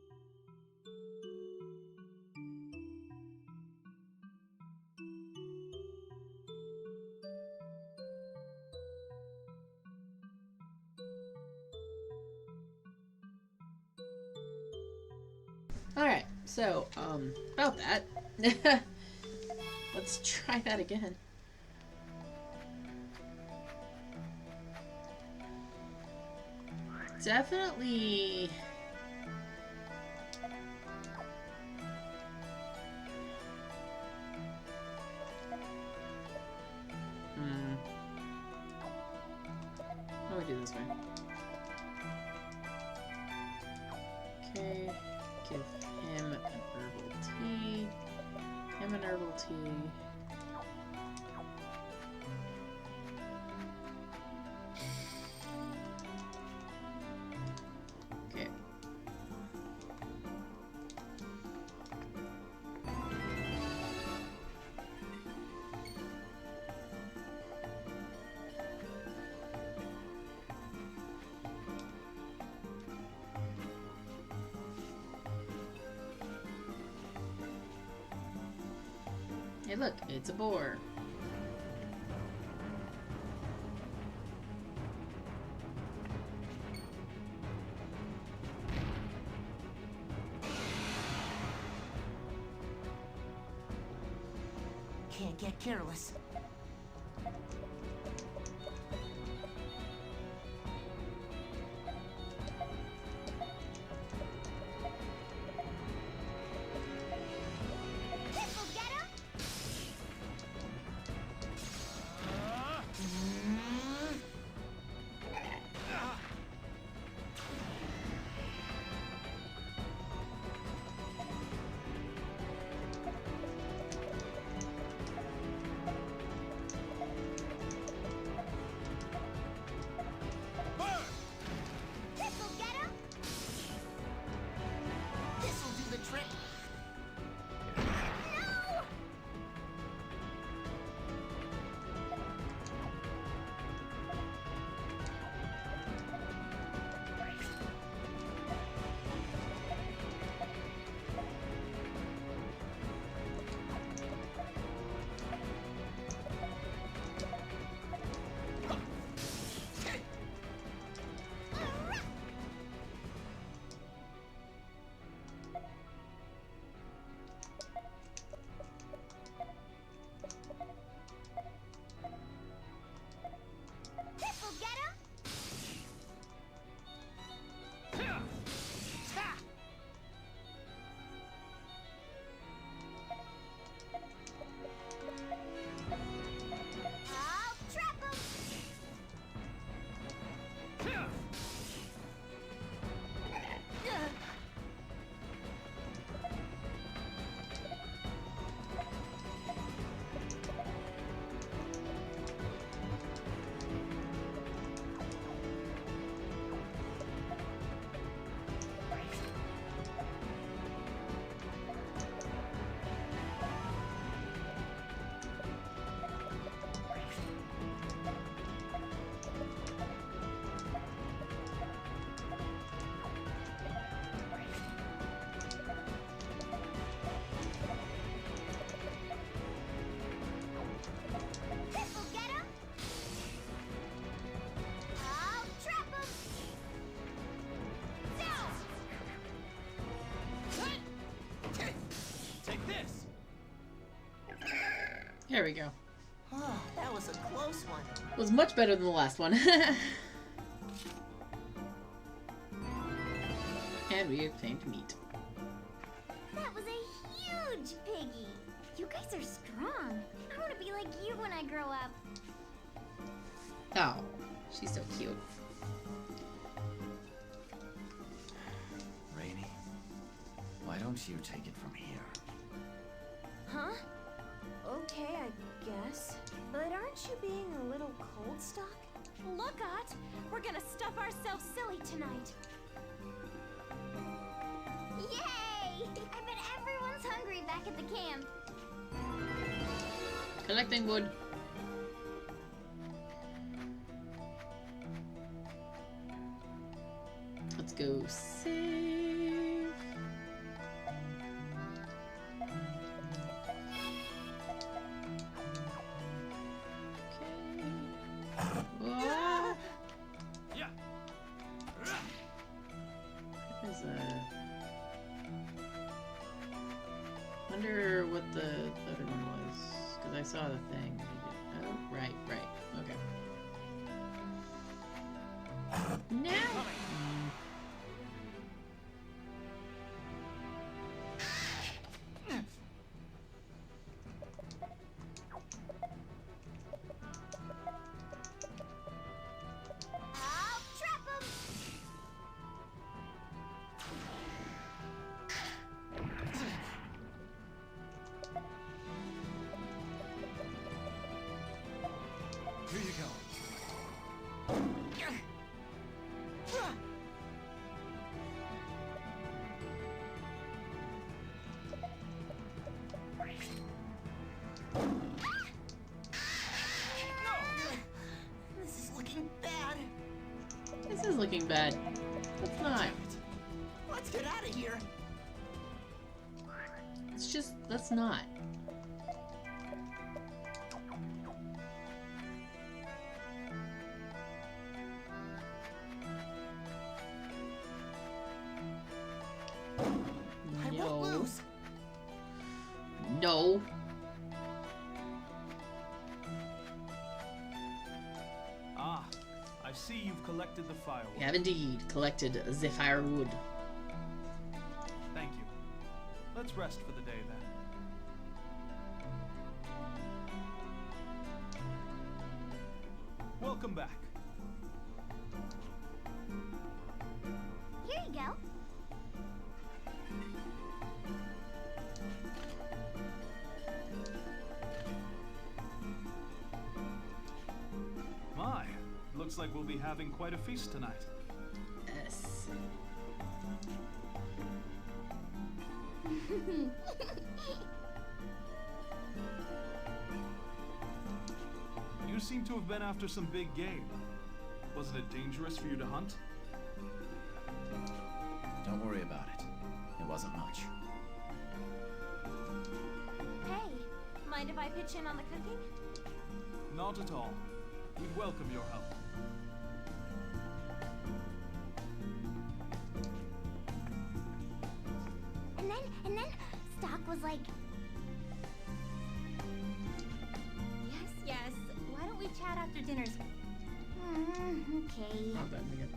Alright, so, about that. Let's try that again. Definitely... How do we do this way? Okay, give him an herbal tea. Him an herbal tea. Okay. Hey look, it's a boar. Can't get careless. There we go. Oh, that was a close one. It was much better than the last one. And we obtained meat. That was a huge piggy. You guys are strong. I want to be like you when I grow up. Oh, she's so cute. Rainy, why don't you take it from here? Huh? Okay, I guess. But aren't you being a little cold, Stock? Look, Ott! We're gonna stuff ourselves silly tonight. Yay! I bet everyone's hungry back at the camp. Collecting wood. Let's go save. Okay. Whoa. Yeah. There's a... Wonder what the other one was, because I saw the thing. Oh, right, okay. Now! I'll trap 'em. Here you go. This is looking bad. This is looking bad. Let's not. Let's get out of here. It's just, let's not. I won't lose. No. Ah, I see you've collected the firewood. We have indeed collected the firewood. Thank you. Let's rest for the day then. Welcome back. Here you go. My, looks like we'll be having quite a feast tonight. Yes. You seem to have been after some big game. Wasn't it dangerous for you to hunt? Don't worry about it. It wasn't much. Hey, mind if I pitch in on the cooking? Not at all. We'd welcome your help. And then Stock was like, Yes. Why don't we chat after dinner's... okay. Not bad again.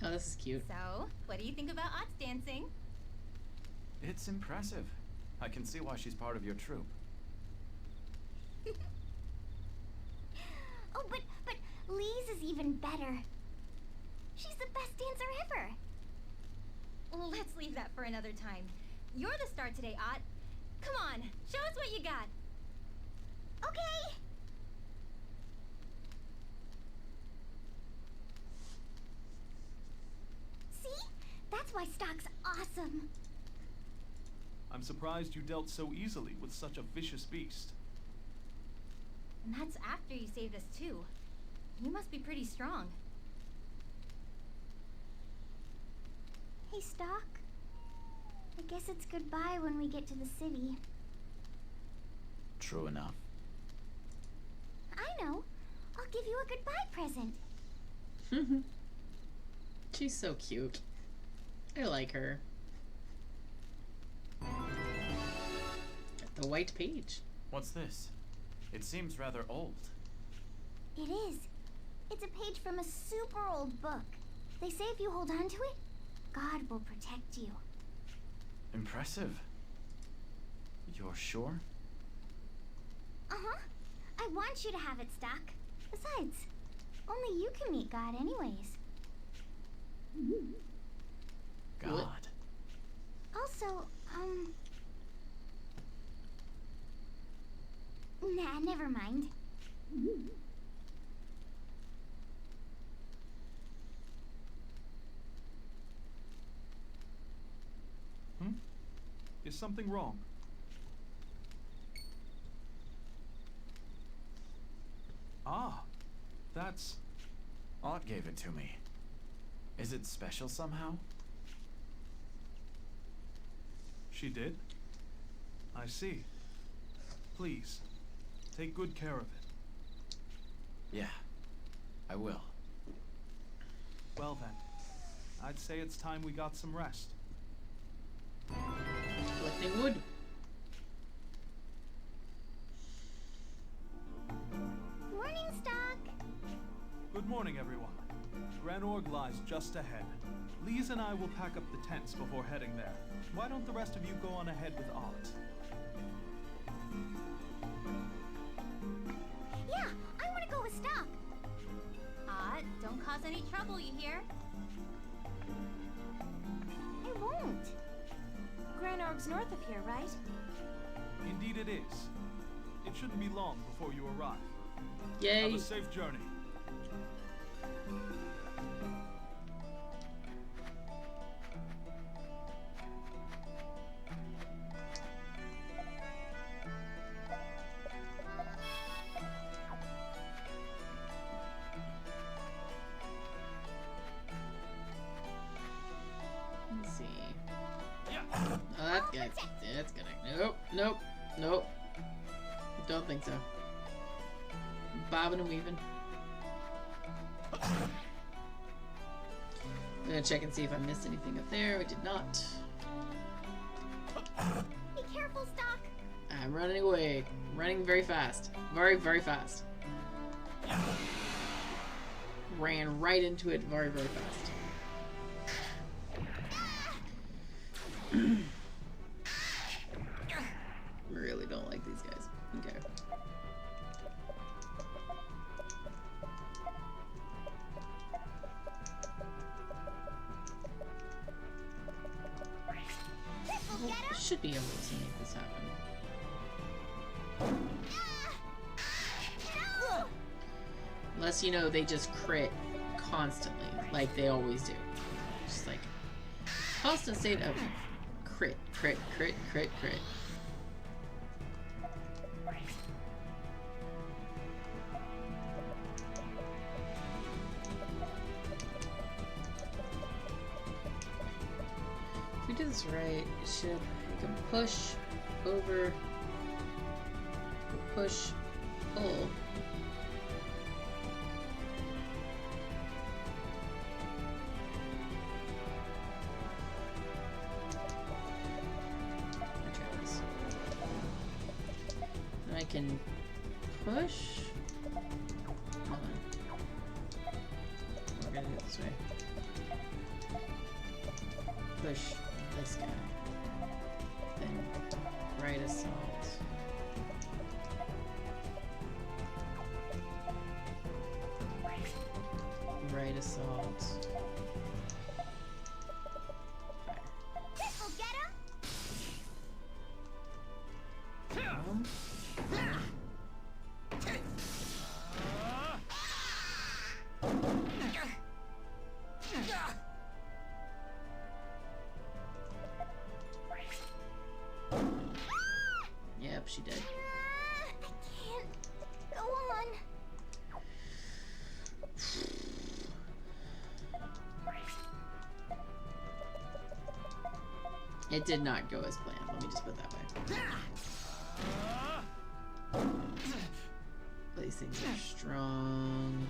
Oh, this is cute. So, what do you think about Ott's dancing? It's impressive. I can see why she's part of your troupe. Oh, but Lee's is even better. She's the best dancer ever. Well, let's leave that for another time. You're the star today, Ott. Come on, show us what you got. Okay. See? That's why Stock's awesome. I'm surprised you dealt so easily with such a vicious beast. And that's after you saved us too. You must be pretty strong. Hey, Stock. I guess it's goodbye when we get to the city. True enough. I know. I'll give you a goodbye present. She's so cute. I like her. The white page. What's this? It seems rather old. It is. It's a page from a super old book. They say if you hold on to it, God will protect you. Impressive. You're sure? Uh-huh. I want you to have it, Stock. Besides, Only you can meet God anyways. God. Also, nah, never mind. Is something wrong? Ah, that's... Aunt gave it to me. Is it special somehow? She did? I see. Please, take good care of it. Yeah, I will. Well then, I'd say it's time we got some rest. Collecting wood. Morning, Stock! Good morning, everyone. Gran Org lies just ahead. Lise and I will pack up the tents before heading there. Why don't the rest of you go on ahead with Ott? Yeah, I want to go with Stock. Don't cause any trouble, you hear? I won't. Gran Org's north of here, right? Indeed it is. It shouldn't be long before you arrive. Yay. Have a safe journey. Let's see. Oh, that guy. That's gonna. Nope, nope, nope. Don't think so. Bobbing and weaving. I'm gonna check and see if I missed anything up there. I did not. Be careful, Stock! I'm running away. Running very fast. Very, very fast. Ran right into it very, very fast. Really don't like these guys. Okay. Well, should be able to make this happen. Unless, you know, they just crit constantly, like they always do. Just like constant state of crit, crit, crit, crit, crit. If we do this right, it should, we can push over, push, pull. I can push. Hold on. We're gonna do it this way. Push this guy. Then right assault. Right assault. This'll get him! Yep, she did. I can't go on. It did not go as planned. Let me just put it that way. These things are strong.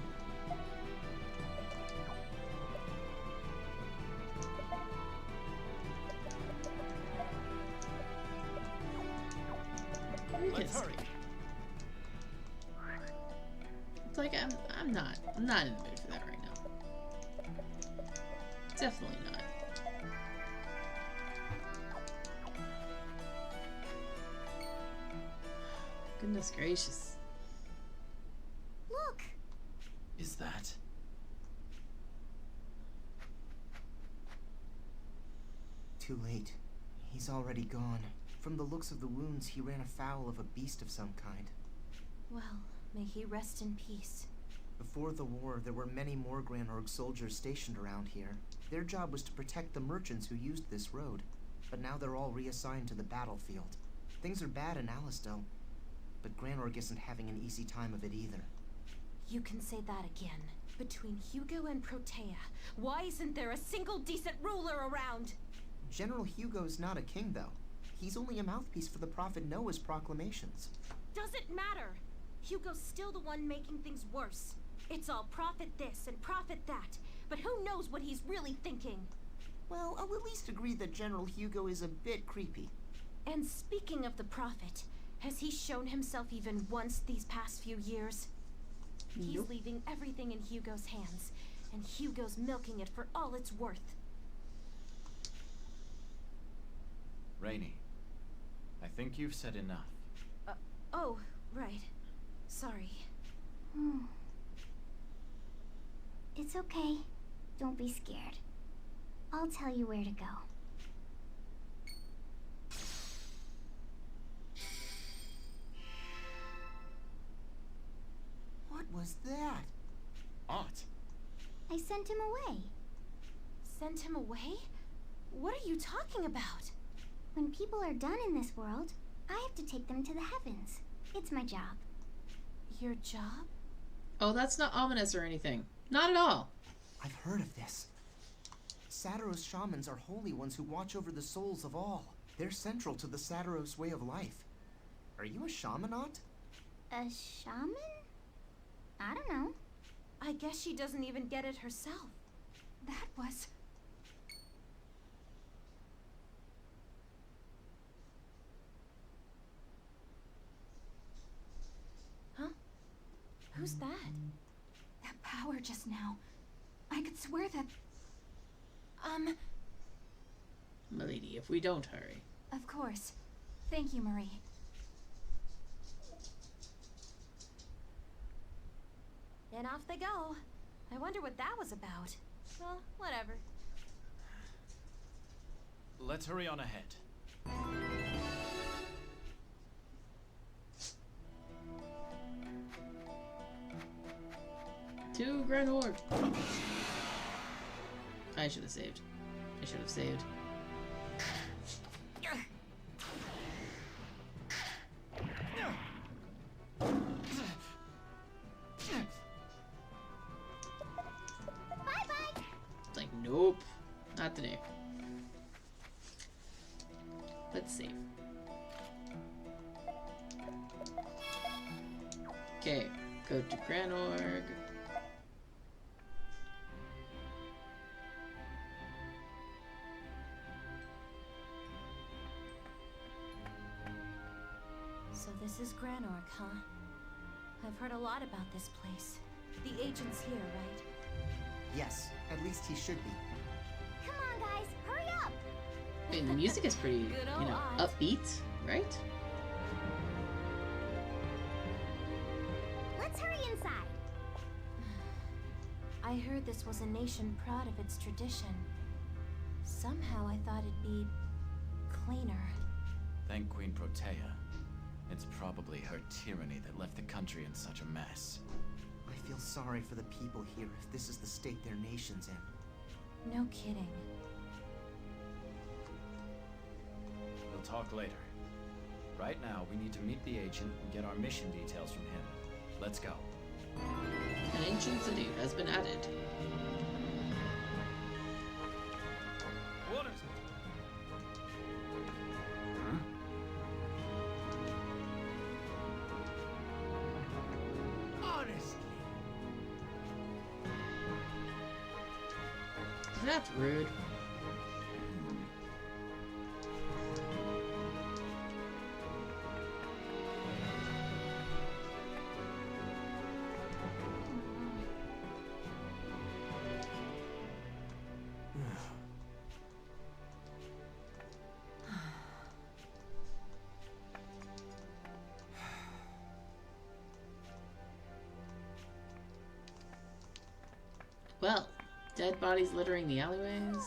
Let's hurry. It's like I'm not in the mood for that right now. Definitely not. Goodness gracious. Look! Is that... Too late. He's already gone. From the looks of the wounds, he ran afoul of a beast of some kind. Well, may he rest in peace. Before the war, there were many more Granorg soldiers stationed around here. Their job was to protect the merchants who used this road. But now they're all reassigned to the battlefield. Things are bad in Alistel, but Granorg isn't having an easy time of it either. You can say that again. Between Hugo and Protea, why isn't there a single decent ruler around? General Hugo's not a king, though. He's only a mouthpiece for the Prophet Noah's proclamations. Doesn't matter. Hugo's still the one making things worse. It's all Prophet this and Prophet that, but who knows what he's really thinking? Well, I'll at least agree that General Hugo is a bit creepy. And speaking of the Prophet, has he shown himself even once these past few years? He's Nope. leaving everything in Hugo's hands, and Hugo's milking it for all it's worth. Rainy, I think you've said enough. Oh, right. Sorry. It's okay. Don't be scared. I'll tell you where to go. What was that? Aunt! I sent him away. Sent him away? What are you talking about? When people are done in this world, I have to take them to the heavens. It's my job. Your job? Oh, that's not ominous or anything. Not at all. I've heard of this. Sadaros shamans are holy ones who watch over the souls of all. They're central to the Sadaros way of life. Are you a shaman, Aunt? A shaman? I don't know. I guess she doesn't even get it herself. That was... Huh? Who's that? That power just now. I could swear that... Milady, if we don't hurry. Of course. Thank you, Marie. And off they go. I wonder what that was about. Well, whatever. Let's hurry on ahead. To Granorg. I should have saved. I should have saved. Bye-bye! It's like, nope. Not today. Let's save. Okay, go to Granorg. So this is Granorg, huh? I've heard a lot about this place. The agent's here, right? Yes, at least he should be. Come on, guys, hurry up! I mean, the music is pretty, Good you know, old upbeat, right? Let's hurry inside. I heard this was a nation proud of its tradition. Somehow I thought it'd be... cleaner. Thank Queen Protea. It's probably her tyranny that left the country in such a mess. I feel sorry for the people here if this is the state their nation's in. No kidding. We'll talk later. Right now, we need to meet the agent and get our mission details from him. Let's go. An ancient city has been added. What is it? Honestly. That's rude. Well, dead bodies littering the alleyways.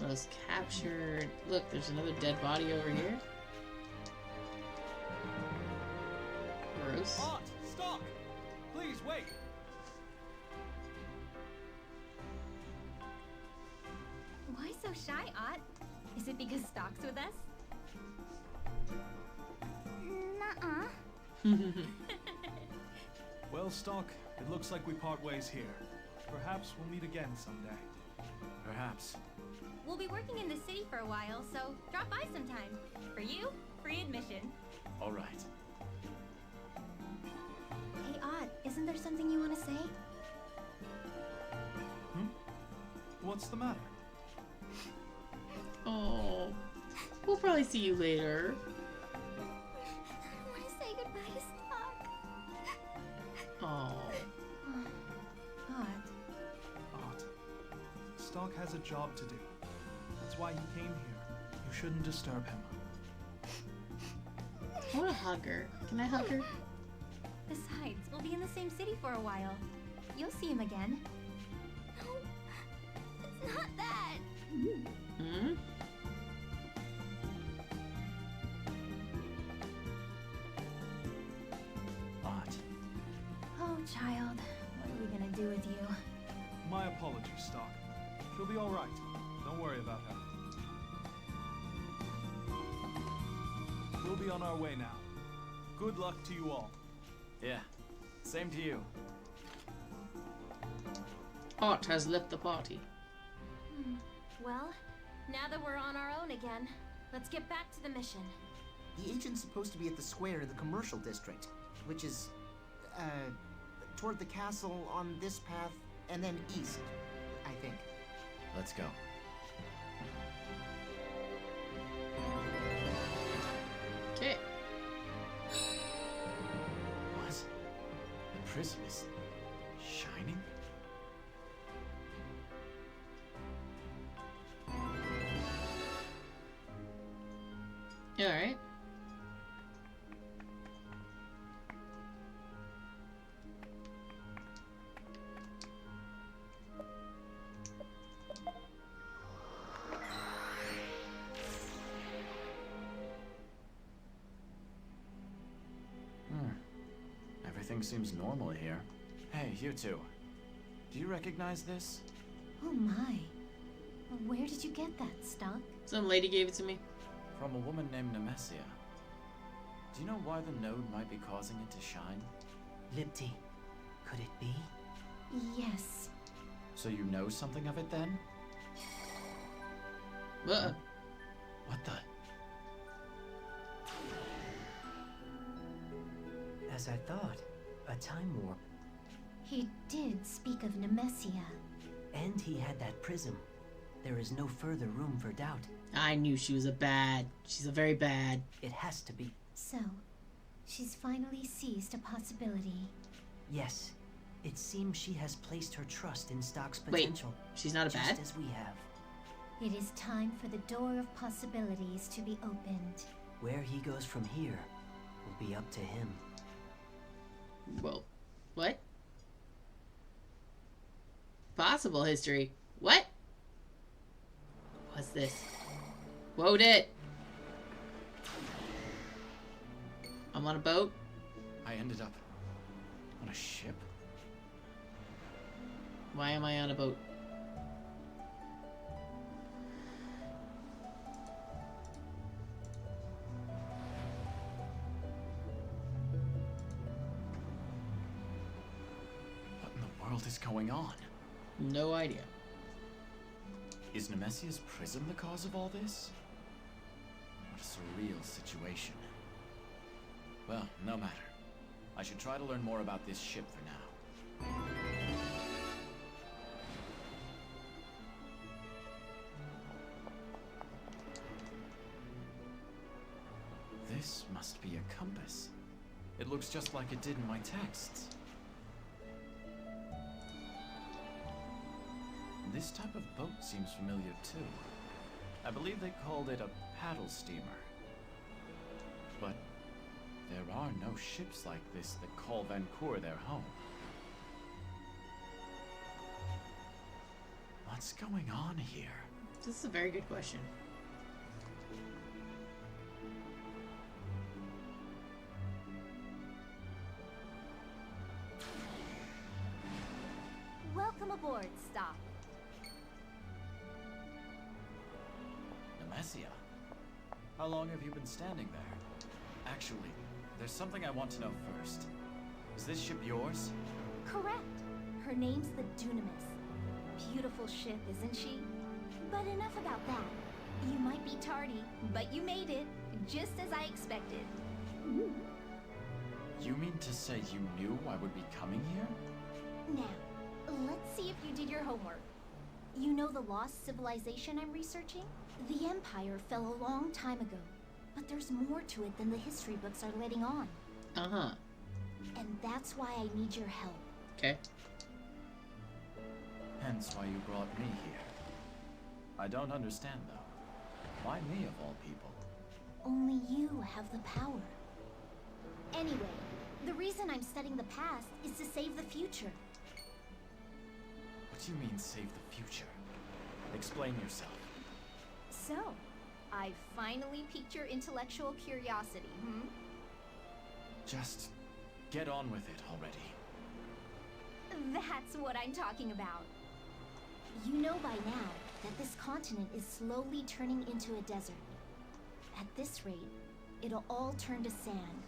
Was captured. Look, there's another dead body over here. Gross. Art, stop! Please wait. Why so shy, Ott? Is it because Stock's with us? Nuh-uh. Well, Stock, it looks like we part ways here. Perhaps we'll meet again someday. Perhaps. We'll be working in the city for a while, so drop by sometime. For you, free admission. All right. Hey, Ott, isn't there something you want to say? What's the matter? Oh, we'll probably see you later. I want to say goodbye to Stock. Oh. Art. Stock has a job to do. That's why he came here. You shouldn't disturb him. I want to hug her. Can I hug her? Besides, we'll be in the same city for a while. You'll see him again. No, it's not that. Hmm? Art. Oh, child. What are we gonna do with you? My apologies, Stock. She'll be all right. Don't worry about her. We'll be on our way now. Good luck to you all. Yeah. Same to you. Art has left the party. Well, now that we're on our own again, let's get back to the mission. The agent's supposed to be at the square in the commercial district, which is, toward the castle on this path, and then east, I think. Let's go. Okay. What? The prism is shining? Alright. Everything seems normal here. Hey, you two. Do you recognize this? Oh my. Where did you get that, Stock? Some lady gave it to me. From a woman named Nemesia. Do you know why the node might be causing it to shine? Lipti, could it be? Yes. So you know something of it then? Uh-oh. What the? As I thought, a time warp. He did speak of Nemesia. And he had that prism. There is no further room for doubt. I knew she was she's a very bad. It has to be. So, she's finally seized a possibility. Yes. It seems she has placed her trust in Stock's potential. Wait, she's not a bad? Just as we have. It is time for the door of possibilities to be opened. Where he goes from here will be up to him. Whoa. What? Possible history. What? What's this? Whoa, it. I'm on a boat. I ended up on a ship? Why am I on a boat? What in the world is going on? No idea. Is Nemesia's prism the cause of all this? What a surreal situation. Well, no matter. I should try to learn more about this ship for now. This must be a compass. It looks just like it did in my texts. this type of boat seems familiar too. I believe they called it a paddle steamer. But there are no ships like this that call Vancour their home. What's going on here? This is a very good question. Welcome aboard, Stop. Nemesia? How long have you been standing there? Actually, there's something I want to know first. Is this ship yours? Correct. Her name's the Dunamis. Beautiful ship, isn't she? But enough about that. You might be tardy, but you made it, just as I expected. You mean to say you knew I would be coming here? Now, let's see if you did your homework. You know the lost civilization I'm researching? The Empire fell a long time ago, but there's more to it than the history books are letting on. Uh-huh. And that's why I need your help. Okay. Hence why you brought me here. I don't understand, though. Why me, of all people? Only you have the power. Anyway, the reason I'm studying the past is to save the future. What do you mean, save the future? Explain yourself. So, I finally piqued your intellectual curiosity, Just get on with it already. That's what I'm talking about. You know by now that this continent is slowly turning into a desert. At this rate, it'll all turn to sand.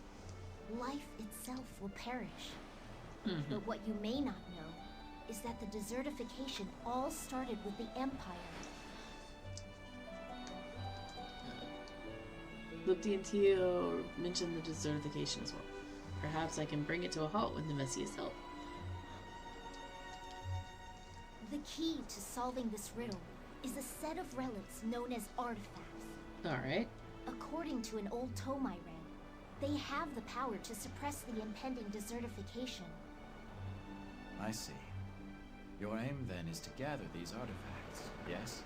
Life itself will perish. But what you may not know is that the desertification all started with the Empire. Look, Tio mentioned the desertification as well. Perhaps I can bring it to a halt with Nemesia's help. The key to solving this riddle is a set of relics known as artifacts. Alright. According to an old tome I read, they have the power to suppress the impending desertification. I see. Your aim, then, is to gather these artifacts, yes?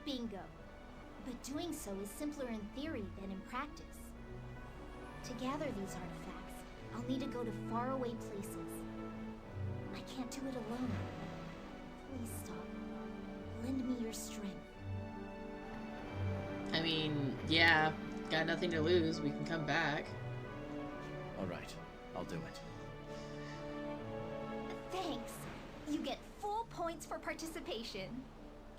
Bingo. But doing so is simpler in theory than in practice. To gather these artifacts, I'll need to go to faraway places. I can't do it alone. Please stop. Lend me your strength. I mean, yeah, got nothing to lose. We can come back. Alright, I'll do it. Thanks. You get full points for participation.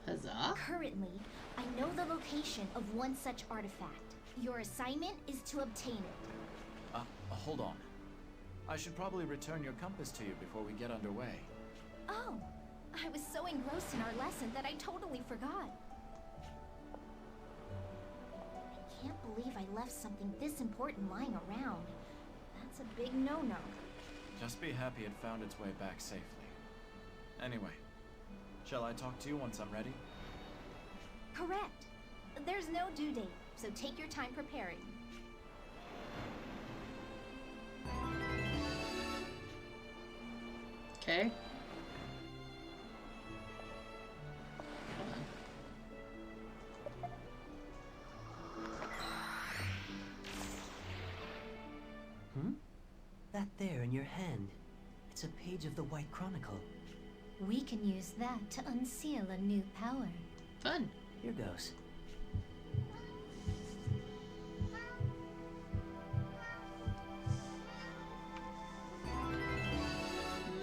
Huzzah. Currently, I know the location of one such artifact. Your assignment is to obtain it. Hold on. I should probably return your compass to you before we get underway. Oh, I was so engrossed in our lesson that I totally forgot. I can't believe I left something this important lying around. That's a big no-no. Just be happy it found its way back safely. Anyway, shall I talk to you once I'm ready? Correct. There's no due date, so take your time preparing. Okay. That there in your hand. It's a page of the White Chronicle. We can use that to unseal a new power. Fun. Here goes.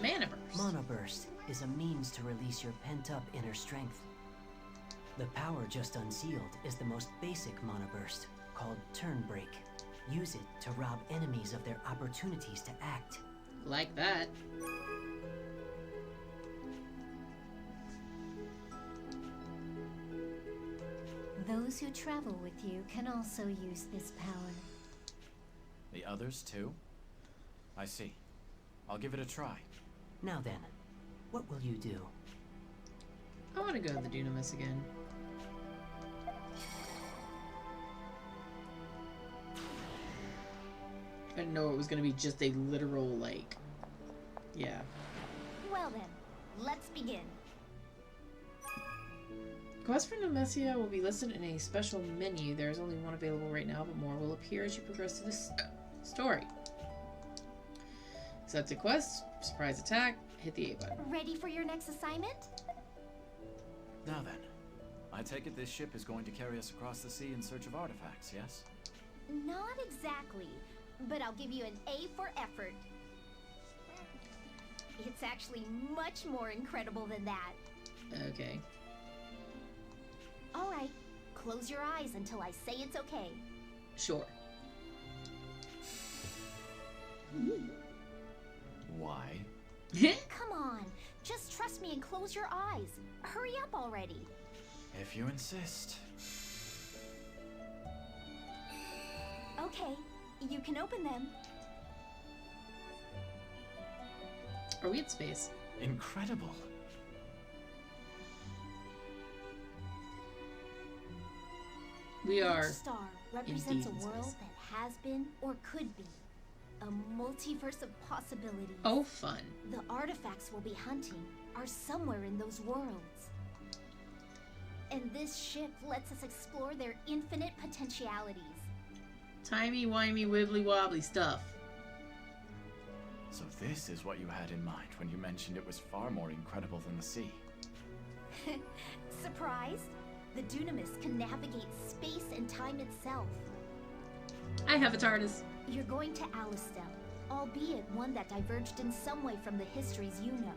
Mana Burst. Mana Burst is a means to release your pent-up inner strength. The power just unsealed is the most basic Mana Burst, called Turn Break. Use it to rob enemies of their opportunities to act. Like that. Those who travel with you can also use this power. The others, too? I see. I'll give it a try. Now then, what will you do? I want to go to the Dunamis again. I didn't know it was going to be just a literal, like... Yeah. Well then, let's begin. Quest for Nemesia will be listed in a special menu. There is only one available right now, but more will appear as you progress through this story. Accept a quest, surprise attack, hit the A button. Ready for your next assignment? Now then, I take it this ship is going to carry us across the sea in search of artifacts, yes? Not exactly, but I'll give you an A for effort. It's actually much more incredible than that. Okay. All right, close your eyes until I say it's okay. Sure. Why? Come on, just trust me and close your eyes. Hurry up already. If you insist. Okay, you can open them. Are we in space? Incredible. We are. Each star represents indeed a in world space. that has been or could be. A multiverse of possibilities. Oh, fun. The artifacts we'll be hunting are somewhere in those worlds. And this ship lets us explore their infinite potentialities. Timey-wimey, wibbly-wobbly stuff. So this is what you had in mind when you mentioned it was far more incredible than the sea. Surprised? The Dunamis can navigate space and time itself. I have a TARDIS. You're going to Alistel, albeit one that diverged in some way from the histories you know.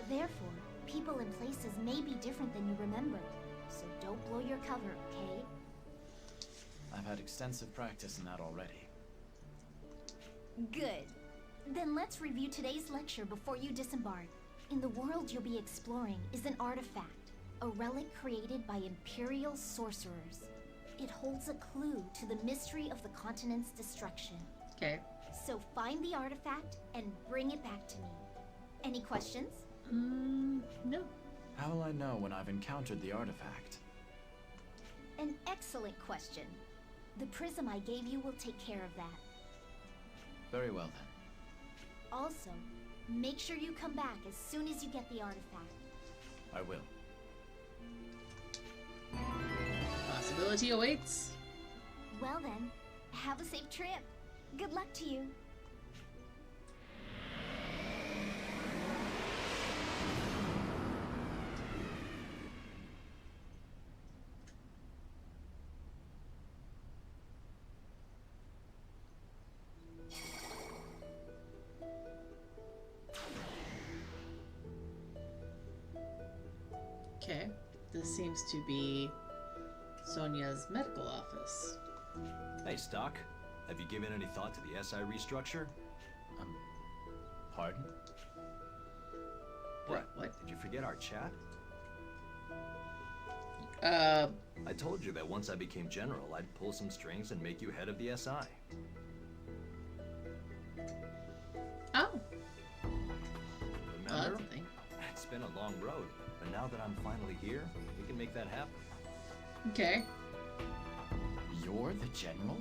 Therefore, people and places may be different than you remember, so don't blow your cover, okay? I've had extensive practice in that already. Good. Then let's review today's lecture before you disembark. In the world you'll be exploring is an artifact, a relic created by Imperial sorcerers. It holds a clue to the mystery of the continent's destruction. Okay. So find the artifact and bring it back to me. Any questions? No. How will I know when I've encountered the artifact? An excellent question. The prism I gave you will take care of that. Very well then. Also, make sure you come back as soon as you get the artifact. I will. Possibility awaits. Well then, have a safe trip. Good luck to you. Okay. This seems to be Sonia's medical office. Hey, Stock. Have you given any thought to the SI restructure? Pardon? What? Did you forget our chat? I told you that once I became general, I'd pull some strings and make you head of the SI. Oh. Remember? That's a thing. It's been a long road, but now that I'm finally here, we can make that happen. Okay. You're the general?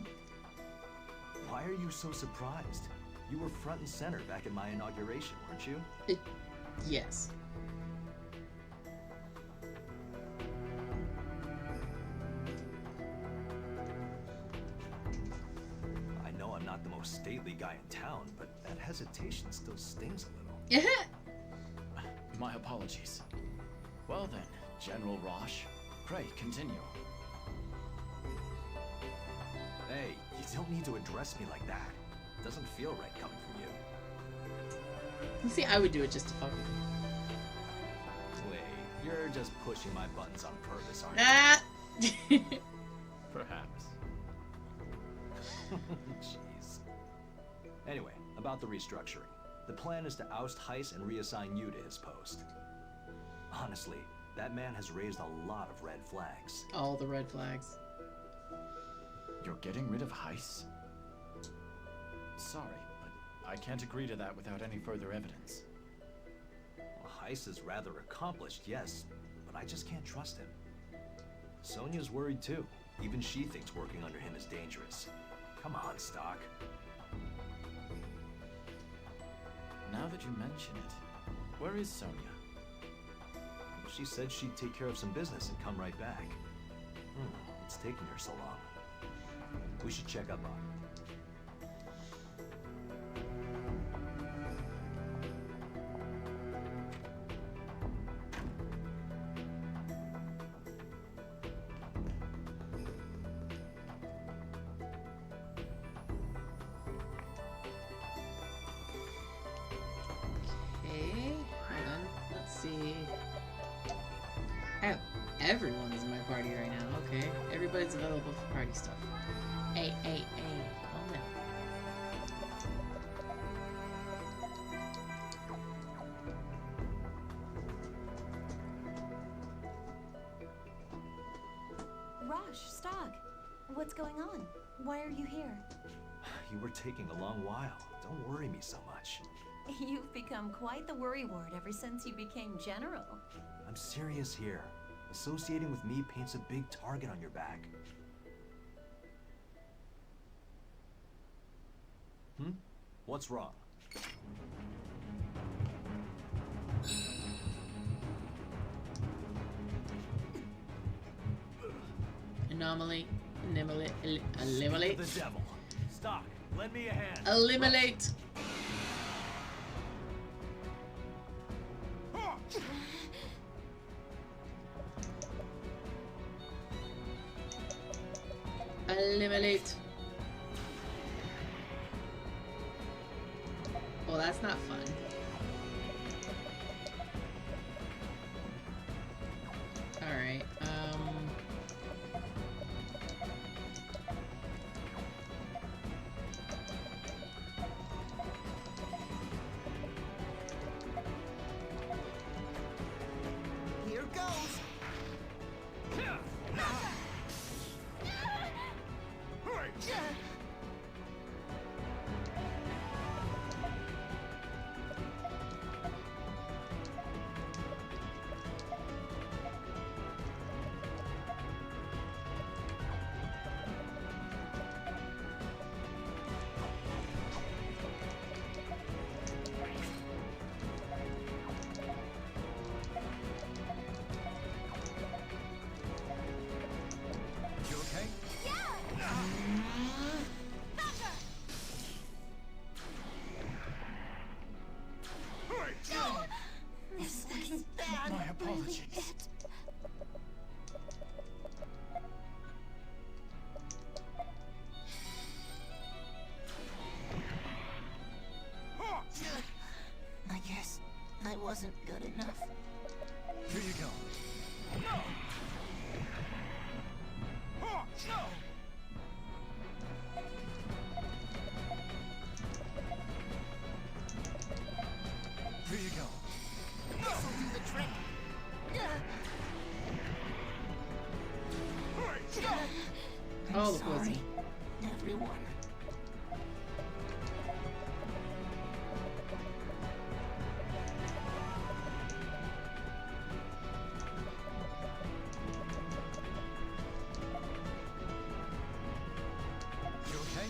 Why are you so surprised? You were front and center back at my inauguration, weren't you? Yes. I know I'm not the most stately guy in town, but that hesitation still stings a little. My apologies. Well then, General Rosh, pray continue. Hey, you don't need to address me like that. It doesn't feel right coming from you. You see, I would do it just to fuck with you. Wait, you're just pushing my buttons on purpose, aren't Ah! you? Perhaps. Jeez. Anyway, about the restructuring. The plan is to oust Heiss and reassign you to his post. Honestly, that man has raised a lot of red flags. All the red flags. You're getting rid of Heiss? Sorry, but I can't agree to that without any further evidence. Well, Heiss is rather accomplished, yes, but I just can't trust him. Sonia's worried too. Even she thinks working under him is dangerous. Come on, Stock. Now that you mention it, where is Sonia? She said she'd take care of some business and come right back. What's taking her so long? We should check up on her. Everyone's in my party right now. Okay. Everybody's available for party stuff. Hey, calm down. Rosh, Stog, what's going on? Why are you here? You were taking a long while. Don't worry me so much. You've become quite the worrywart ever since you became general. I'm serious here. Associating with me paints a big target on your back. What's wrong? Eliminate. The devil. Stock, lend me a hand. Eliminate. Eliminate. Well, that's not fun. Alright, Here goes! You okay? This is bad. My apologies. Really I guess I wasn't good enough. Here you go. Here you go. This'll do the trick. oh, the poison. Everyone. You okay?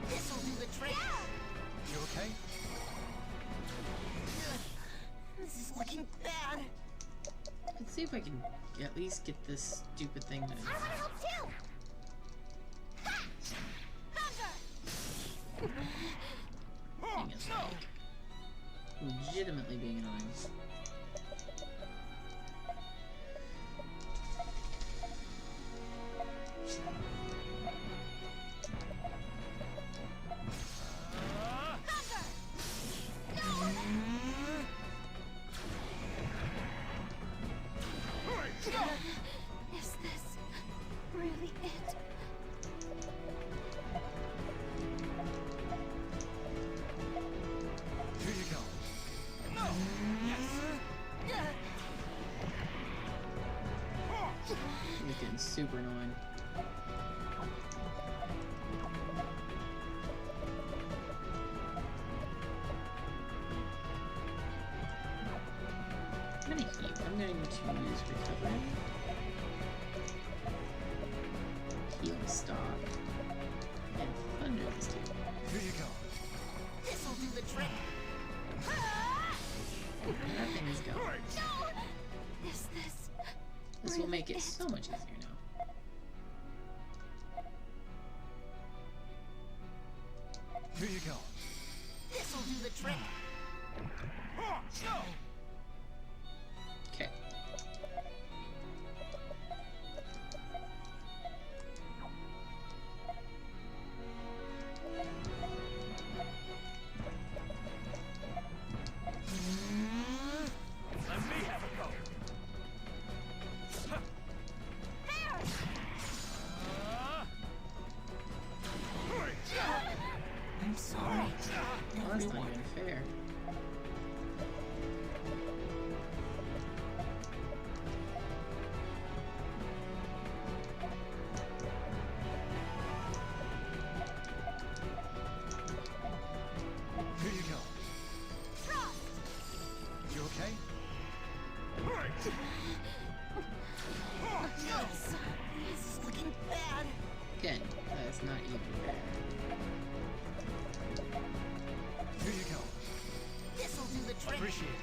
This'll do the trick. You okay? This is looking bad. Let's see if I can at least get this stupid thing to... I want to help too. thing is like legitimately being annoying. Is this really it? Here you go. It's getting super annoying. kind of heat. I'm going to use recovery. Heal stop. And thunder this dude. Here you go. This'll do the trick. And that thing is going. This This will make it so much easier now. Here you go. This'll do the trick. Okay. Let me have a go. I'm sorry. Well, that's not even fair. Here you go. You okay? This is looking bad. Again, that's not even fair. Here you go. This'll do the trick. Appreciate it.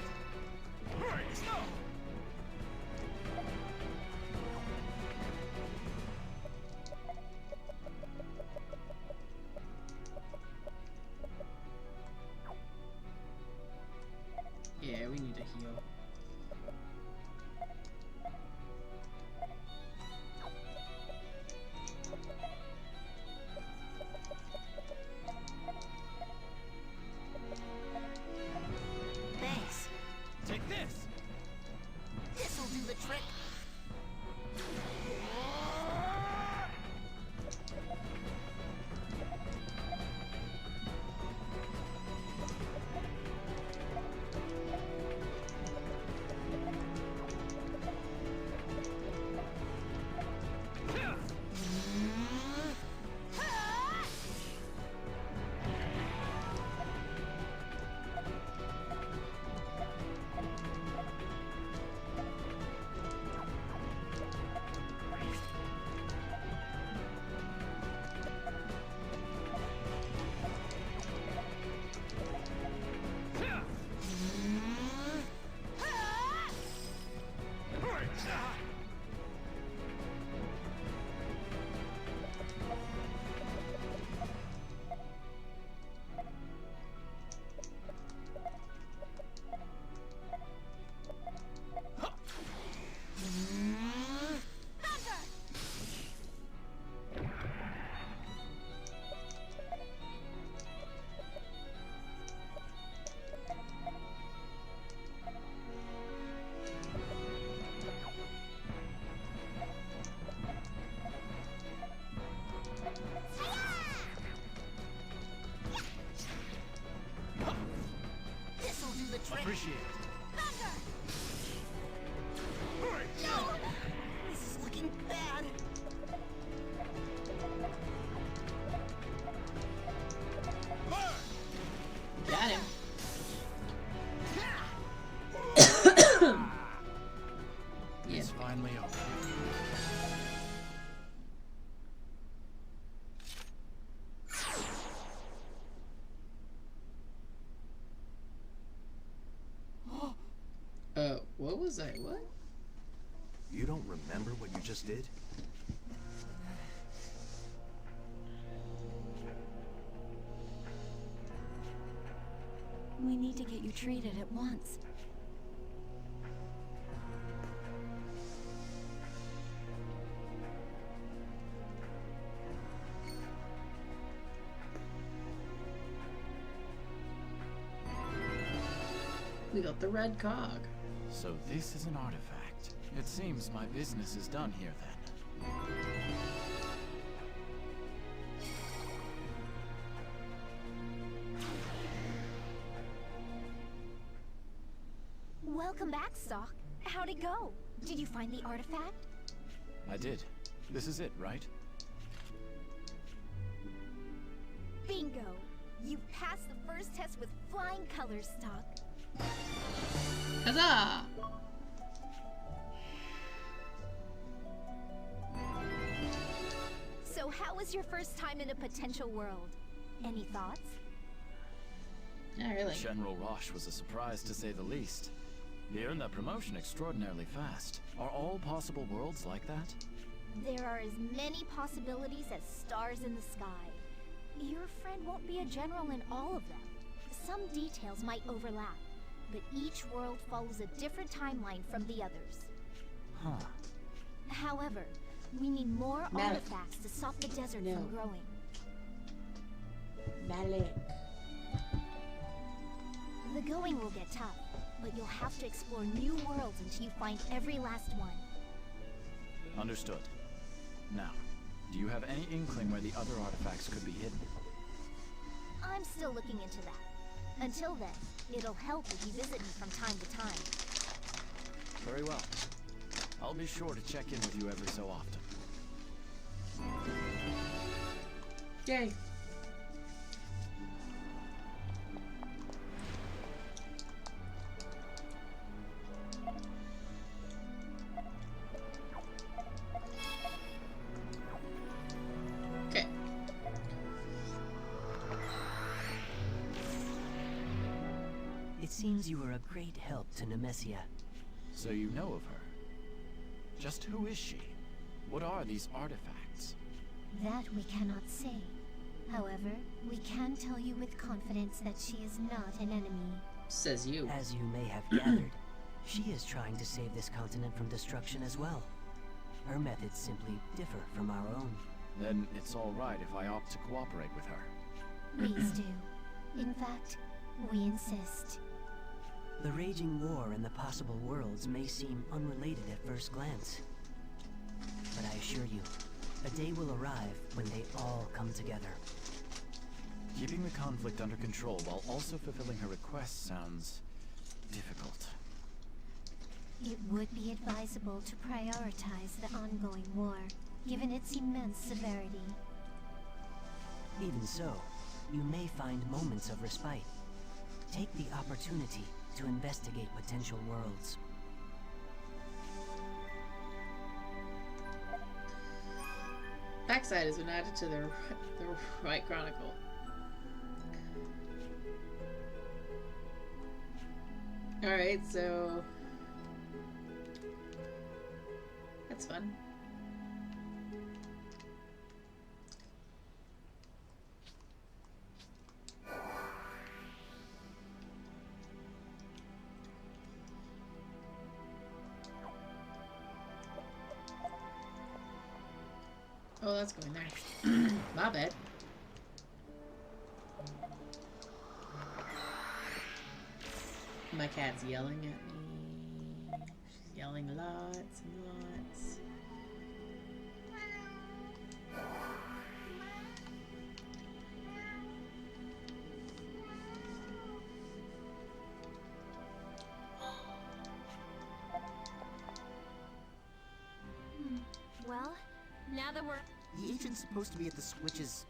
Yeah, we need to heal. Thanks. Take this. This'll do the trick. Appreciate it. No! This is looking bad. Got him. Yeah. It's finally over. What was I? What? You don't remember what you just did? We need to get you treated at once. We got the red cog. So this is an artifact. It seems my business is done here then. Welcome back, Sock. How'd it go? Did you find the artifact? I did. This is it, right? Bingo! You passed the first test with flying colors, Stock. Huzzah! was your first time in a potential world? Any thoughts? Yeah, really. General Roche was a surprise to say the least. He earned that promotion extraordinarily fast. Are all possible worlds like that? There are as many possibilities as stars in the sky. Your friend won't be a general in all of them. Some details might overlap, but each world follows a different timeline from the others. Huh. However, we need more artifacts to stop the desert from growing. Malik. The going will get tough, but you'll have to explore new worlds until you find every last one. Understood. Now, do you have any inkling where the other artifacts could be hidden? I'm still looking into that. Until then, it'll help if you visit me from time to time. Very well. I'll be sure to check in with you every so often. Yay. Okay. It seems you were a great help to Nemesia. So you know of her? Just who is she? What are these artifacts? That we cannot say. However, we can tell you with confidence that she is not an enemy. Says you. As you may have gathered, she is trying to save this continent from destruction as well. Her methods simply differ from our own. Then it's all right if I opt to cooperate with her. Please do. In fact, we insist. The raging war and the possible worlds may seem unrelated at first glance. But I assure you, a day will arrive when they all come together. Keeping the conflict under control while also fulfilling her requests sounds difficult. It would be advisable to prioritize the ongoing war, given its immense severity. Even so, you may find moments of respite. Take the opportunity to investigate potential worlds. Backside has been added to the Right Chronicle. Alright, so... that's fun. Oh, that's going there. My bad. My cat's yelling at me. She's yelling lots and lots. Well, now that we're... The agent's supposed to be at the switches.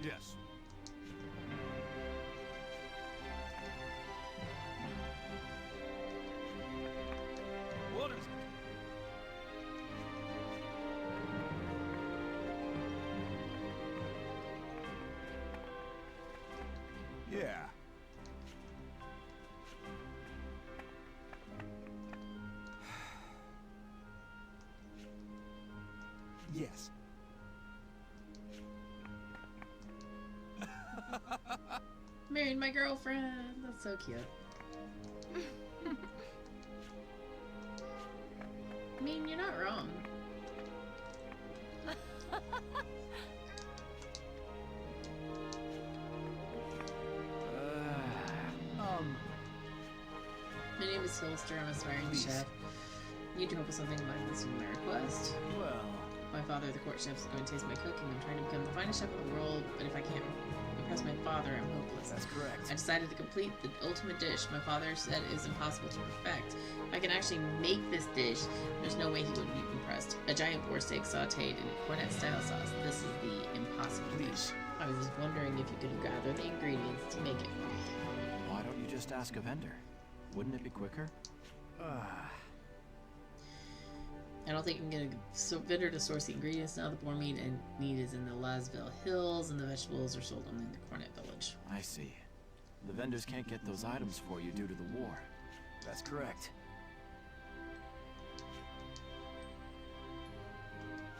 Yes. What is it? Yeah. Yes. Married my girlfriend. That's so cute. I mean, you're not wrong. My name is Holster. I'm a aspiring chef. Need to help with something about this in my request. Well, My father, the court chef, is going to taste my cooking. I'm trying to become the finest chef in the world, but if I can't impress my father, I'm hopeless. that's correct. I decided to complete the ultimate dish my father said is impossible to perfect. If I can actually make this dish, there's no way he wouldn't be impressed. A giant boar steak sauteed in cornet-style sauce. This is the impossible dish. I was just wondering if you could gather the ingredients to make it. Why don't you just ask a vendor? Wouldn't it be quicker? I don't think I'm gonna vendor to source the ingredients now. The boar meat and meat is in the Lasville Hills, and the vegetables are sold only in the Cornet Village. I see. The vendors can't get those items for you due to the war. That's correct.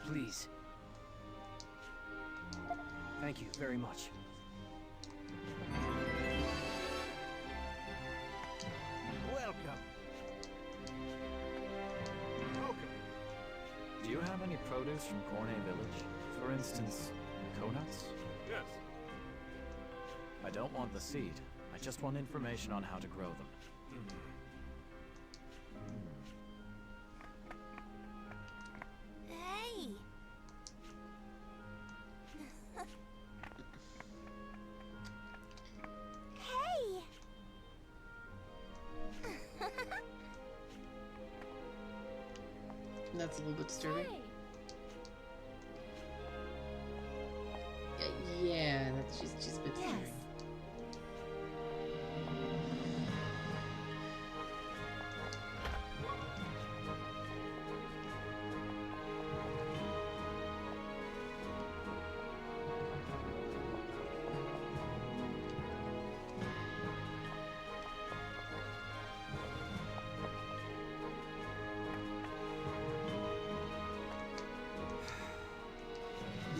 Please. Thank you very much. Welcome. Welcome. Do you have any produce from Cornet Village? For instance, coconuts? Yes. I don't want the seed. I just want information on how to grow them. Hey! Hey! That's a little bit disturbing. Yeah, she's a bit disturbing.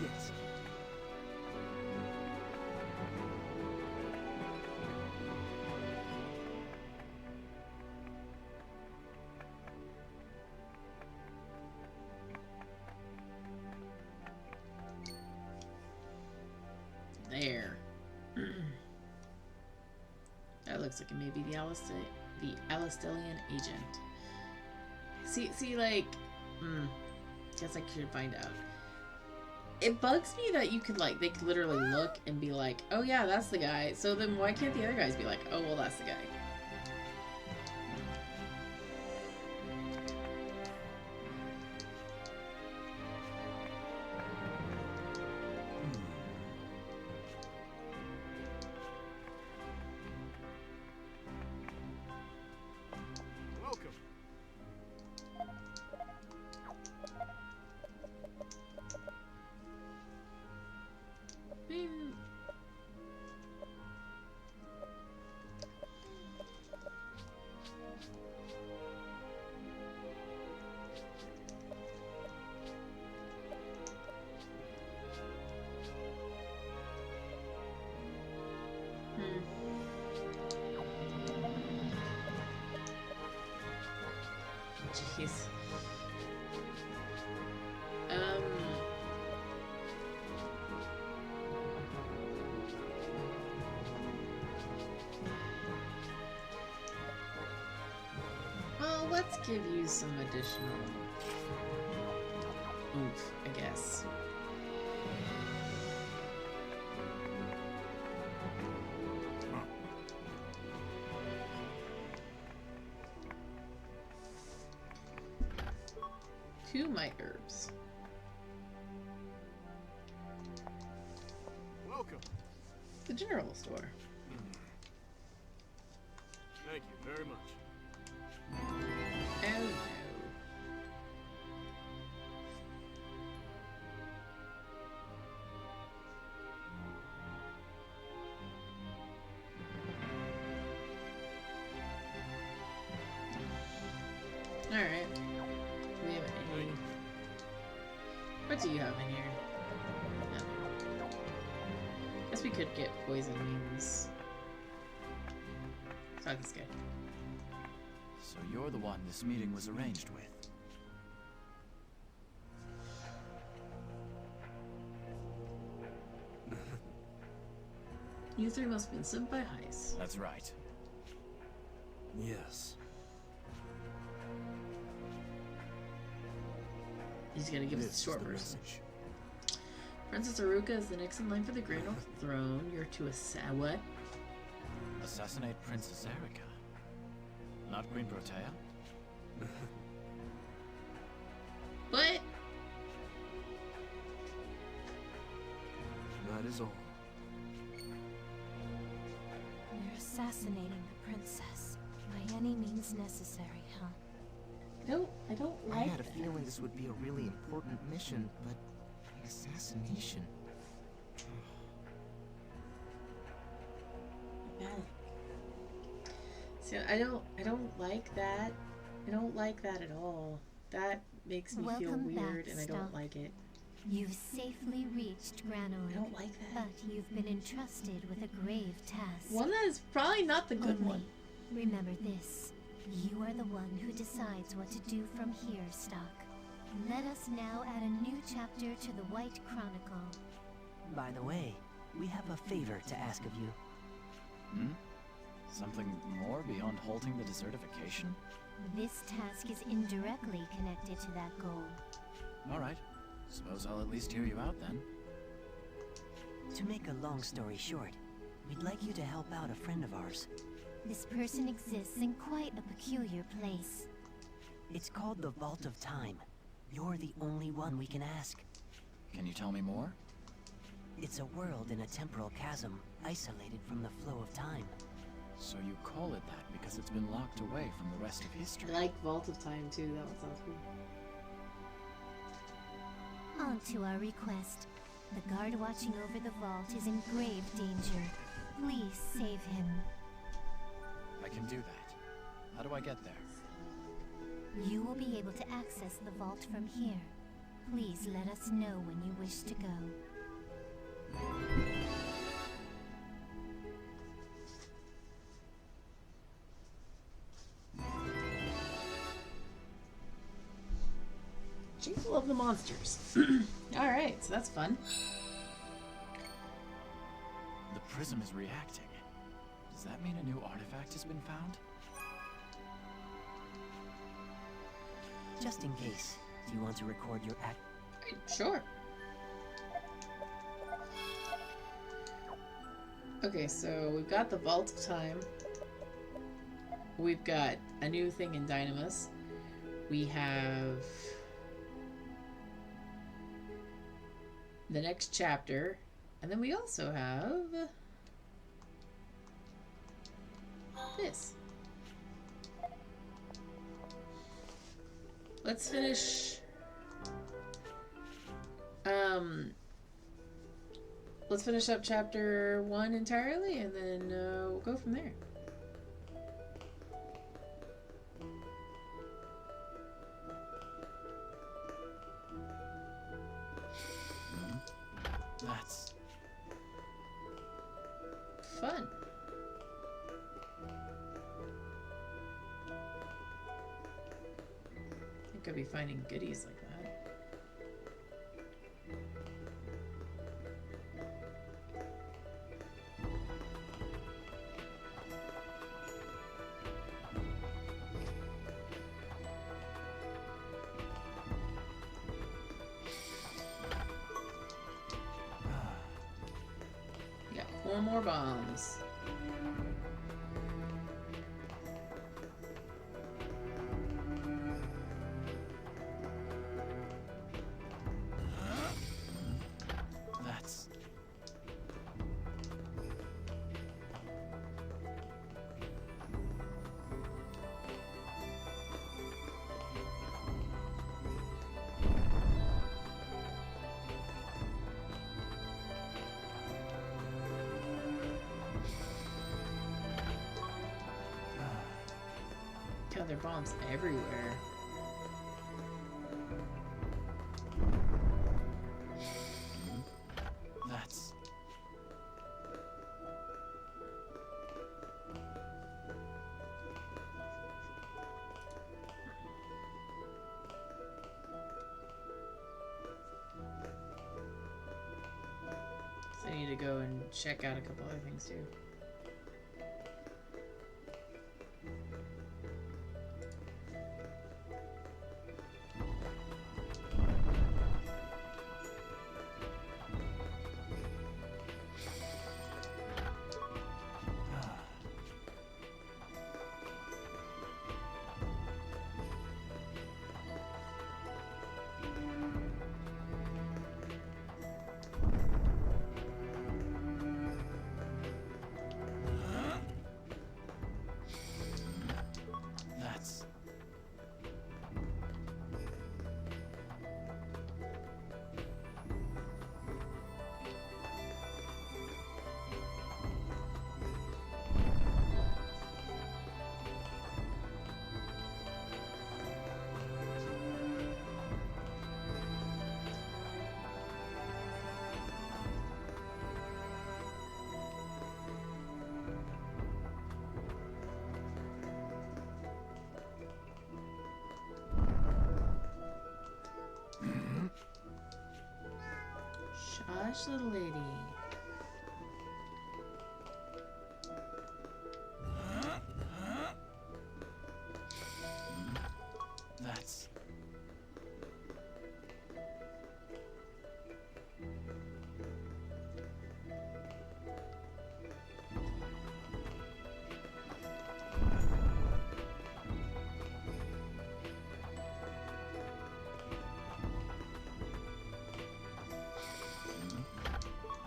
Yes. Yes. There. That looks like it may be the Alistelian agent. See, like, guess I should find out. It bugs me that you could, like, they could literally look and be like, oh yeah, that's the guy. So then why can't the other guys be like, oh, well, that's the guy? Welcome. Jeez. Well, let's give you some additional oomph, I guess. Two might herbs. Welcome. The general store. Thank you very much. Oh no. Alright. Do we have any... What do you have in here? No. Guess we could get poison wings. Talk this guy. So you're the one this meeting was arranged with. You three must have been sent by Heist. That's right. Yes. He's gonna give us This the short is the version. message. Princess Aruka is the next in line for the Grand Oak Throne. You're to what? Assassinate Princess Erica. Not Queen Protea? What? That is all. You're assassinating the princess. My By any means necessary, huh? I don't I like had a that. feeling this would be a really important mission, but an assassination. Bad. So I don't like that. I don't like that at all. That makes me feel Welcome weird, back, and I don't Stock. like it. You've safely reached Granorg. I don't like that. But you've been entrusted with a grave task. One that is probably not the good Only one. remember this. You are the one who decides what to do from here, Stock. Let us now add a new chapter to the White Chronicle. By the way, we have a favor to ask of you. Hmm? Something more beyond halting the desertification? This task is indirectly connected to that goal. Alright. Suppose I'll at least hear you out then. To make a long story short, we'd like you to help out a friend of ours. This person exists in quite a peculiar place. It's called the Vault of Time. You're the only one we can ask. Can you tell me more? It's a world in a temporal chasm, isolated from the flow of time. So you call it that because it's been locked away from the rest of history. I like Vault of Time too. That one sounds cool. On to our request. The guard watching over the vault is in grave danger. Please save him. I can do that. How do I get there? You will be able to access the vault from here. Please let us know when you wish to go. Jingle of the Monsters. Alright, so that's fun. The prism is reacting. Does that mean a new artifact has been found? Just in case, do you want to record your act? Sure. Okay, so we've got the Vault of Time. We've got a new thing in Dynamis. We have the next chapter. And then we also have this. Let's finish. Let's finish up chapter 1 entirely, and then we'll go from there. That's fun. I could be finding goodies like that. We got 4 more bombs. That's God, there are bombs everywhere. that's So I need to go and check out a couple other things too. Hush, little lady. That's...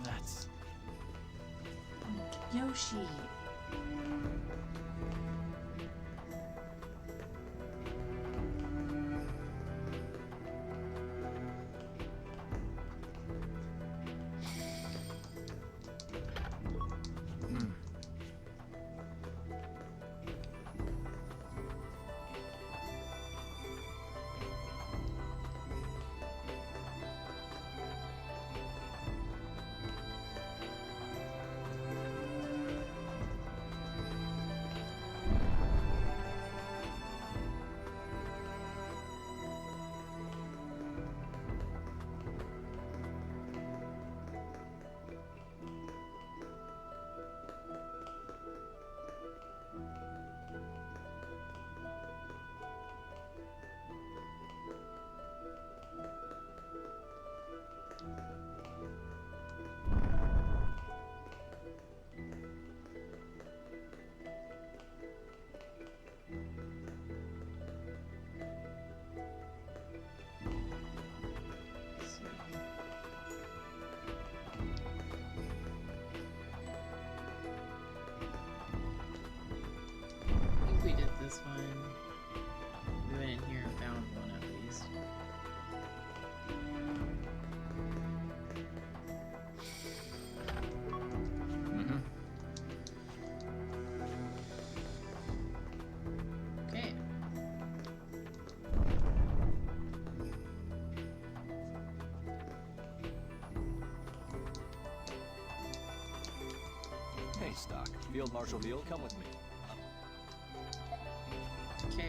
That's... Yoshi. We did this one. We went in here and found one at least. Okay. Hey, Stock. Field Marshal Veal, come with me. Okay.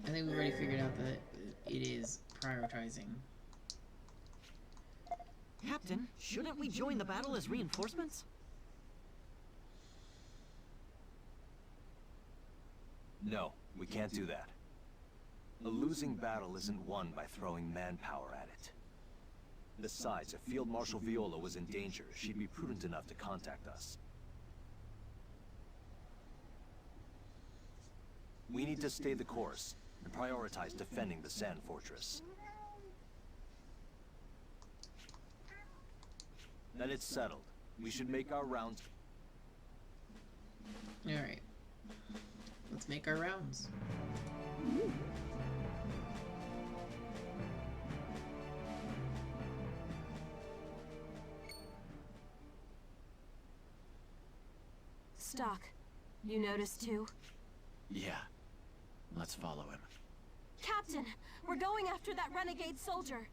I think we already figured out that it is prioritizing. Captain, shouldn't we join the battle as reinforcements? No, we can't do that. A losing battle isn't won by throwing manpower at it. Besides, if Field Marshal Viola was in danger, she'd be prudent enough to contact us. We need to stay the course and prioritize defending the Sand Fortress. Then it's settled. We should make our rounds. Alright. Let's make our rounds. Stock, you noticed too? Yeah. Let's follow him. Captain, we're going after that renegade soldier.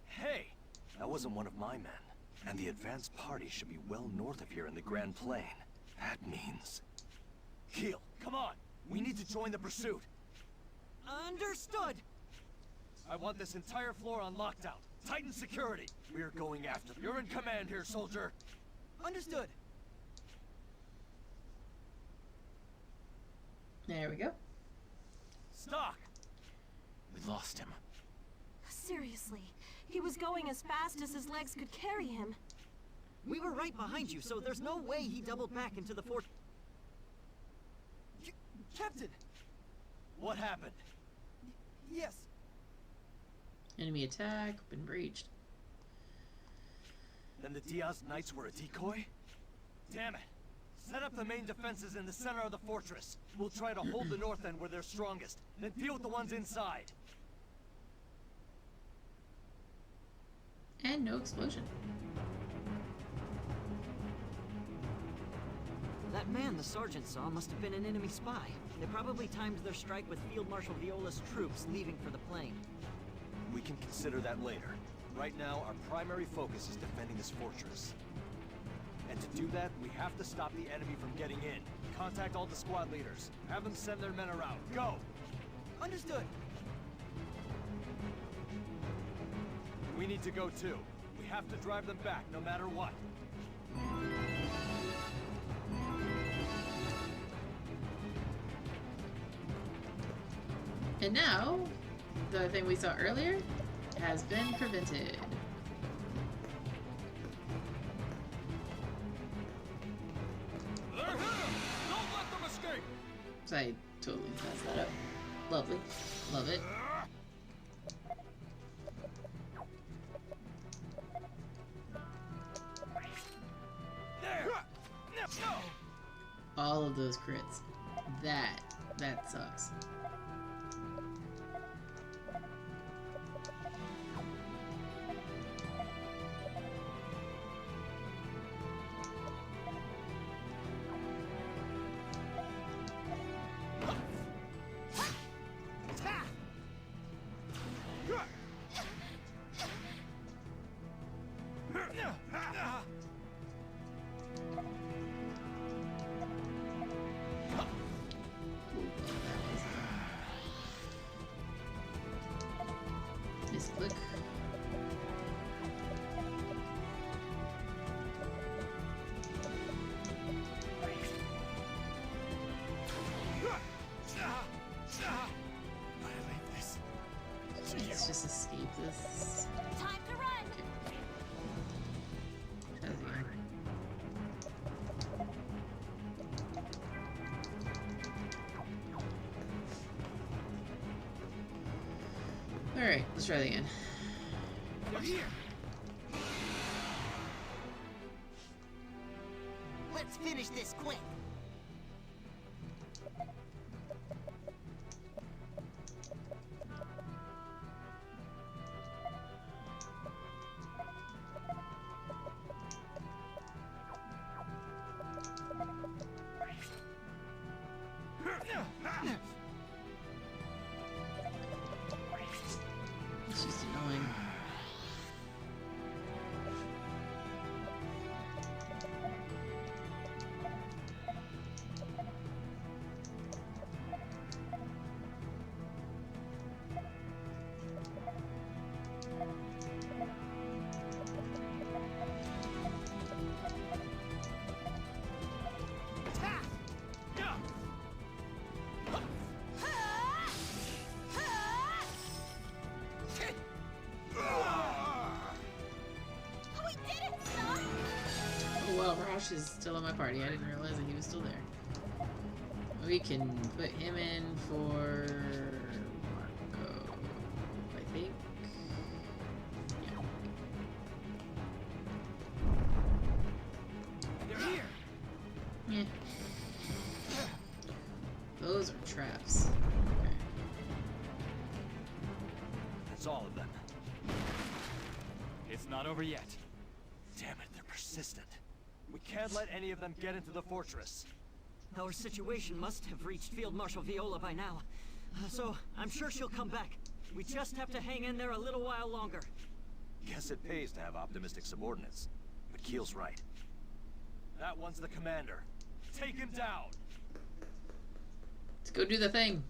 Hey! That wasn't one of my men. And the advance party should be well north of here in the Grand Plain. That means... Keel, come on! We need to join the pursuit! Understood! I want this entire floor on lockdown. Tighten security! We're going after them. You're in command here, soldier! Understood! There we go. Stock! We lost him. Seriously, he was going as fast as his legs could carry him. We were right behind you, so there's no way he doubled back into the fort. Captain! What happened? Yes. Enemy attack, been breached. Then the Diaz Knights were a decoy? Damn it! Set up the main defenses in the center of the fortress. We'll try to hold the north end where they're strongest, then deal with the ones inside. And no explosion. That man the sergeant saw must have been an enemy spy. They probably timed their strike with Field Marshal Viola's troops leaving for the plain. We can consider that later. Right now, our primary focus is defending this fortress. And to do that, we have to stop the enemy from getting in. Contact all the squad leaders. Have them send their men around. Go! Understood! We need to go too. We have to drive them back no matter what. And now, the thing we saw earlier has been prevented. They're here! Don't let them escape! So I totally messed that up. Lovely. Love it. There! No! All of those crits. That sucks. Click. Let's just escape this. Time to run. Alright, let's try that again. They're here! Let's finish this quick. It's just annoying. Rosh is still in my party. I didn't realize that he was still there. We can put him in for Marco, I think. They're here! Yeah. Those are traps. Okay. That's all of them. It's not over yet. Damn it, they're persistent. We can't let any of them get into the fortress. Our situation must have reached Field Marshal Viola by now. So, I'm sure she'll come back. We just have to hang in there a little while longer. Guess it pays to have optimistic subordinates. But Keel's right. That one's the commander. Take him down! Let's go do the thing.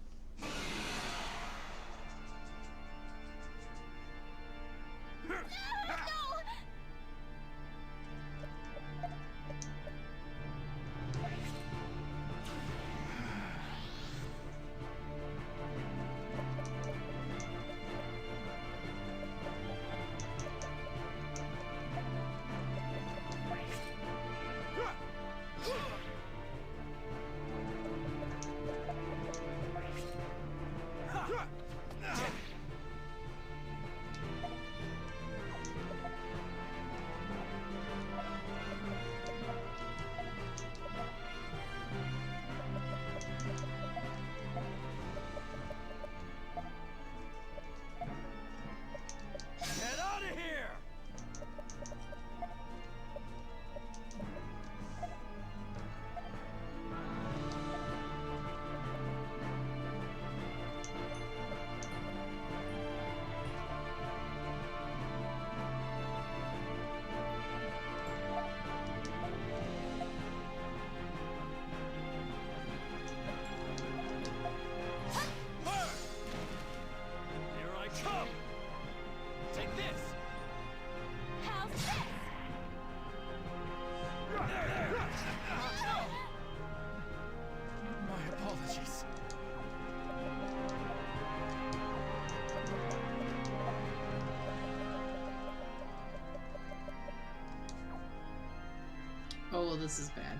Oh, this is bad.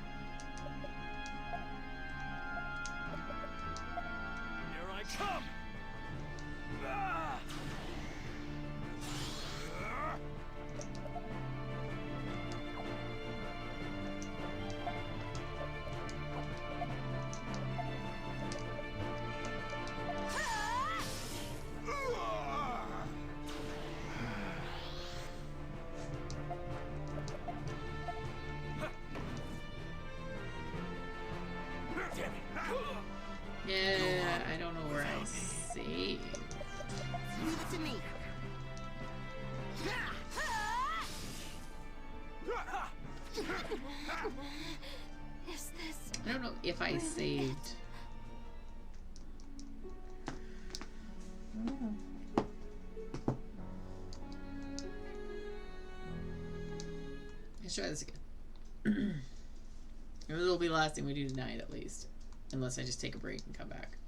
Here I come! Ah! Yeah, I don't know where I saved. Leave it to me. Is this... I don't know if I saved. Let's try this again. It'll be the last thing we do tonight, at least. Unless I just take a break and come back.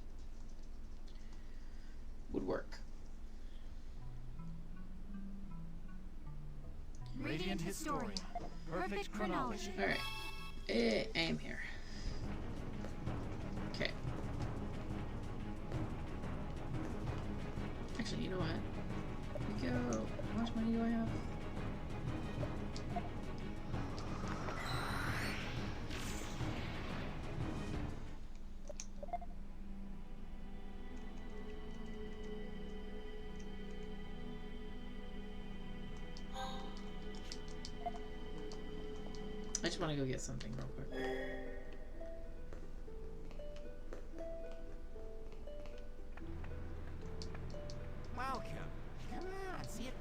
Would work. Radiant Historia. Perfect chronology. Alright. I am here. Okay. Actually, you know what? We go. How much money do I have? I just want to go get something real quick. Welcome. Come on, see it.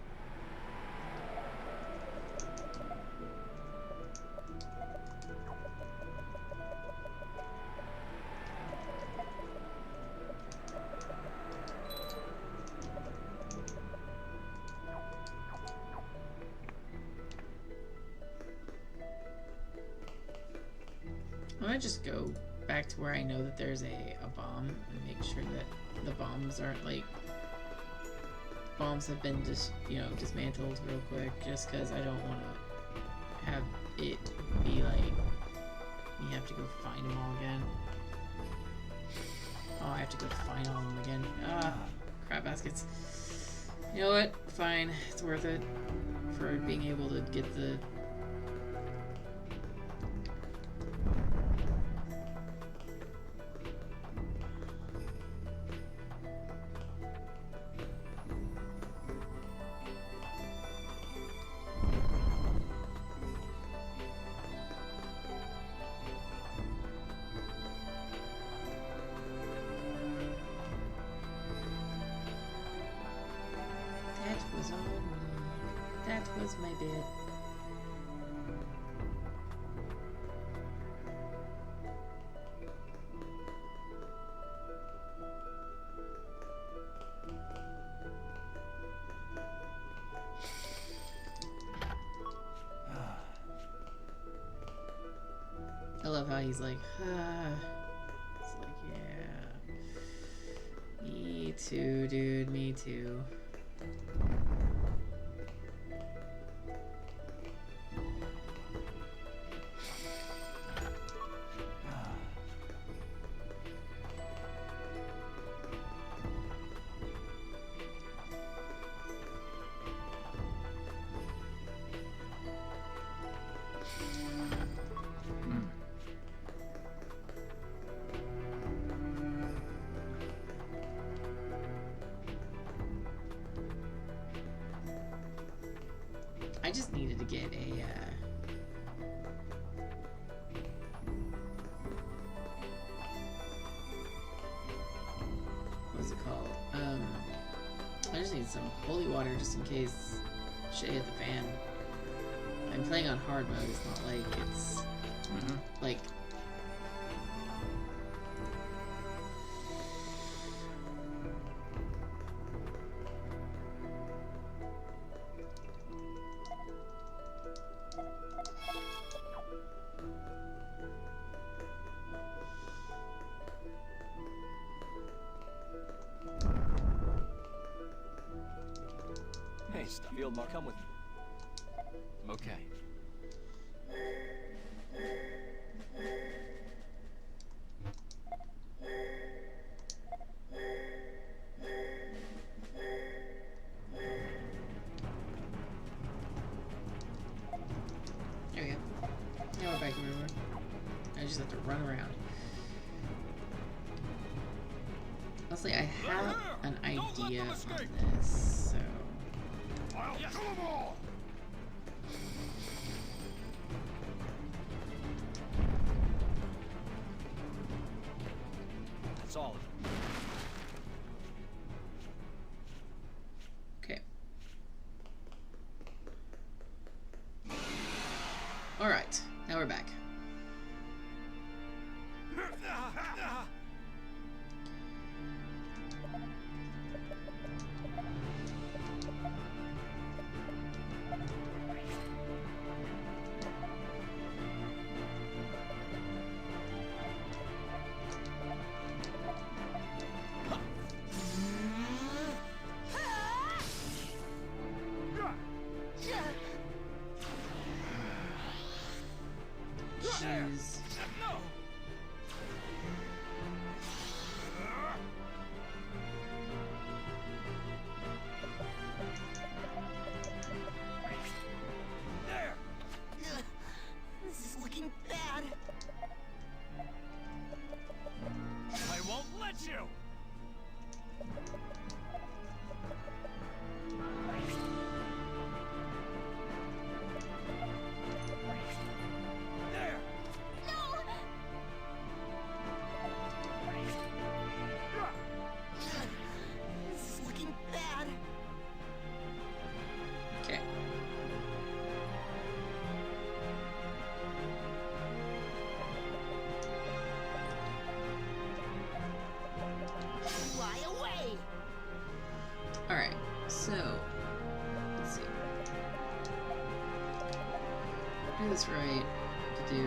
I'm gonna just go back to where I know that there's a bomb and make sure that the bombs aren't like bombs have been just dismantled real quick, just because I don't want to have it be like you have to go find them all again. Oh, I have to go find all of them again. Ah, crap baskets. You know what? Fine, it's worth it for being able to get the. That was on me. That was my bed. I love how he's like, It's like, yeah. Me too, dude. Me too. I just needed to get a, what's it called? I just need some holy water just in case shit hit the fan. I'm playing on hard mode, it's not like it's, like... Hey, Field Mark, come with me. Okay. just have to run around. Honestly, I have an idea on this, so... I'll kill them all! That's all of them. Okay. Alright, now we're back. Jeez. This is looking bad. I won't let you! There! This is looking bad. Okay. Fly away! Alright, so... let's see. Do this right. To do...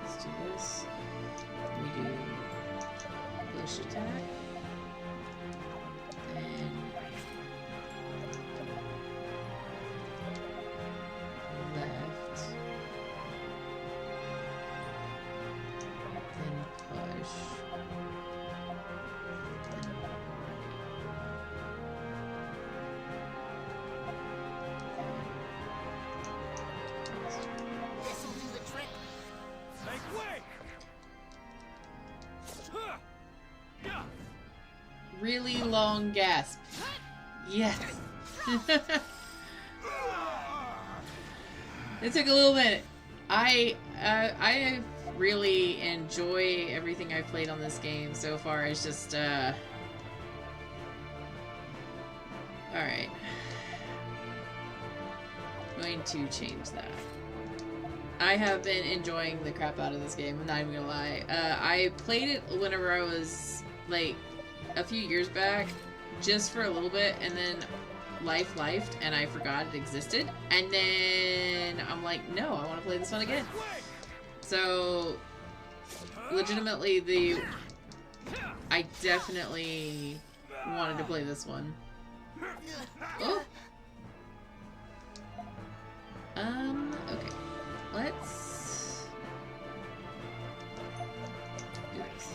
Let's do this. We do push attack. Then left. Then push. Then This'll do the trick. Make way! really long gasp. Yes. It took a little minute. I really enjoy everything I've played on this game so far. It's just alright. I'm going to change that. I have been enjoying the crap out of this game, I'm not even gonna lie. I played it whenever I was, like, a few years back, just for a little bit, and then lifed, and I forgot it existed. And then I'm like, no, I want to play this one again. So, legitimately, I definitely wanted to play this one. Oh! Okay. Let's do this.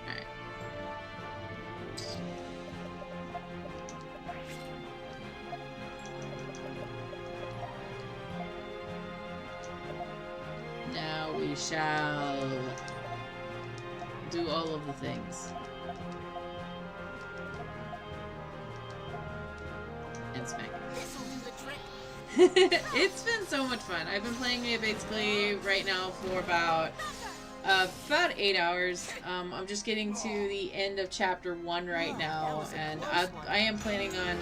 Alright. Now we shall do all of the things. And smack it. It's been so much fun. I've been playing it basically right now for about 8 hours. I'm just getting to the end of chapter 1 right now, and I am planning on.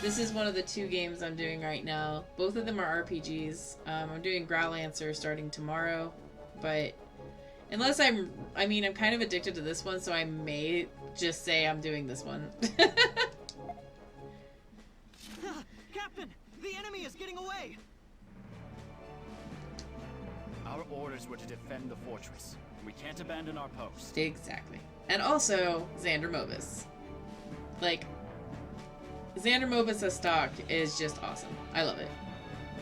This is one of the 2 games I'm doing right now. Both of them are RPGs. I'm doing Growlancer starting tomorrow, but unless I'm kind of addicted to this one, so I may just say I'm doing this one. Captain, the enemy is getting away. Our orders were to defend the fortress. We can't abandon our post. Exactly. And also, Xander Mobus. Like, Xander Mobus as stock is just awesome. I love it.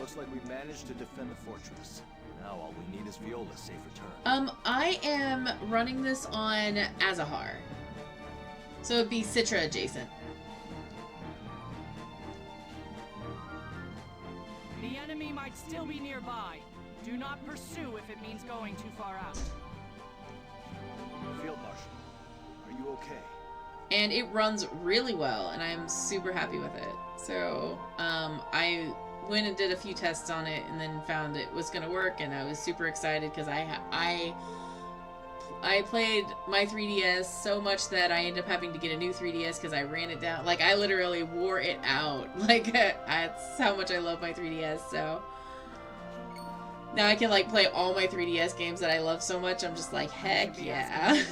Looks like we managed to defend the fortress. Now all we need is Viola's safe return. I am running this on Azahar. So it'd be Citra adjacent. The enemy might still be nearby. Do not pursue if it means going too far out. Field Marshal, are you okay? And it runs really well, and I'm super happy with it. So, I went and did a few tests on it, and then found it was gonna work, and I was super excited because I played my 3DS so much that I ended up having to get a new 3DS because I ran it down. Like, I literally wore it out. Like, that's how much I love my 3DS, so now I can, like, play all my 3DS games that I love so much. I'm just like, heck yeah.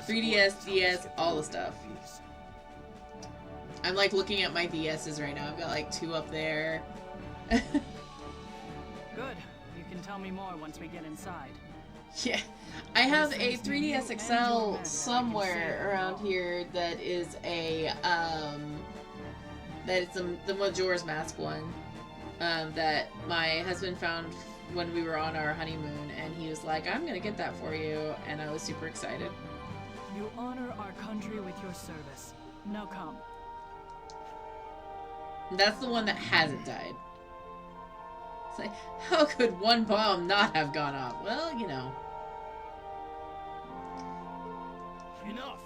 3DS, DS, all the stuff. I'm, like, looking at my DSs right now. I've got, like, 2 up there. Good. You can tell me more once we get inside. Yeah. I have a 3DS XL somewhere around here that is a, the Majora's Mask one. That my husband found when we were on our honeymoon, and he was like, I'm gonna get that for you, and I was super excited. You honor our country with your service. Now come. That's the one that hasn't died. It's like, how could one bomb not have gone off? Well, you know. Enough.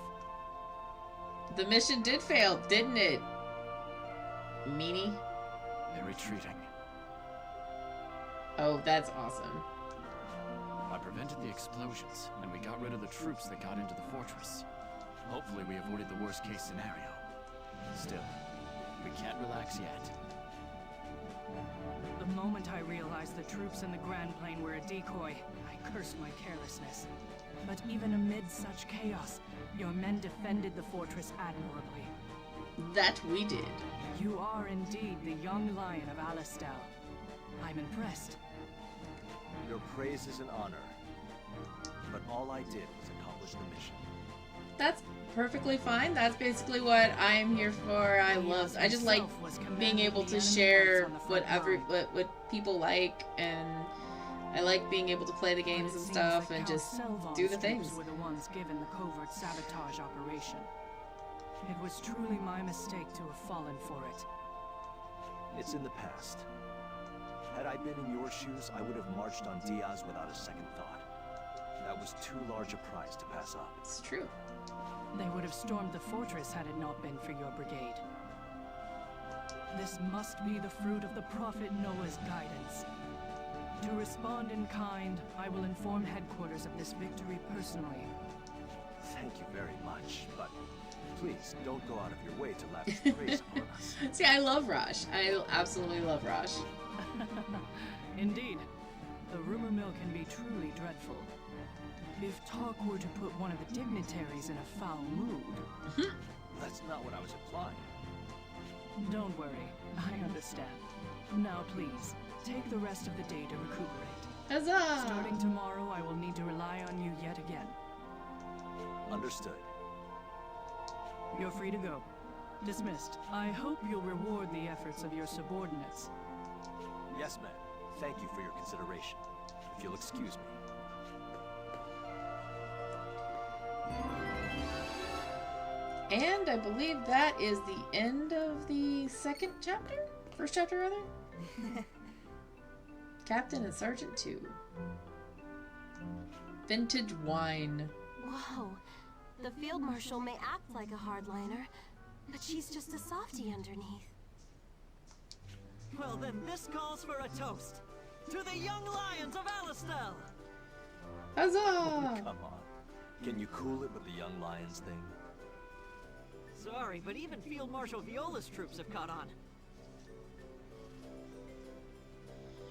The mission did fail, didn't it? Meanie? They're retreating. Oh, that's awesome. I prevented the explosions, and we got rid of the troops that got into the fortress. Hopefully we avoided the worst case scenario. Still, we can't relax yet. The moment I realized the troops in the Grand Plain were a decoy, I cursed my carelessness. But even amid such chaos, your men defended the fortress admirably. That we did. You are indeed the young lion of Alistel. I'm impressed. Your praise is an honor. But all I did was accomplish the mission. That's perfectly fine. That's basically what I'm here for. I just like being able to share what people like, and I like being able to play the games and stuff and just do the things. Were the ones given the covert sabotage operation. It was truly my mistake to have fallen for it. It's in the past. Had I been in your shoes, I would have marched on Diaz without a second thought. That was too large a prize to pass up. It's true. They would have stormed the fortress had it not been for your brigade. This must be the fruit of the Prophet Noah's guidance. To respond in kind, I will inform headquarters of this victory personally. Thank you very much, but please don't go out of your way to lavish praise upon us. See, I love Rosh. I absolutely love Rosh. Indeed. The rumor mill can be truly dreadful. If talk were to put one of the dignitaries in a foul mood... That's not what I was implying. Don't worry, I understand. Now please, take the rest of the day to recuperate. Huzzah! Starting tomorrow, I will need to rely on you yet again. Understood. You're free to go. Dismissed. I hope you'll reward the efforts of your subordinates. Yes, ma'am. Thank you for your consideration. If you'll excuse me. And I believe that is the end of the second chapter? First chapter, rather? Captain and Sergeant 2. Vintage wine. Whoa. The Field Marshal may act like a hardliner, but she's just a softie underneath. Well, then this calls for a toast. To the young lions of Alistel! Huzzah! Come on. Can you cool it with the young lions thing? Sorry, but even Field Marshal Viola's troops have caught on.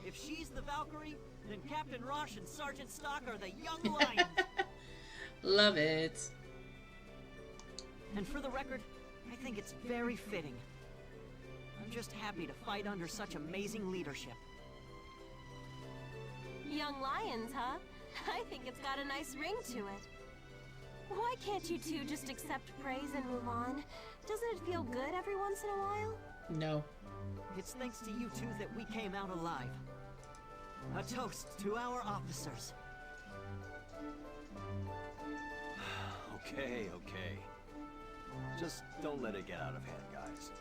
If she's the Valkyrie, then Captain Rosh and Sergeant Stock are the young lions. Love it. And for the record, I think it's very fitting. I'm just happy to fight under such amazing leadership. Young lions, huh? I think it's got a nice ring to it. Why can't you two just accept praise and move on? Doesn't it feel good every once in a while? No. It's thanks to you two that we came out alive. A toast to our officers. Okay, okay. Just don't let it get out of hand, guys.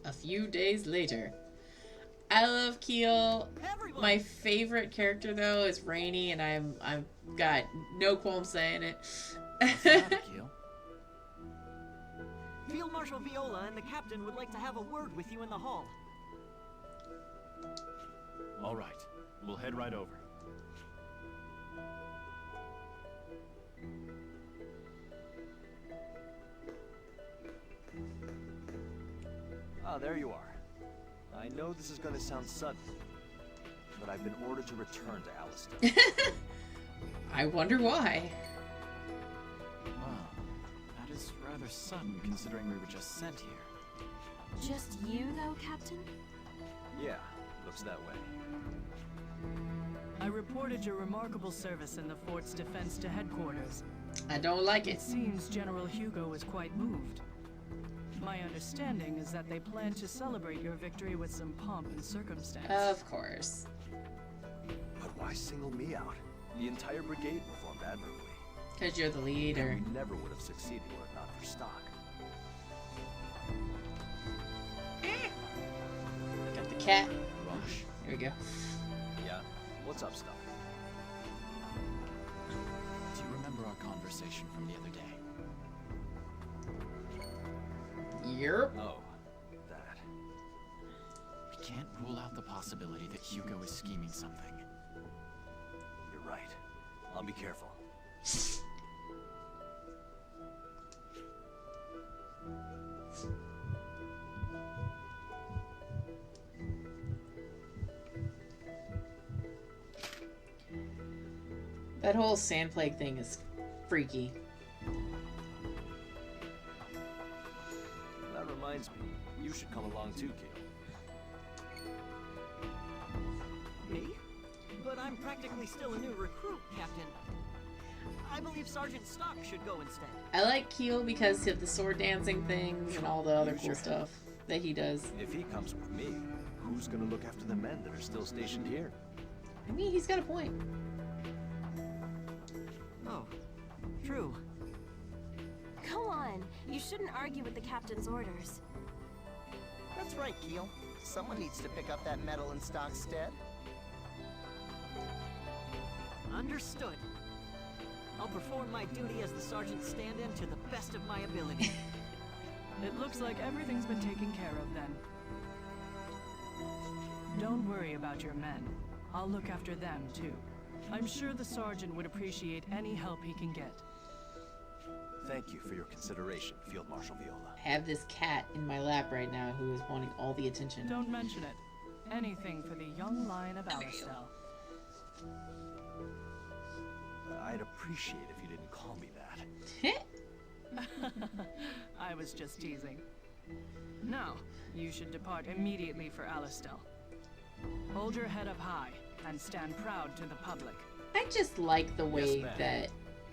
A few days later. I love Keel. Everyone. My favorite character though is Rainy, and I've got no qualm saying it. What's the matter, Keel? Field Marshal Viola and the captain would like to have a word with you in the hall. All right, we'll head right over. Ah, there you are. I know this is going to sound sudden, but I've been ordered to return to Alistel. I wonder why. Wow, that is rather sudden considering we were just sent here. Just you, though, Captain? Yeah, looks that way. I reported your remarkable service in the fort's defense to headquarters. I don't like it. It seems General Hugo was quite moved. My understanding is that they plan to celebrate your victory with some pomp and circumstance. Of course. But why single me out? The entire brigade performed admirably. Because you're the leader. And we never would have succeeded were it not for Stock. Got the cat. Rush. Here we go. Yeah? What's up, Stock? Do you remember our conversation from the other day? Yep. Oh, that. We can't rule out the possibility that Hugo is scheming something. You're right. I'll be careful. That whole sand plague thing is freaky. That reminds me, you should come along too, Keel. Me? But I'm practically still a new recruit, Captain. I believe Sergeant Stock should go instead. I like Keel because of the sword dancing things and all the other cool stuff that he does. If he comes with me, who's gonna look after the men that are still stationed here? I mean, he's got a point. Oh, true. Come on, you shouldn't argue with the captain's orders. That's right, Keel. Someone needs to pick up that medal in Stock's stead. Understood. I'll perform my duty as the sergeant's stand-in to the best of my ability. It looks like everything's been taken care of then. Don't worry about your men. I'll look after them too. I'm sure the sergeant would appreciate any help he can get. Thank you for your consideration, Field Marshal Viola. I have this cat in my lap right now who is wanting all the attention. Don't mention it. Anything for the young lion of Alistel. I'd appreciate if you didn't call me that. I was just teasing. Now, you should depart immediately for Alistel. Hold your head up high and stand proud to the public. I just like the way Yes, ma'am. that...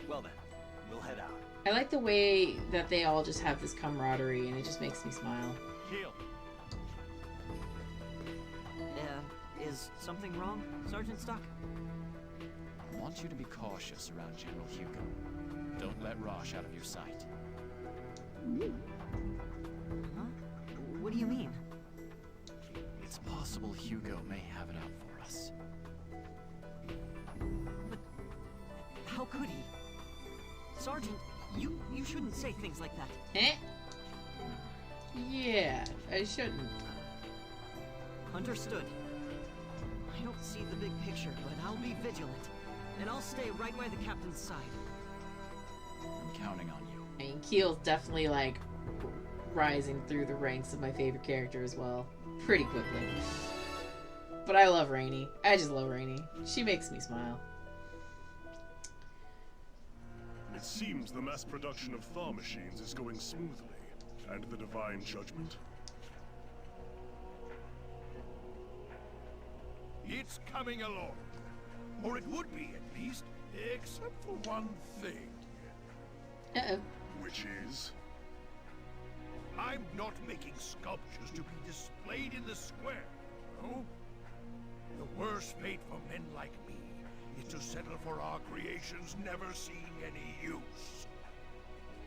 Well then, we'll head out. I like the way that they all just have this camaraderie, and it just makes me smile. Keel. Is something wrong, Sergeant Stock? I want you to be cautious around General Hugo. Don't let Rosh out of your sight. Huh? What do you mean? It's It's possible Hugo may have it out for us. But how could he? Sergeant, you shouldn't say things like that. Eh? Yeah, I shouldn't. Understood. I don't see the big picture, but I'll be vigilant. And I'll stay right by the captain's side. I'm counting on you. I mean, Keel's definitely, like, rising through the ranks of my favorite character as well. Pretty quickly. But I love Rainey. I just love Rainey. She makes me smile. It seems the mass production of Thaw machines is going smoothly. And the divine judgment? It's coming along. Or it would be, at least, except for one thing. Uh-oh. Which is? I'm not making sculptures to be displayed in the square, no? The worst fate for men like me is to settle for our creations never seeing any use.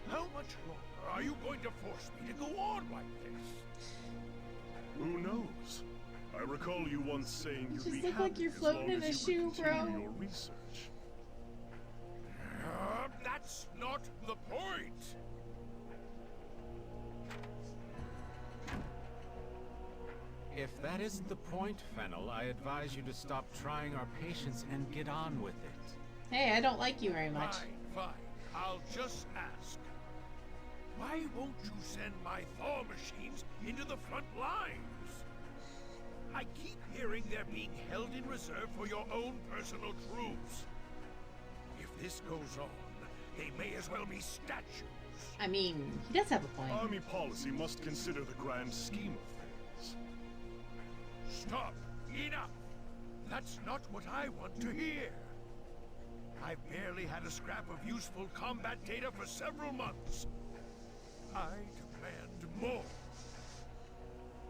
How much longer are you going to force me to go on like this? Who knows? I recall you once saying you'd Just be look happy like you're as floating long in a as you shoe, could continue bro. your research. That's not the point. If that isn't the point, Fennel, I advise you to stop trying our patience and get on with it. Hey, I don't like you very much. Fine. I'll just ask. Why won't you send my Thaw machines into the front lines? I keep hearing they're being held in reserve for your own personal troops. If this goes on, they may as well be statues. I mean, he does have a point. Army policy must consider the grand scheme of things. Stop! Enough! That's not what I want to hear. I've barely had a scrap of useful combat data for several months. I demand more.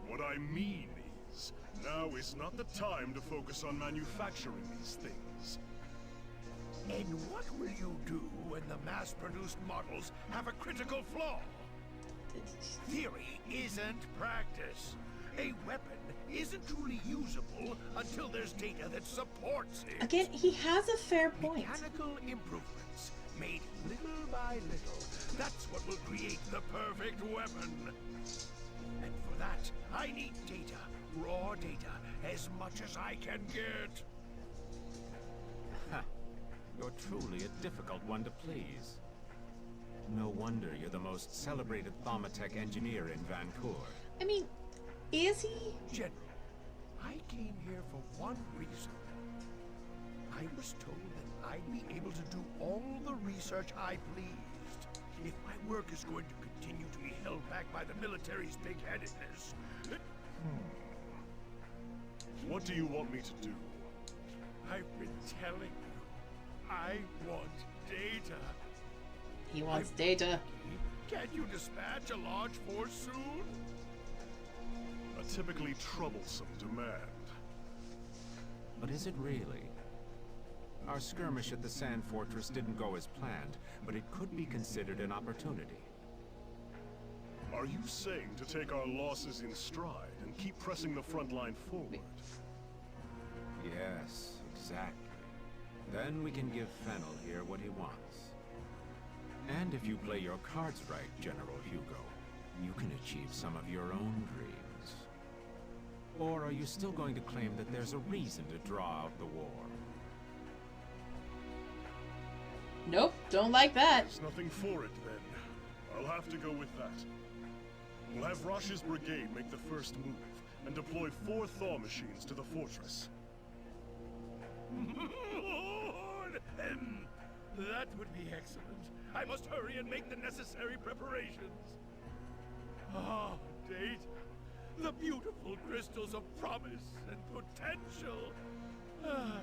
What I mean is, now is not the time to focus on manufacturing these things. And what will you do when the mass-produced models have a critical flaw? Theory isn't practice. A weapon isn't truly usable until there's data that supports it. Again, he has a fair point. Mechanical improvements, made little by little, that's what will create the perfect weapon. And for that, I need data, raw data, as much as I can get. You're truly a difficult one to please. No wonder you're the most celebrated Thaumatech engineer in Vancouver. I mean, is he? General, I came here for one reason. I was told that I'd be able to do all the research I pleased. If my work is going to continue to be held back by the military's big-headedness... What do you want me to do? I've been telling you. I want data. He wants data. Can't you dispatch a large force soon? A typically troublesome demand. But is it really? Our skirmish at the Sand Fortress didn't go as planned, but it could be considered an opportunity. Are you saying to take our losses in stride and keep pressing the front line forward? Yes, exactly. Then we can give Fennel here what he wants. And if you play your cards right, General Hugo, you can achieve some of your own dreams. Or are you still going to claim that there's a reason to draw out the war? Nope, don't like that. There's nothing for it, then. I'll have to go with that. We'll have Rosh's brigade make the first move, and deploy 4 Thaw machines to the fortress. Lord! That would be excellent. I must hurry and make the necessary preparations. Ah, data. The beautiful crystals of promise and potential. Ah.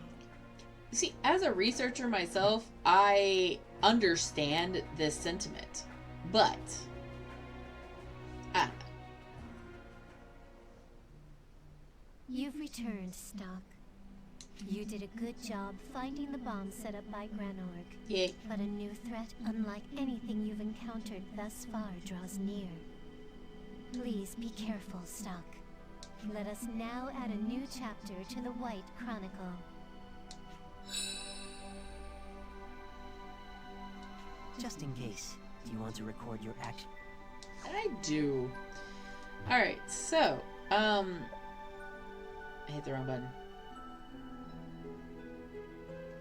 See, as a researcher myself, I understand this sentiment, but I don't know. You've returned, Stock. You did a good job finding the bomb set up by Granorg. Yeah. But a new threat unlike anything you've encountered thus far draws near. Please be careful, Stock. Let us now add a new chapter to the White Chronicle. Just in case, do you want to record your action? I do. Alright, so, I hit the wrong button.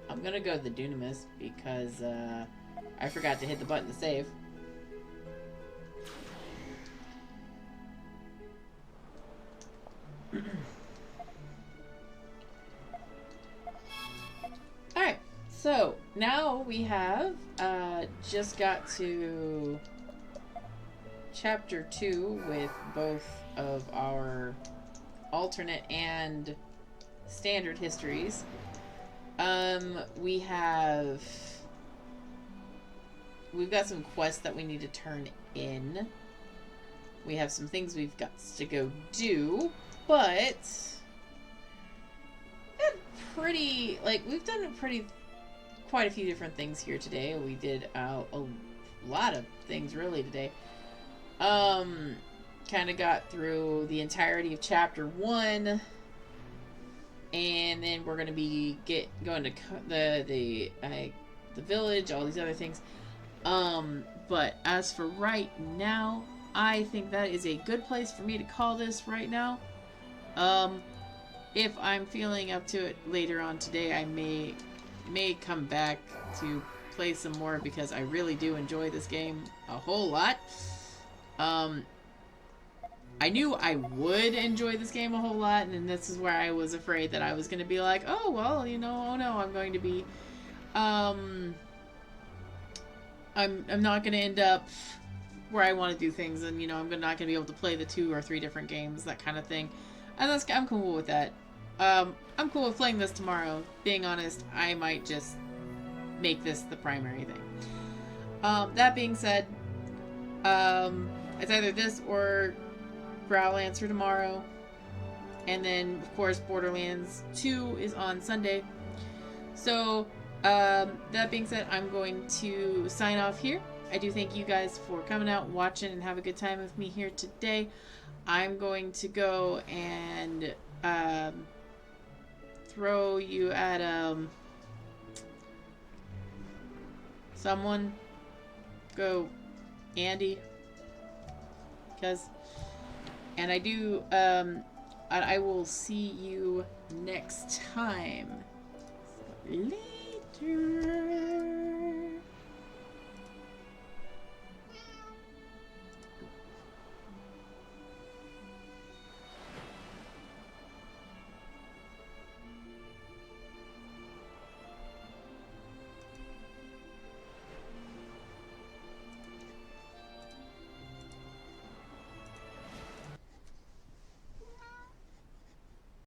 I'm gonna go to the Dunamis because, I forgot to hit the button to save. Alright, so now we have just got to chapter 2 with both of our alternate and standard histories. We've got some quests that we need to turn in. We have some things we've got to go do, but we've done quite a few different things here today. We did a lot of things really today. Kind of got through the entirety of chapter 1, and then we're gonna be going to the village, all these other things. But as for right now, I think that is a good place for me to call this right now. If I'm feeling up to it later on today, I may come back to play some more because I really do enjoy this game a whole lot. I knew I would enjoy this game a whole lot, and this is where I was afraid that I was going to be like, oh, well, you know, oh no, I'm going to be, I'm not going to end up where I want to do things, and, you know, I'm not going to be able to play the 2 or 3 different games, that kind of thing. And I'm cool with that. I'm cool with playing this tomorrow. Being honest, I might just make this the primary thing. That being said, it's either this or Growlancer tomorrow. And then, of course, Borderlands 2 is on Sunday. So, that being said, I'm going to sign off here. I do thank you guys for coming out, watching, and have a good time with me here today. I'm going to go and throw you at someone. Go Andy. And I do, I will see you next time. Later.